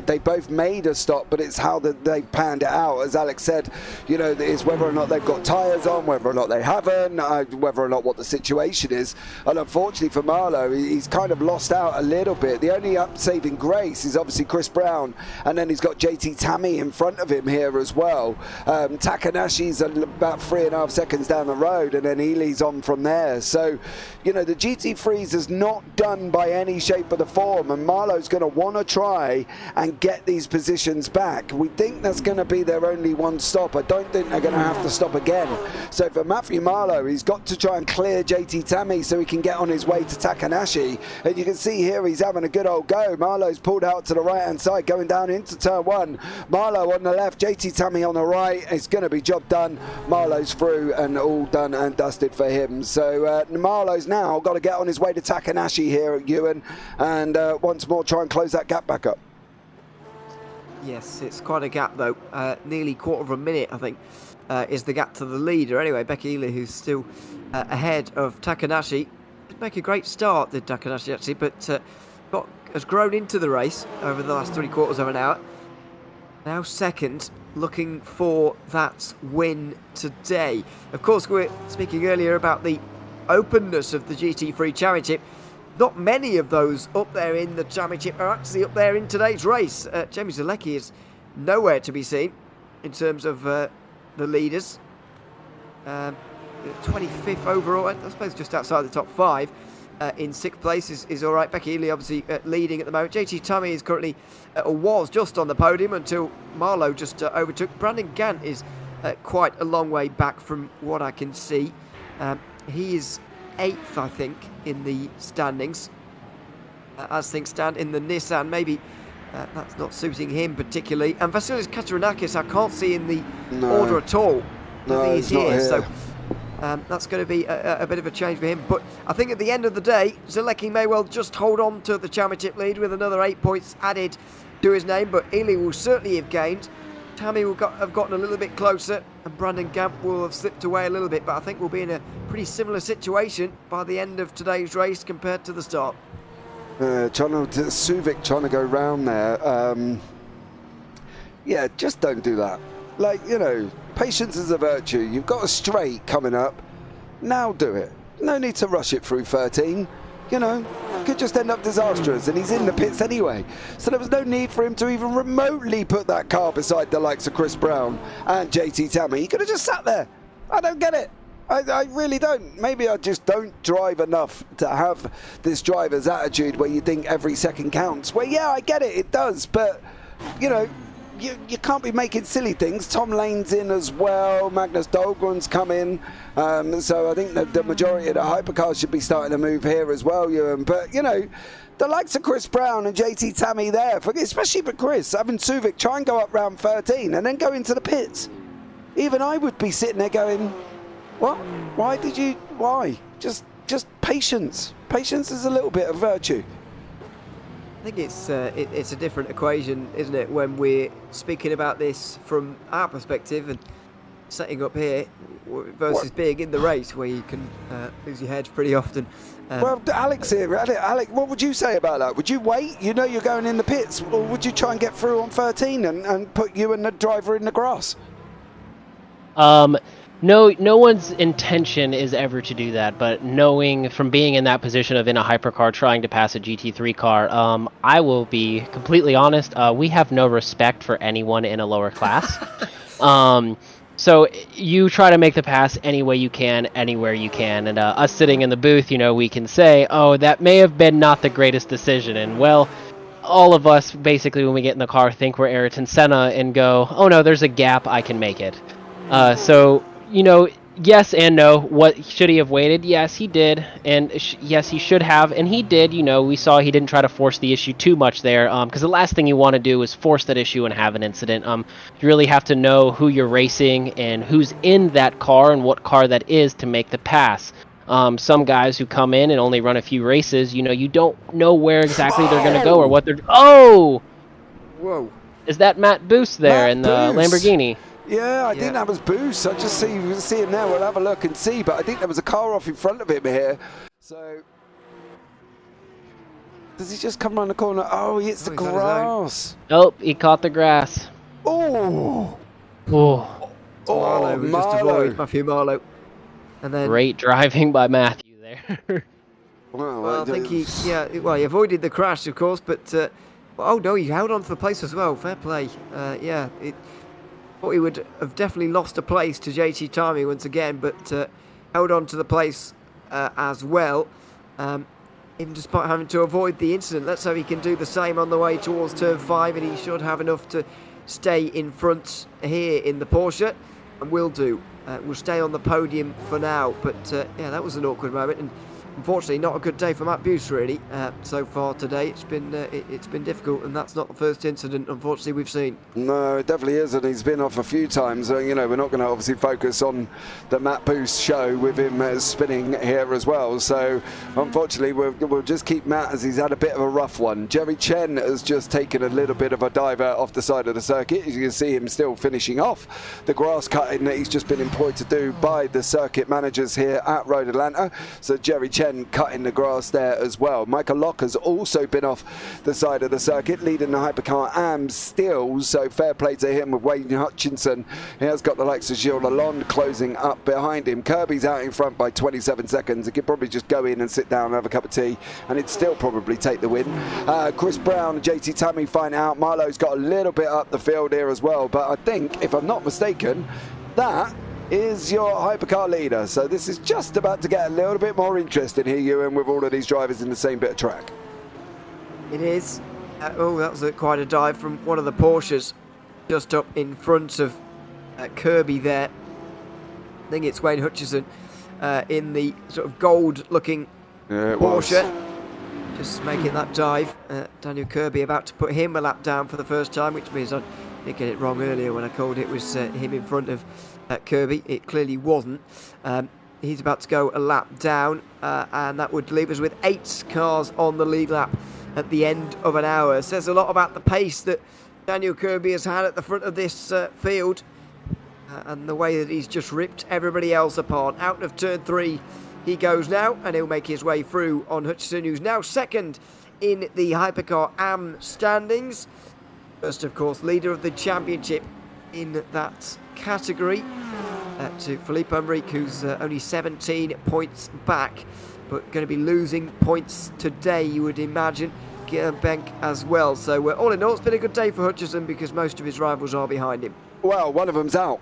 they both made a stop, but it's how they panned it out. As Alex said, you know, it's whether or not they've got tyres on, whether or not they haven't, whether or not what the situation is. And unfortunately for Marlowe, he's kind of lost out a little bit. The only saving grace is obviously Chris Brown, and then he's got JT Tammy in front of him here as well. Takanashi's about 3.5 seconds down the road, and then Ely's on from there. So, you know, the GT3s is not done by any shape or the form, and Marlowe's going to want to try and get these positions back. We think that's going to be their only one stop. I don't think they're going to have to stop again. So for Matthew Marlowe, he's got to try and clear JT Tammy so he can get on his way to Takanashi. And you can see here he's having a good old go. Marlowe's pulled out to the right-hand side, going down into turn 1. Marlowe on the left, JT Tammy on the right. It's going to be job done. Marlowe's through and all done and dusted for him. So Marlowe's now got to get on his way to Takanashi here at Ewan and once more try and close that gap back up. Yes, it's quite a gap though. Nearly quarter of a minute, I think, is the gap to the leader. Anyway, Becky Ely, who's still ahead of Takanashi, did make a great start, did Takanashi actually, but has grown into the race over the last 3/4 of an hour. Now second, looking for that win today. Of course, we were speaking earlier about the openness of the GT3 Championship. Not many of those up there in the championship are actually up there in today's race. Jamie Zalecki is nowhere to be seen in terms of the leaders. 25th overall, I suppose just outside the top 5. In 6th place is all right. Becky Ely obviously leading at the moment. JT Tammy is currently, or was just on the podium until Marlowe just overtook. Brandon Gant is quite a long way back from what I can see. He is 8th, I think, in the standings. As things stand in the Nissan, maybe that's not suiting him particularly. And Vasilis Katrinakis, I can't see in the order at all. No, he's not here. So that's going to be a bit of a change for him. But I think at the end of the day, Zalecki may well just hold on to the championship lead with another 8 points added to his name. But Ely will certainly have gained. Tammy will have gotten a little bit closer, and Brandon Gamp will have slipped away a little bit. But I think we'll be in a pretty similar situation by the end of today's race compared to the start. Suvic trying to go round there. Yeah, just don't do that. Like, you know, patience is a virtue. You've got a straight coming up. Now do it. No need to rush it through 13. You know, could just end up disastrous, and he's in the pits anyway. So there was no need for him to even remotely put that car beside the likes of Chris Brown and JT Tammy. He could have just sat there. I don't get it. I really don't. Maybe I just don't drive enough to have this driver's attitude where you think every second counts. Well, yeah, I get it. It does. But, you know, you can't be making silly things. Tom Lane's in as well. Magnus Dahlgren's come in. So I think that the majority of the hypercars should be starting to move here as well, Ewan. But, you know, the likes of Chris Brown and JT Tammy there, especially for Chris, having Suvic try and go up round 13 and then go into the pits. Even I would be sitting there going, what? Why did you? Why? Just patience. Patience is a little bit of virtue. I think it's a different equation, isn't it, when we're speaking about this from our perspective and setting up here versus being in the race where you can lose your head pretty often. Well, Alex here. Alex, what would you say about that? Would you wait? You know you're going in the pits, or would you try and get through on 13 and put you and the driver in the grass? No one's intention is ever to do that, but knowing from being in that position of in a hypercar trying to pass a GT3 car, I will be completely honest, we have no respect for anyone in a lower class. So you try to make the pass any way you can, anywhere you can, and us sitting in the booth, you know, we can say, oh, that may have been not the greatest decision, and well, all of us basically when we get in the car think we're Ayrton Senna and go, oh no, there's a gap, I can make it. So, you know, Yes and no. What should he have waited? Yes, he did, and yes, he should have, and he did. You know, we saw he didn't try to force the issue too much there, because the last thing you want to do is force that issue and have an incident. You really have to know who you're racing and who's in that car and what car that is to make the pass. Some guys who come in and only run a few races, you know, you don't know where exactly they're going to go or what they're. Oh! Whoa. Is that Matt Boost there Matt in the Boost. Lamborghini? Yeah, I think that was Boost. I just see him now. We'll have a look and see. But I think there was a car off in front of him here. So does he just come around the corner? Oh, he hits the grass. Nope, he caught the grass. Oh. Oh. Marlowe was just avoid Matthew Marlowe. And then Great driving by Matthew there. well, I think he avoided the crash, of course, but oh no, he held on to the place as well. Fair play. Yeah, thought he would have definitely lost a place to JT Timey once again, but held on to the place as well, even despite having to avoid the incident. Let's hope he can do the same on the way towards turn 5, and he should have enough to stay in front here in the Porsche, and will do. We'll stay on the podium for now, but yeah, that was an awkward moment, and unfortunately not a good day for Matt Buse really so far today. It's been difficult, and that's not the first incident unfortunately we've seen. No, it definitely isn't. He's been off a few times. You know, we're not going to obviously focus on the Matt Boost show with him spinning here as well. So unfortunately we'll just keep Matt, as he's had a bit of a rough one. Jerry Chen has just taken a little bit of a diver off the side of the circuit. As you can see him still finishing off the grass cutting that he's just been employed to do by the circuit managers here at Road Atlanta. So Jerry Chen cutting the grass there as well. Michael Locker's also been off the side of the circuit, leading the Hypercar AM still, so fair play to him with Wayne Hutchinson. He has got the likes of Gilles Lalonde closing up behind him. Kirby's out in front by 27 seconds. He could probably just go in and sit down and have a cup of tea, and he'd still probably take the win. Chris Brown and JT Tammy find out. Marlowe's got a little bit up the field here as well, but I think, if I'm not mistaken, that is your Hypercar leader. So this is just about to get a little bit more interesting here, Ewan, with all of these drivers in the same bit of track. It is. Oh, that was quite a dive from one of the Porsches just up in front of Kirby there. I think it's Wayne Hutchison in the sort of gold looking Porsche. Just making that dive. Daniel Kirby about to put him a lap down for the first time, which means I didn't get it wrong earlier when I called it was him in front of Kirby. It clearly wasn't. He's about to go a lap down, and that would leave us with 8 cars on the lead lap at the end of an hour. It says a lot about the pace that Daniel Kirby has had at the front of this field, and the way that he's just ripped everybody else apart. Out of turn 3 he goes now, and he'll make his way through on Hutchison, who's now second in the Hypercar AM standings. First, of course, leader of the championship in that category, to Philippe Umric, who's only 17 points back, but going to be losing points today, you would imagine. Bank as well. So all in all, it's been a good day for Hutchison because most of his rivals are behind him. Well, one of them's out.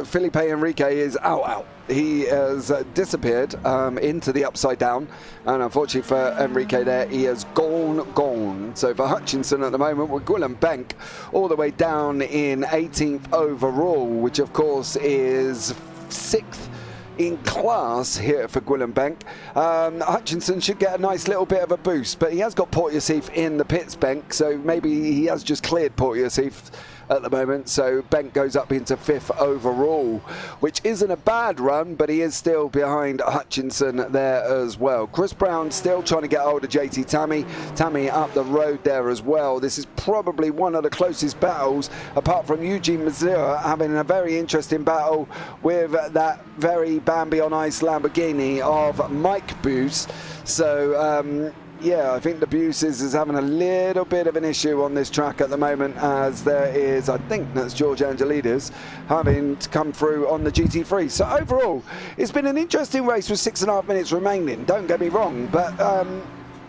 Felipe Enrique is out. He has disappeared into the upside down, and unfortunately for Enrique there, he has gone. So for Hutchinson at the moment, with Gwilym Bank all the way down in 18th overall, which of course is 6th in class here for Gwilym Bank. Hutchinson should get a nice little bit of a boost, but he has got Port-Yusif in the pits, Bank, so maybe he has just cleared Port-Yusif at the moment, so Bank goes up into 5th overall, which isn't a bad run, but he is still behind Hutchinson there as well. Chris Brown still trying to get hold of JT Tammy up the road there as well. This is probably one of the closest battles, apart from Eugene Mazur having a very interesting battle with that very Bambi on ice Lamborghini of Mike Buse. So yeah, I think the Buses is having a little bit of an issue on this track at the moment, as there is, I think that's George Angelides having to come through on the GT3. So overall, it's been an interesting race with 6.5 minutes remaining, don't get me wrong, but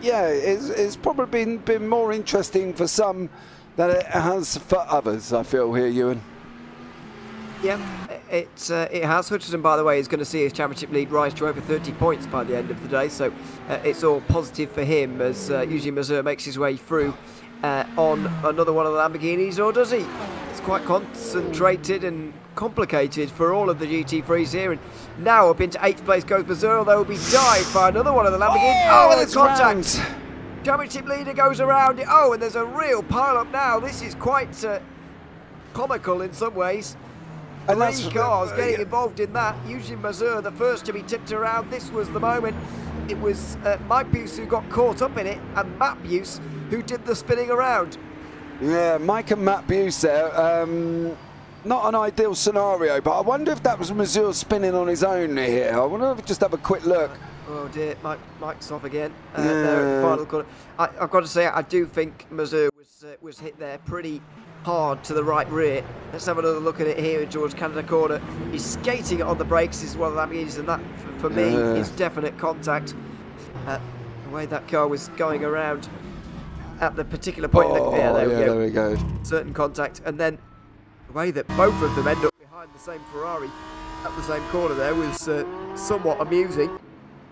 yeah, it's probably been more interesting for some than it has for others, I feel here, Ewan. Yeah, it has. Hutchison, by the way, is going to see his championship lead rise to over 30 points by the end of the day, so it's all positive for him as Eugene Mazur makes his way through on another one of the Lamborghinis, or does he? It's quite concentrated and complicated for all of the GT3s here. And now up into 8th place goes Missouri. They will be dived by another one of the Lamborghinis. Oh, and it's the contact. round. Championship leader goes around it. Oh, and there's a real pile-up now. This is quite comical in some ways. And Three cars getting involved in that. Usually Missouri, the first to be tipped around. This was the moment. It was Mike Buse who got caught up in it, and Matt Buse who did the spinning around. Yeah, Mike and Matt Buse there. Not an ideal scenario, but I wonder if that was Missouri spinning on his own here. I wonder if we just have a quick look. Oh dear, Mike's off again. There at the final corner. I've got to say, I do think Missouri was hit there pretty hard to the right rear. Let's have another look at it here in George Canada corner. He's skating it on the brakes is what that means, and that for me is definite contact. The way that car was going around at the particular point. There we go. Certain contact, and then the way that both of them end up behind the same Ferrari at the same corner there was somewhat amusing.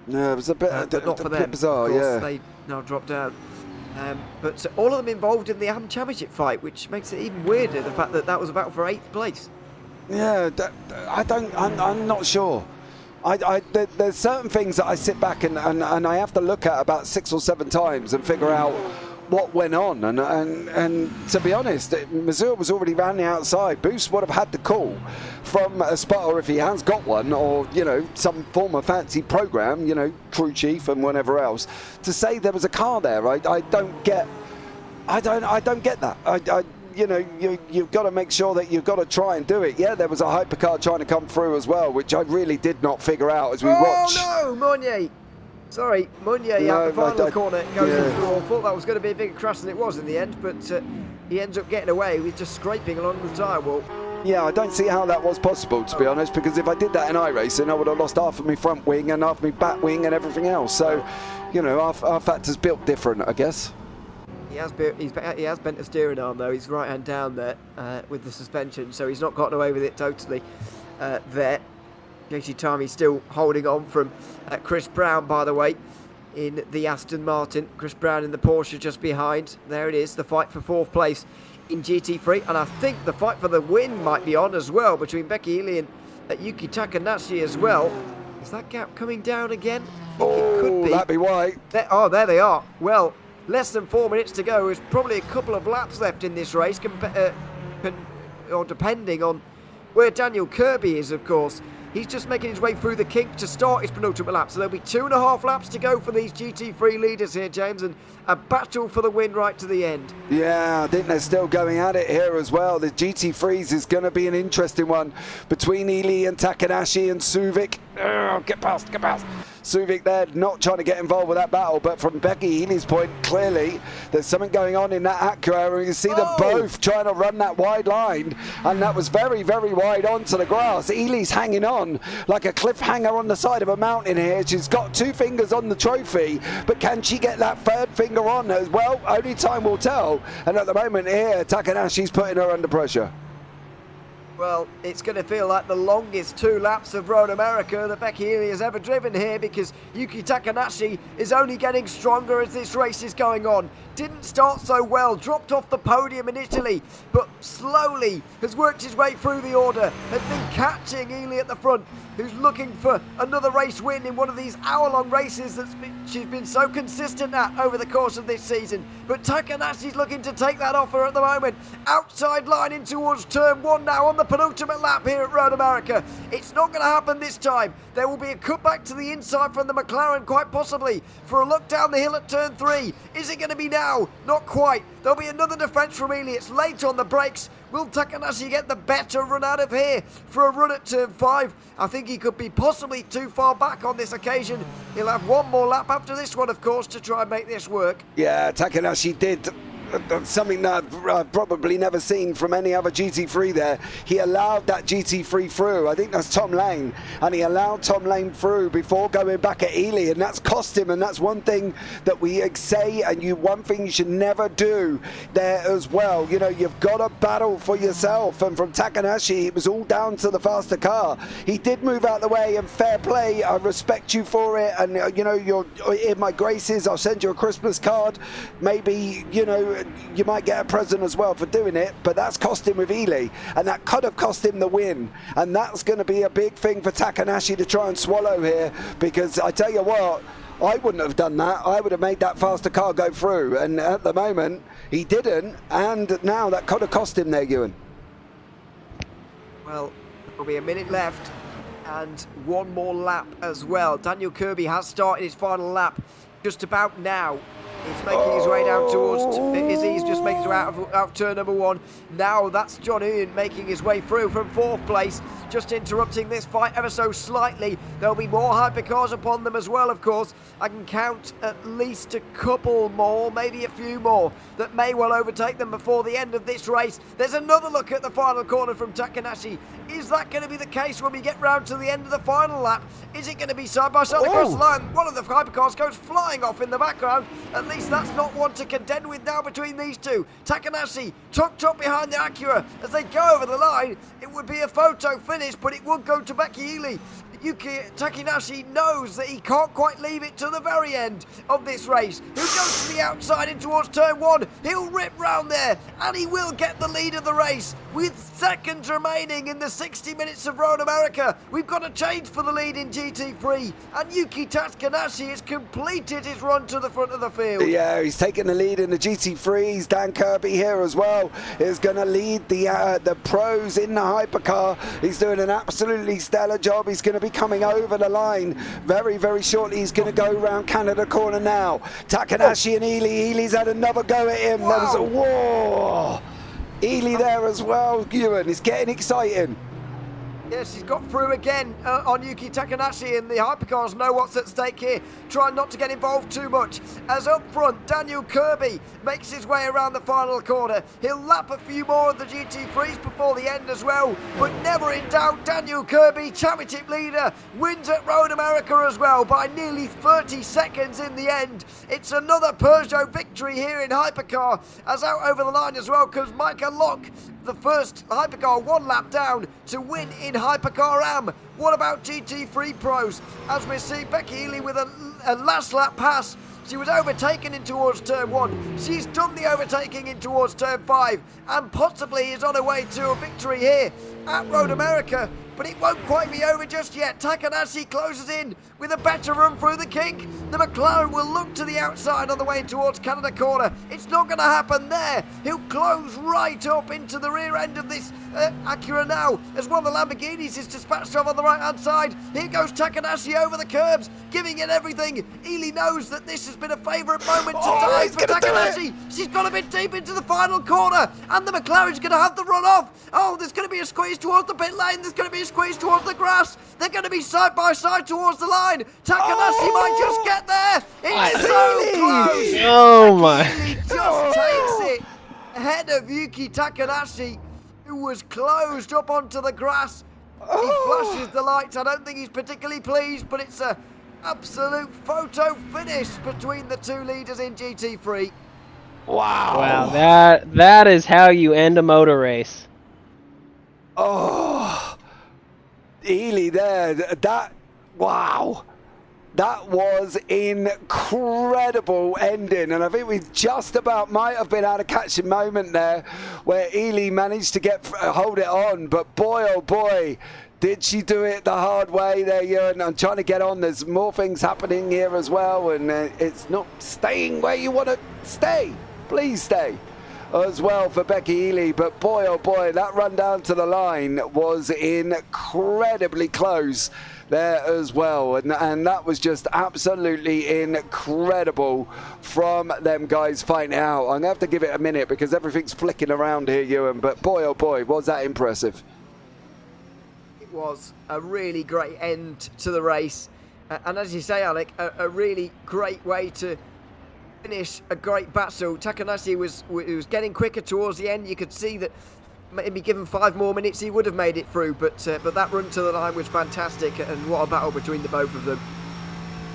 Yeah, it was a bit, not for them, bizarre. of course, Yeah, they now drop down. But all of them involved in the AM Championship fight, which makes it even weirder, the fact that that was a battle for 8th place. yeah. I'm not sure. There's certain things that I sit back and I have to look at about 6 or 7 times and figure out what went on. And to be honest, Missouri was already round the outside. Boost would have had the call from a spotter if he has got one, or some form of fancy program, crew chief and whatever else, to say there was a car there. I don't get that. You've got to make sure that you've got to try and do it. Yeah, there was a hypercar trying to come through as well, which I really did not figure out as we watched. Oh no, Meunier! Sorry, Meunier at the final corner goes into the wall. Thought that was going to be a bigger crash than it was in the end, but he ends up getting away with just scraping along the tyre wall. Yeah, I don't see how that was possible, to be honest, because if I did that in iRacing, I would have lost half of my front wing and half of my back wing and everything else. So, our factor's built different, I guess. He has bent the steering arm though. He's right hand down there with the suspension, so he's not gotten away with it totally there. JT Timey still holding on from Chris Brown, by the way, in the Aston Martin. Chris Brown in the Porsche just behind. There it is, the fight for 4th place in GT3, and I think the fight for the win might be on as well between Becky Healy and Yuki Takanashi as well. Is that gap coming down again? I think it could be. That'd be why. There they are. Well, less than 4 minutes to go. There's probably a couple of laps left in this race, or depending on where Daniel Kirby is, of course. He's just making his way through the kink to start his penultimate lap. So there'll be 2.5 laps to go for these GT3 leaders here, James, and a battle for the win right to the end. Yeah, I think they're still going at it here as well. The GT3s is going to be an interesting one between Ely and Takanashi and Suvik. Get past. Suvik there not trying to get involved with that battle, but from Becky Healy's point, clearly there's something going on in that Acura, and you can see them both trying to run that wide line, and that was very, very wide onto the grass. Ely's hanging on like a cliffhanger on the side of a mountain here. She's got 2 fingers on the trophy, but can she get that 3rd finger on as well? Only time will tell, and at the moment here, Takanashi's putting her under pressure. Well, it's going to feel like the longest 2 laps of Road America that Becky Healy has ever driven here, because Yuki Takanashi is only getting stronger as this race is going on. Didn't start so well, dropped off the podium initially, but slowly has worked his way through the order, has been catching Healy at the front, who's looking for another race win in one of these hour-long races that she's been so consistent at over the course of this season. But Takanashi's looking to take that off her at the moment. Outside line in towards turn 1 now on the penultimate lap here at Road America. It's not going to happen this time. There will be a cutback to the inside from the McLaren, quite possibly, for a look down the hill at turn 3. Is it going to be now? Not quite. There'll be another defence from Ely. It's late on the brakes. Will Takanashi get the better run out of here for a run at turn 5? I think he could be possibly too far back on this occasion. He'll have one more lap after this one, of course, to try and make this work. Yeah, Takanashi did something that I've probably never seen from any other GT3 there. He allowed that GT3 through. I think that's Tom Lane, and he allowed Tom Lane through before going back at Ely, and that's cost him. And that's one thing that we say, and one thing you should never do there as well. You've got to battle for yourself, and from Takanashi it was all down to the faster car. He did move out the way, and fair play. I respect you for it, and you're in my graces. I'll send you a Christmas card. Maybe you might get a present as well for doing it, but that's cost him with Ely, and that could have cost him the win. And that's going to be a big thing for Takanashi to try and swallow here, because I tell you what, I wouldn't have done that. I would have made that faster car go through, and at the moment he didn't, and now that could have cost him there, Ewan. Well, there'll be a minute left and one more lap as well. Daniel Kirby has started his final lap just about now. He's making his way down towards, he's just making his way out of turn number 1. Now that's John Ian making his way through from 4th place, just interrupting this fight ever so slightly. There'll be more hypercars upon them as well, of course. I can count at least a couple more, maybe a few more, that may well overtake them before the end of this race. There's another look at the final corner from Takanashi. Is that going to be the case when we get round to the end of the final lap? Is it going to be side by side across the line? One of the hypercars goes flying off in the background. At least that's not one to contend with now between these two. Takanashi tucked up behind the Acura as they go over the line. It would be a photo finish, but it would go to Becky Ely. Yuki Takanashi knows that he can't quite leave it to the very end of this race. He'll go to the outside in towards turn 1. He'll rip round there, and he will get the lead of the race. With seconds remaining in the 60 minutes of Road America, we've got a change for the lead in GT3, and Yuki Takanashi has completed his run to the front of the field. Yeah, he's taking the lead in the GT3s. Dan Kirby here as well is going to lead the pros in the hypercar. He's doing an absolutely stellar job. He's going to be coming over the line very, very shortly. He's going to go around Canada corner now. Takanashi and Ely. Ely's had another go at him. There was a whoa. Ely there as well, Ewan. It's getting exciting. Yes, he's got through again on Yuki Takanashi, and the hypercars know what's at stake here. Try not to get involved too much. As up front, Daniel Kirby makes his way around the final corner. He'll lap a few more of the GT3s before the end as well. But never in doubt, Daniel Kirby, championship leader, wins at Road America as well by nearly 30 seconds in the end. It's another Peugeot victory here in hypercar. As out over the line as well comes Micah Locke, the first hypercar 1 lap down to win in Hypercar Am. What about GT3 pros? As we see Becky Ely with a last lap pass. She was overtaken in towards turn 1. She's done the overtaking in towards turn 5 and possibly is on her way to a victory here at Road America. But it won't quite be over just yet. Takanashi closes in with a better run through the kink. The McLaren will look to the outside on the way towards Canada corner. It's not going to happen there. He'll close right up into the rear end of this Acura now, as one of the Lamborghinis is dispatched off on the right hand side. Here goes Takanashi over the curbs, giving it everything. Ely knows that this has been a favourite moment today for Takanashi. She's got a bit deep into the final corner, and the McLaren's going to have the run off. Oh, there's going to be a squeeze towards the pit lane. There's going to be a squeeze towards the grass. They're going to be side by side towards the line. Takanashi might just get there. It's so close. Oh my. He just takes it ahead of Yuki Takanashi, who was closed up onto the grass. He flashes the lights. I don't think he's particularly pleased, but it's a absolute photo finish between the two leaders in GT3. Wow, that is how you end a motor race. Oh, Ely there, wow. That was incredible ending, and I think we just about might have been able to catch a moment there where Ely managed to hold it on, but boy oh boy, did she do it the hard way there, Ewan. I'm trying to get on. There's more things happening here as well, and it's not staying where you want to stay. Please stay as well for Becky Ely, but boy oh boy, that run down to the line was incredibly close there as well, and that was just absolutely incredible from them guys fighting out. I'm gonna have to give it a minute because everything's flicking around here, Ewan, but boy oh boy, was that impressive. It was a really great end to the race, and as you say, Alec, a really great way to finish a great battle. Takanashi was getting quicker towards the end. You could see that maybe given 5 more minutes he would have made it through, but that run to the line was fantastic, and what a battle between the both of them.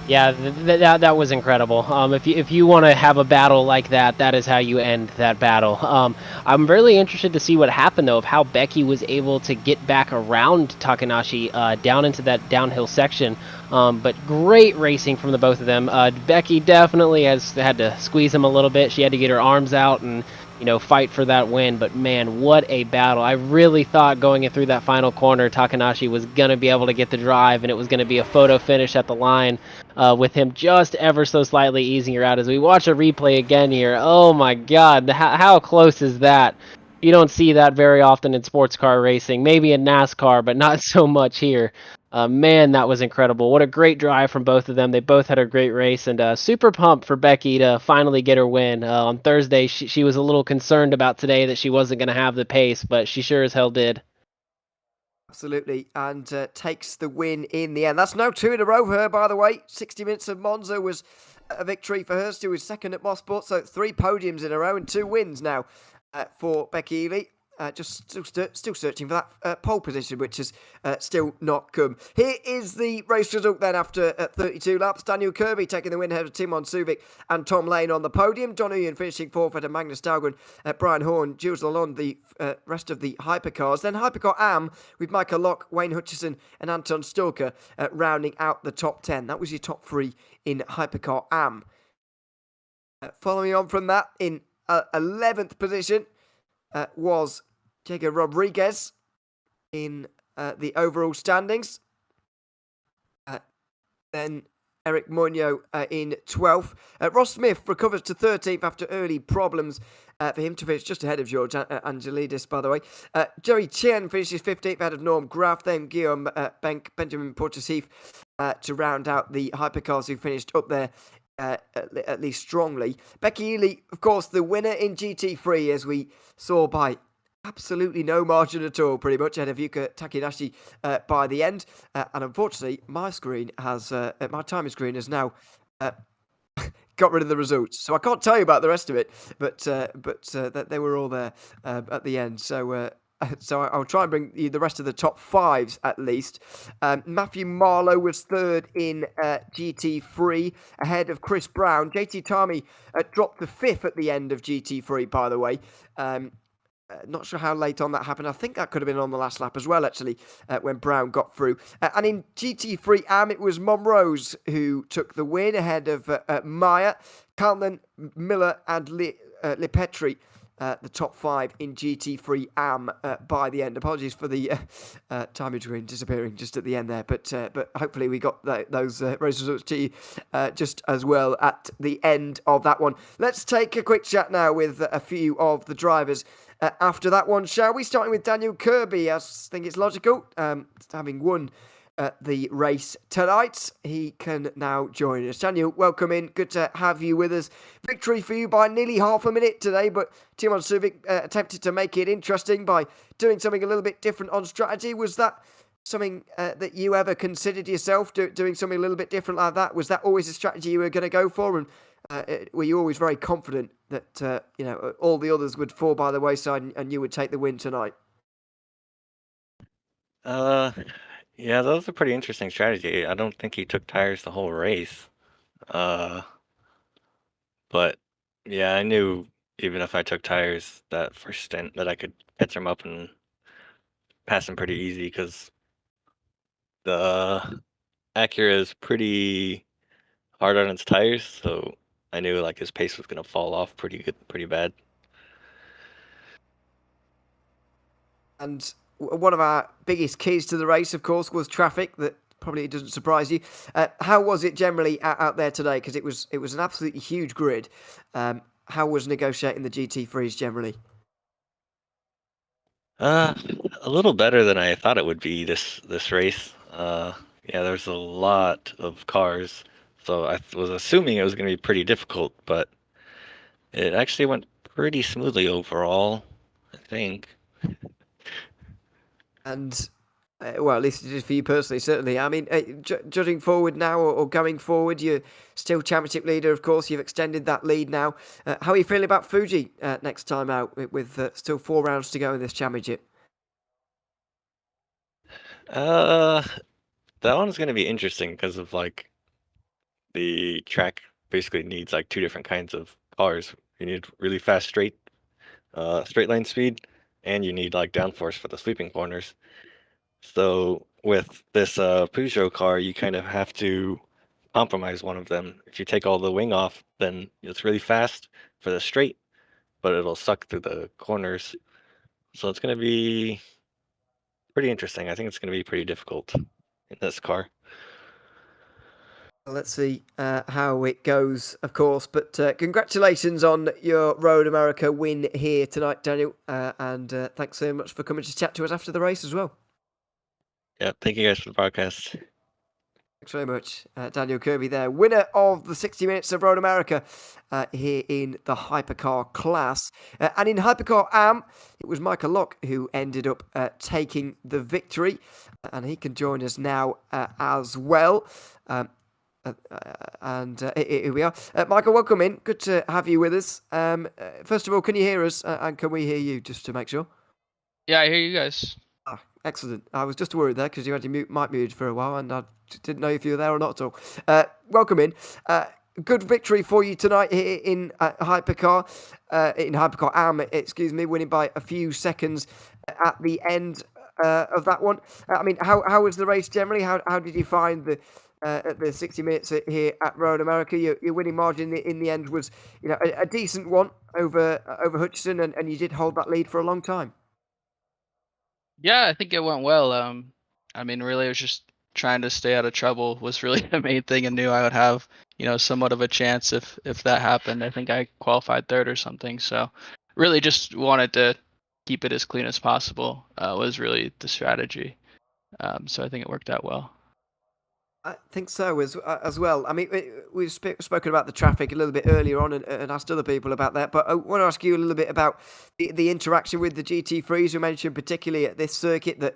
Yeah, that was incredible. If you want to have a battle like that, that is how you end that battle. I'm really interested to see what happened though, of how Becky was able to get back around Takanashi down into that downhill section. But great racing from the both of them. Becky definitely has had to squeeze him a little bit. She had to get her arms out and fight for that win. But man, what a battle! I really thought going in through that final corner, Takanashi was gonna be able to get the drive, and it was gonna be a photo finish at the line. With him just ever so slightly easing her out. As we watch a replay again here, oh my god, how close is that? You don't see that very often in sports car racing, maybe in NASCAR, but not so much here. Man, that was incredible. What a great drive from both of them. They both had a great race, and super pumped for Becky to finally get her win. On Thursday, she was a little concerned about today that she wasn't going to have the pace, but she sure as hell did. Absolutely, and takes the win in the end. That's now 2 in a row for her, by the way. 60 Minutes of Monza was a victory for her. She was second at Mosport, so 3 podiums in a row and 2 wins now for Becky Ely. Just still searching for that pole position, which has still not come. Here is the race result then after 32 laps. Daniel Kirby taking the win ahead of Timon Subic and Tom Lane on the podium. John Uyen finishing fourth ahead of Magnus Dahlgren, Brian Horn, Jules Lalonde, the rest of the Hypercars. Then Hypercar Am with Michael Locke, Wayne Hutchison and Anton Stalker rounding out the top 10. That was your top 3 in Hypercar Am. Following on from that, in 11th position, was Diego Rodriguez in the overall standings. Then Eric Munoz in 12th. Ross Smith recovers to 13th after early problems for him to finish just ahead of George Angelidis, by the way. Jerry Chen finishes 15th ahead of Norm Graf. Then Guillaume Benjamin Portasif to round out the Hypercars who finished up there at least strongly. Becky Ely, of course, the winner in GT3, as we saw by absolutely no margin at all, pretty much, ahead of Yuka Takinashi by the end. And unfortunately, my timing screen has now got rid of the results, so I can't tell you about the rest of it. But they were all there at the end. So I'll try and bring you the rest of the top 5s at least. Matthew Marlowe was third in GT3 ahead of Chris Brown. JT Tarmy dropped to 5th at the end of GT3, by the way. Not sure how late on that happened. I think that could have been on the last lap as well, actually, when Brown got through. And in GT3 AM, it was Monrose who took the win ahead of Meyer, Kalman, Miller and Lipetri. The top 5 in GT3 AM by the end. Apologies for the timing screen disappearing just at the end there, but hopefully we got those race results to you just as well at the end of that one. Let's take a quick chat now with a few of the drivers after that one, shall we? Starting with Daniel Kirby. I think it's logical, having won the race tonight, he can now join us. Daniel, welcome in. Good to have you with us. Victory for you by nearly half a minute today, but Timon Subic attempted to make it interesting by doing something a little bit different on strategy. Was that something that you ever considered yourself, doing something a little bit different like that? Was that always a strategy you were going to go for? And were you always very confident that all the others would fall by the wayside and you would take the win tonight? Yeah, that was a pretty interesting strategy. I don't think he took tires the whole race. But yeah, I knew even if I took tires that first stint that I could catch him up and pass him pretty easy because the Acura is pretty hard on its tires, so I knew like his pace was gonna fall off pretty bad. And one of our biggest keys to the race, of course, was traffic. That probably doesn't surprise you. How was it generally out there today? Because it was an absolutely huge grid. How was negotiating the GT3s generally? A little better than I thought it would be this race. Yeah, there's a lot of cars, so I was assuming it was going to be pretty difficult, but it actually went pretty smoothly overall, I think. And, well, at least it is for you personally, certainly. I mean, judging forward now or going forward, you're still championship leader, of course. You've extended that lead now. How are you feeling about Fuji next time out with still 4 rounds to go in this championship? That one's going to be interesting because of, like, the track basically needs like two different kinds of cars. You need really fast straight line speed, and you need like downforce for the sweeping corners. So with this Peugeot car, you kind of have to compromise one of them. If you take all the wing off, then it's really fast for the straight, but it'll suck through the corners. So it's going to be pretty interesting. I think it's going to be pretty difficult in this car. Let's see how it goes, of course. But congratulations on your Road America win here tonight, Daniel. And thanks so much for coming to chat to us after the race as well. Yeah, thank you guys for the podcast. Thanks very much, Daniel Kirby there, winner of the 60 Minutes of Road America here in the Hypercar class. And in Hypercar AM, it was Michael Lock who ended up taking the victory. And he can join us now as well. Here we are. Michael, welcome in. Good to have you with us. First of all, can you hear us? And can we hear you, just to make sure? Yeah, I hear you guys. Excellent. I was just worried there because you had your mic muted for a while and I didn't know if you were there or not at all. Welcome in. Good victory for you tonight here in Hypercar AM, winning by a few seconds at the end of that one. I mean, how was the race generally? How did you find the 60 minutes here at Road America? Your winning margin in the end was, a decent one over Hutchison, and you did hold that lead for a long time. Yeah, I think it went well. I mean, really, it was just trying to stay out of trouble was really the main thing, and knew I would have, somewhat of a chance if that happened. I think I qualified third or something, so really just wanted to keep it as clean as possible was really the strategy. So I think it worked out well. I think so as well. I mean, we've spoken about the traffic a little bit earlier on and asked other people about that, but I want to ask you a little bit about the interaction with the GT3s. You mentioned particularly at this circuit that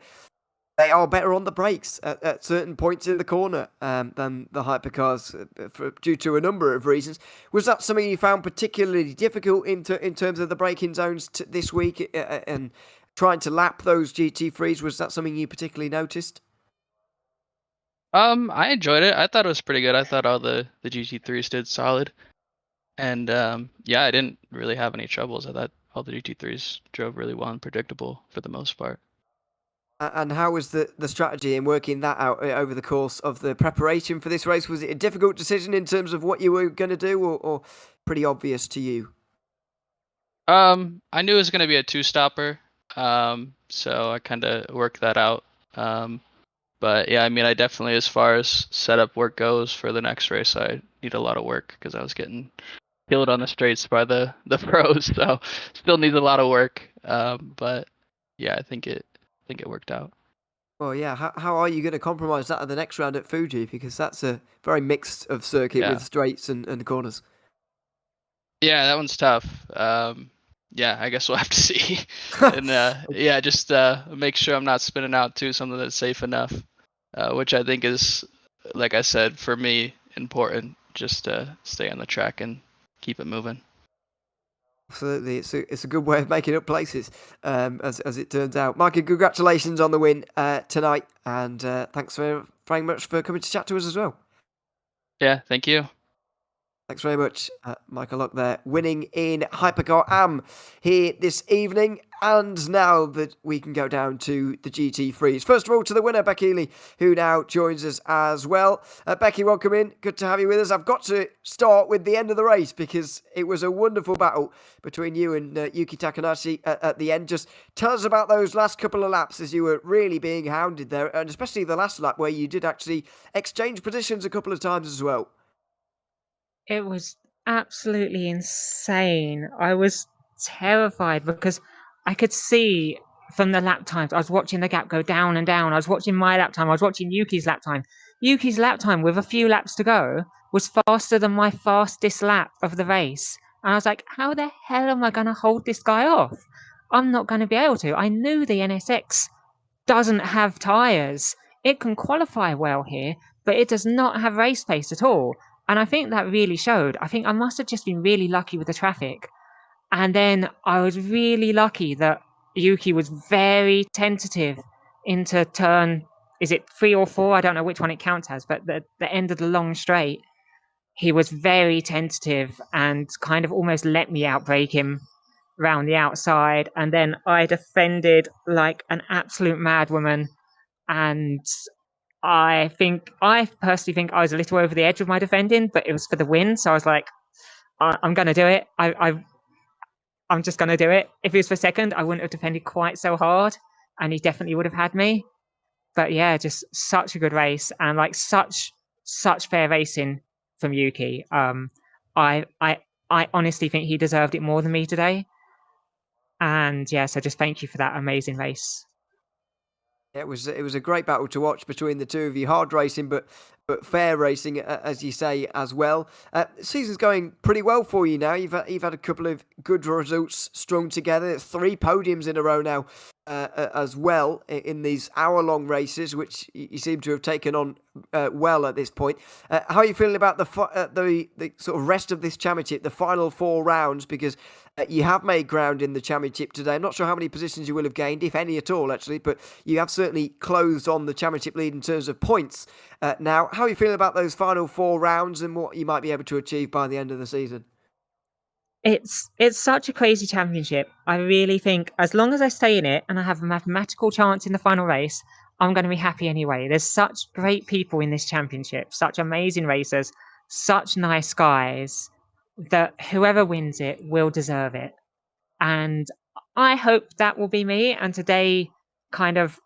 they are better on the brakes at certain points in the corner than the Hypercars due to a number of reasons. Was that something you found particularly difficult in terms of the braking zones this week and trying to lap those GT3s? Was that something you particularly noticed? I enjoyed it. I thought it was pretty good. I thought all the GT3s did solid. And yeah, I didn't really have any troubles. I thought all the GT3s drove really well and predictable for the most part. And how was the strategy in working that out over the course of the preparation for this race? Was it a difficult decision in terms of what you were going to do, or pretty obvious to you? I knew it was going to be a two-stopper, so I kind of worked that out. But yeah, I mean, I definitely, as far as setup work goes for the next race, I need a lot of work because I was getting killed on the straights by the pros, so still needs a lot of work. But yeah, I think it worked out. Well, yeah. How are you going to compromise that at the next round at Fuji? Because that's a very mixed of circuit with straights and corners. Yeah, that one's tough. Yeah, I guess we'll have to see. And yeah, just make sure I'm not spinning out too, something that's safe enough, which I think is, like I said, for me, important, just to stay on the track and keep it moving. Absolutely, it's a good way of making up places, as it turns out. Mikey, congratulations on the win tonight, and thanks very much for coming to chat to us as well. Yeah, thank you. Thanks very much, Michael Lock there, winning in Hypercar AM here this evening. And now that we can go down to the GT3s. First of all, to the winner, Becky Ely, who now joins us as well. Becky, welcome in. Good to have you with us. I've got to start with the end of the race because it was a wonderful battle between you and Yuki Takanashi at the end. Just tell us about those last couple of laps as you were really being hounded there, and especially the last lap where you did actually exchange positions a couple of times as well. It was absolutely insane. I was terrified because I could see from the lap times. I was watching the gap go down and down. I was watching my lap time. I was watching Yuki's lap time. Yuki's lap time with a few laps to go was faster than my fastest lap of the race. And I was like, how the hell am I going to hold this guy off? I'm not going to be able to. I knew the NSX doesn't have tyres. It can qualify well here, but it does not have race pace at all. And I think that really showed. I think I must have just been really lucky with the traffic. And then I was really lucky that Yuki was very tentative into turn, is it 3 or 4? I don't know which one it counts as, but the end of the long straight. he was very tentative and kind of almost let me outbrake him around the outside. And then I defended like an absolute madwoman. And I personally think I was a little over the edge with my defending, but it was for the win. So I was like, I'm going to do it. I'm just going to do it. If it was for second, I wouldn't have defended quite so hard, and he definitely would have had me. But yeah, just such a good race, and like such fair racing from Yuki. I honestly think he deserved it more than me today. And yeah, so just thank you for that amazing race. It was a great battle to watch between the two of you. Hard racing, but fair racing, as you say, as well. Season's going pretty well for you now. You've had a couple of good results strung together. 3 podiums in a row now, as well in these hour-long races, which you seem to have taken on well at this point. How are you feeling about the sort of rest of this championship, the final 4 rounds? Because you have made ground in the championship today. I'm not sure how many positions you will have gained, if any at all, actually, but you have certainly closed on the championship lead in terms of points. Now, how are you feeling about those final 4 rounds and what you might be able to achieve by the end of the season? It's such a crazy championship. I really think as long as I stay in it and I have a mathematical chance in the final race, I'm going to be happy anyway. There's such great people in this championship, such amazing racers, such nice guys, that whoever wins it will deserve it. And I hope that will be me. And today kind of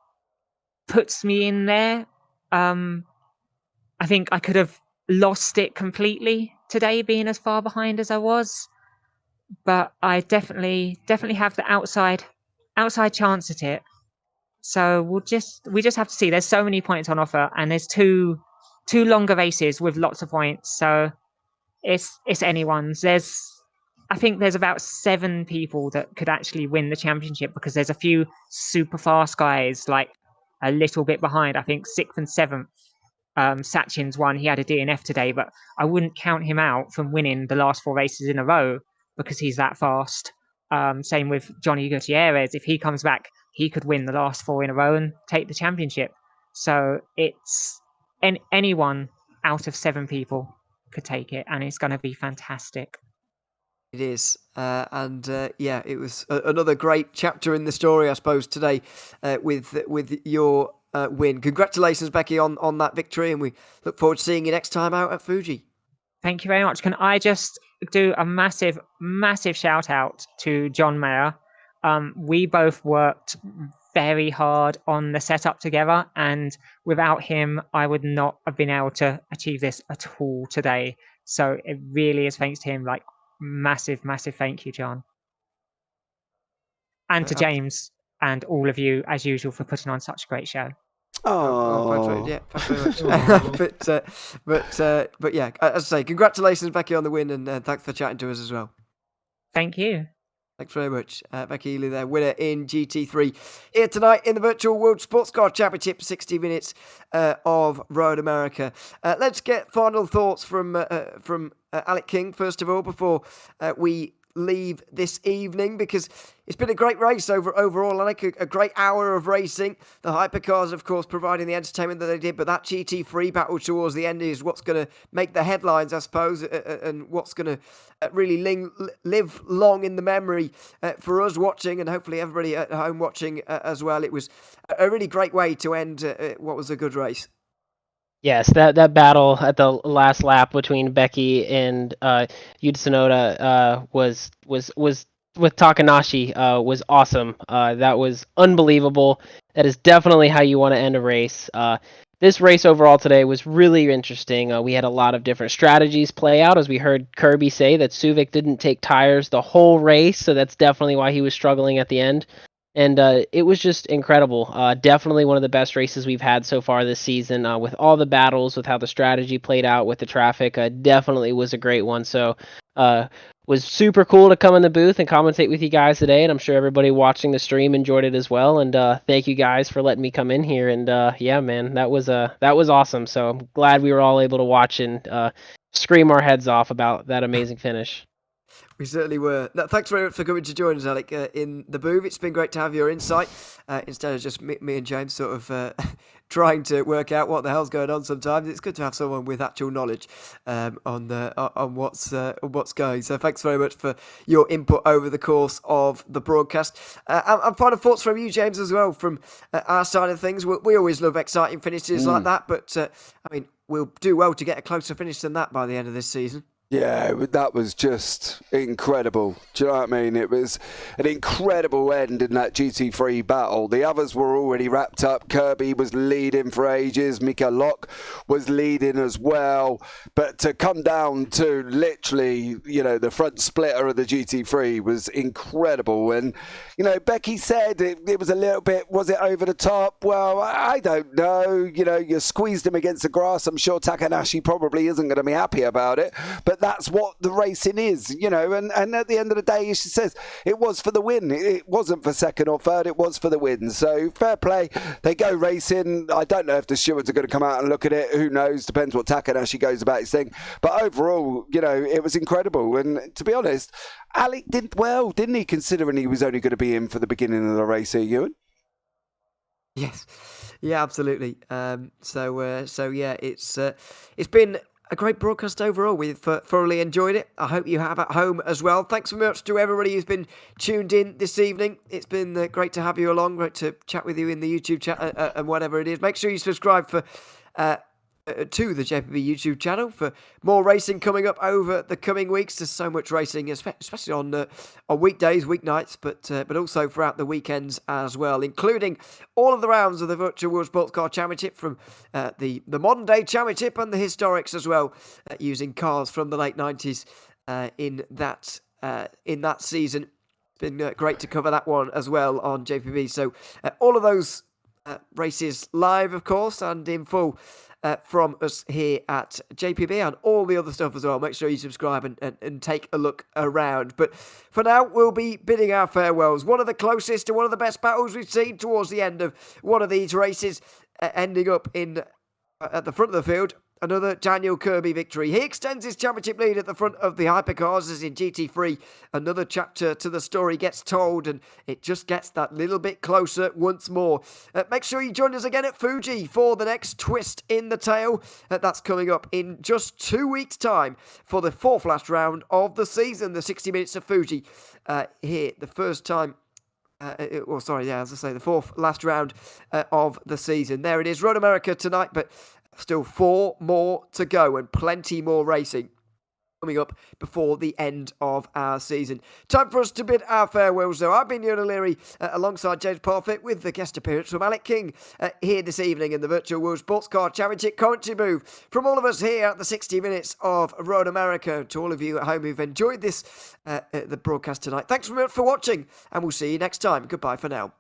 puts me in there. I think I could have lost it completely today, being as far behind as I was. But I definitely have the outside chance at it. So we just have to see. There's so many points on offer, and there's two longer races with lots of points. So it's anyone's. I think there's about 7 people that could actually win the championship, because there's a few super fast guys like a little bit behind. I think 6th and 7th. Sachin's won. He had a DNF today, but I wouldn't count him out from winning the last 4 races in a row because he's that fast. Same with Johnny Gutierrez. If he comes back, he could win the last 4 in a row and take the championship. So it's anyone out of 7 people could take it, and it's going to be fantastic. It is. Yeah, it was another great chapter in the story, I suppose, today with your win. Congratulations, Becky, on that victory, and we look forward to seeing you next time out at Fuji. Thank you very much. Can I just do a massive shout out to John Mayer? We both worked very hard on the setup together, and without him, I would not have been able to achieve this at all today. So it really is thanks to him. Like, massive thank you, John. And to James and all of you, as usual, for putting on such a great show. Oh, yeah, thanks very much. but yeah, as I say, congratulations, Becky, on the win, and thanks for chatting to us as well. Thank you. Thanks very much. Becky Ely there, winner in GT3. Here tonight in the Virtual World Sports Car Championship, 60 minutes of Road America. Let's get final thoughts from Alec King, first of all, before we leave this evening, because it's been a great race overall. I like a great hour of racing. The Hypercars, of course, providing the entertainment that they did, but that GT3 battle towards the end is what's going to make the headlines, I suppose, and what's going to really live long in the memory for us watching, and hopefully everybody at home watching as well. It was a really great way to end what was a good race. Yes, that battle at the last lap between Becky and Yuta Tsunoda was with Takanashi was awesome. That was unbelievable. That is definitely how you want to end a race. This race overall today was really interesting. We had a lot of different strategies play out, as we heard Kirby say that Suvik didn't take tires the whole race, so that's definitely why he was struggling at the end. And it was just incredible. Definitely one of the best races we've had so far this season, with all the battles, with how the strategy played out with the traffic. Definitely was a great one. So was super cool to come in the booth and commentate with you guys today. And I'm sure everybody watching the stream enjoyed it as well. And thank you guys for letting me come in here. And yeah, man, that was awesome. So I'm glad we were all able to watch and scream our heads off about that amazing finish. We certainly were. No, thanks very much for coming to join us, Alec, in the booth. It's been great to have your insight instead of just me and James sort of trying to work out what the hell's going on sometimes. It's good to have someone with actual knowledge on what's going. So thanks very much for your input over the course of the broadcast. And final thoughts from you, James, as well, from our side of things. We always love exciting finishes like that, but I mean, we'll do well to get a closer finish than that by the end of this season. Yeah, that was just incredible. Do you know what I mean? It was an incredible end in that GT3 battle. The others were already wrapped up. Kirby was leading for ages. Mika Locke was leading as well. But to come down to literally, the front splitter of the GT3 was incredible. And, Becky said it was a little bit, was it over the top? Well, I don't know. You squeezed him against the grass. I'm sure Takanashi probably isn't going to be happy about it. But that's what the racing is, and at the end of the day, she says it was for the win. It wasn't for second or third, it was for the win. So fair play. They go racing. I don't know if the stewards are going to come out and look at it. Who knows? Depends what Takanashi goes about his thing. But overall, it was incredible. And to be honest, Alec did well, didn't he, considering he was only going to be in for the beginning of the race here, Ewan? Yes. Yeah, absolutely. So yeah, it's been a great broadcast overall. We've thoroughly enjoyed it. I hope you have at home as well. Thanks so much to everybody who's been tuned in this evening. It's been great to have you along, great to chat with you in the YouTube chat and whatever it is. Make sure you subscribe to the JPB YouTube channel for more racing coming up over the coming weeks. There's so much racing, especially on weekdays, weeknights, but also throughout the weekends as well, including all of the rounds of the Virtual World Sports Car Championship, from the modern day championship and the historics as well, using cars from the late 90s in that season. It's been great to cover that one as well on JPB. So all of those races live, of course, and in full from us here at JPB, and all the other stuff as well. Make sure you subscribe and take a look around. But for now, we'll be bidding our farewells. One of the closest to one of the best battles we've seen towards the end of one of these races, ending up at the front of the field. Another Daniel Kirby victory. He extends his championship lead at the front of the Hypercars as in GT3. Another chapter to the story gets told, and it just gets that little bit closer once more. Make sure you join us again at Fuji for the next twist in the tale. That's coming up in just 2 weeks' time for the fourth last round of the season, the 60 Minutes of Fuji. Here, the first time. The fourth last round of the season. There it is, Road America tonight, but still 4 more to go and plenty more racing coming up before the end of our season. Time for us to bid our farewells, though. I've been Ewan O'Leary alongside James Parfitt, with the guest appearance from Alec King here this evening in the Virtual World Sports Car Championship commentary booth. From all of us here at the 60 Minutes of Road America, to all of you at home who've enjoyed this the broadcast tonight, thanks very much for watching, and we'll see you next time. Goodbye for now.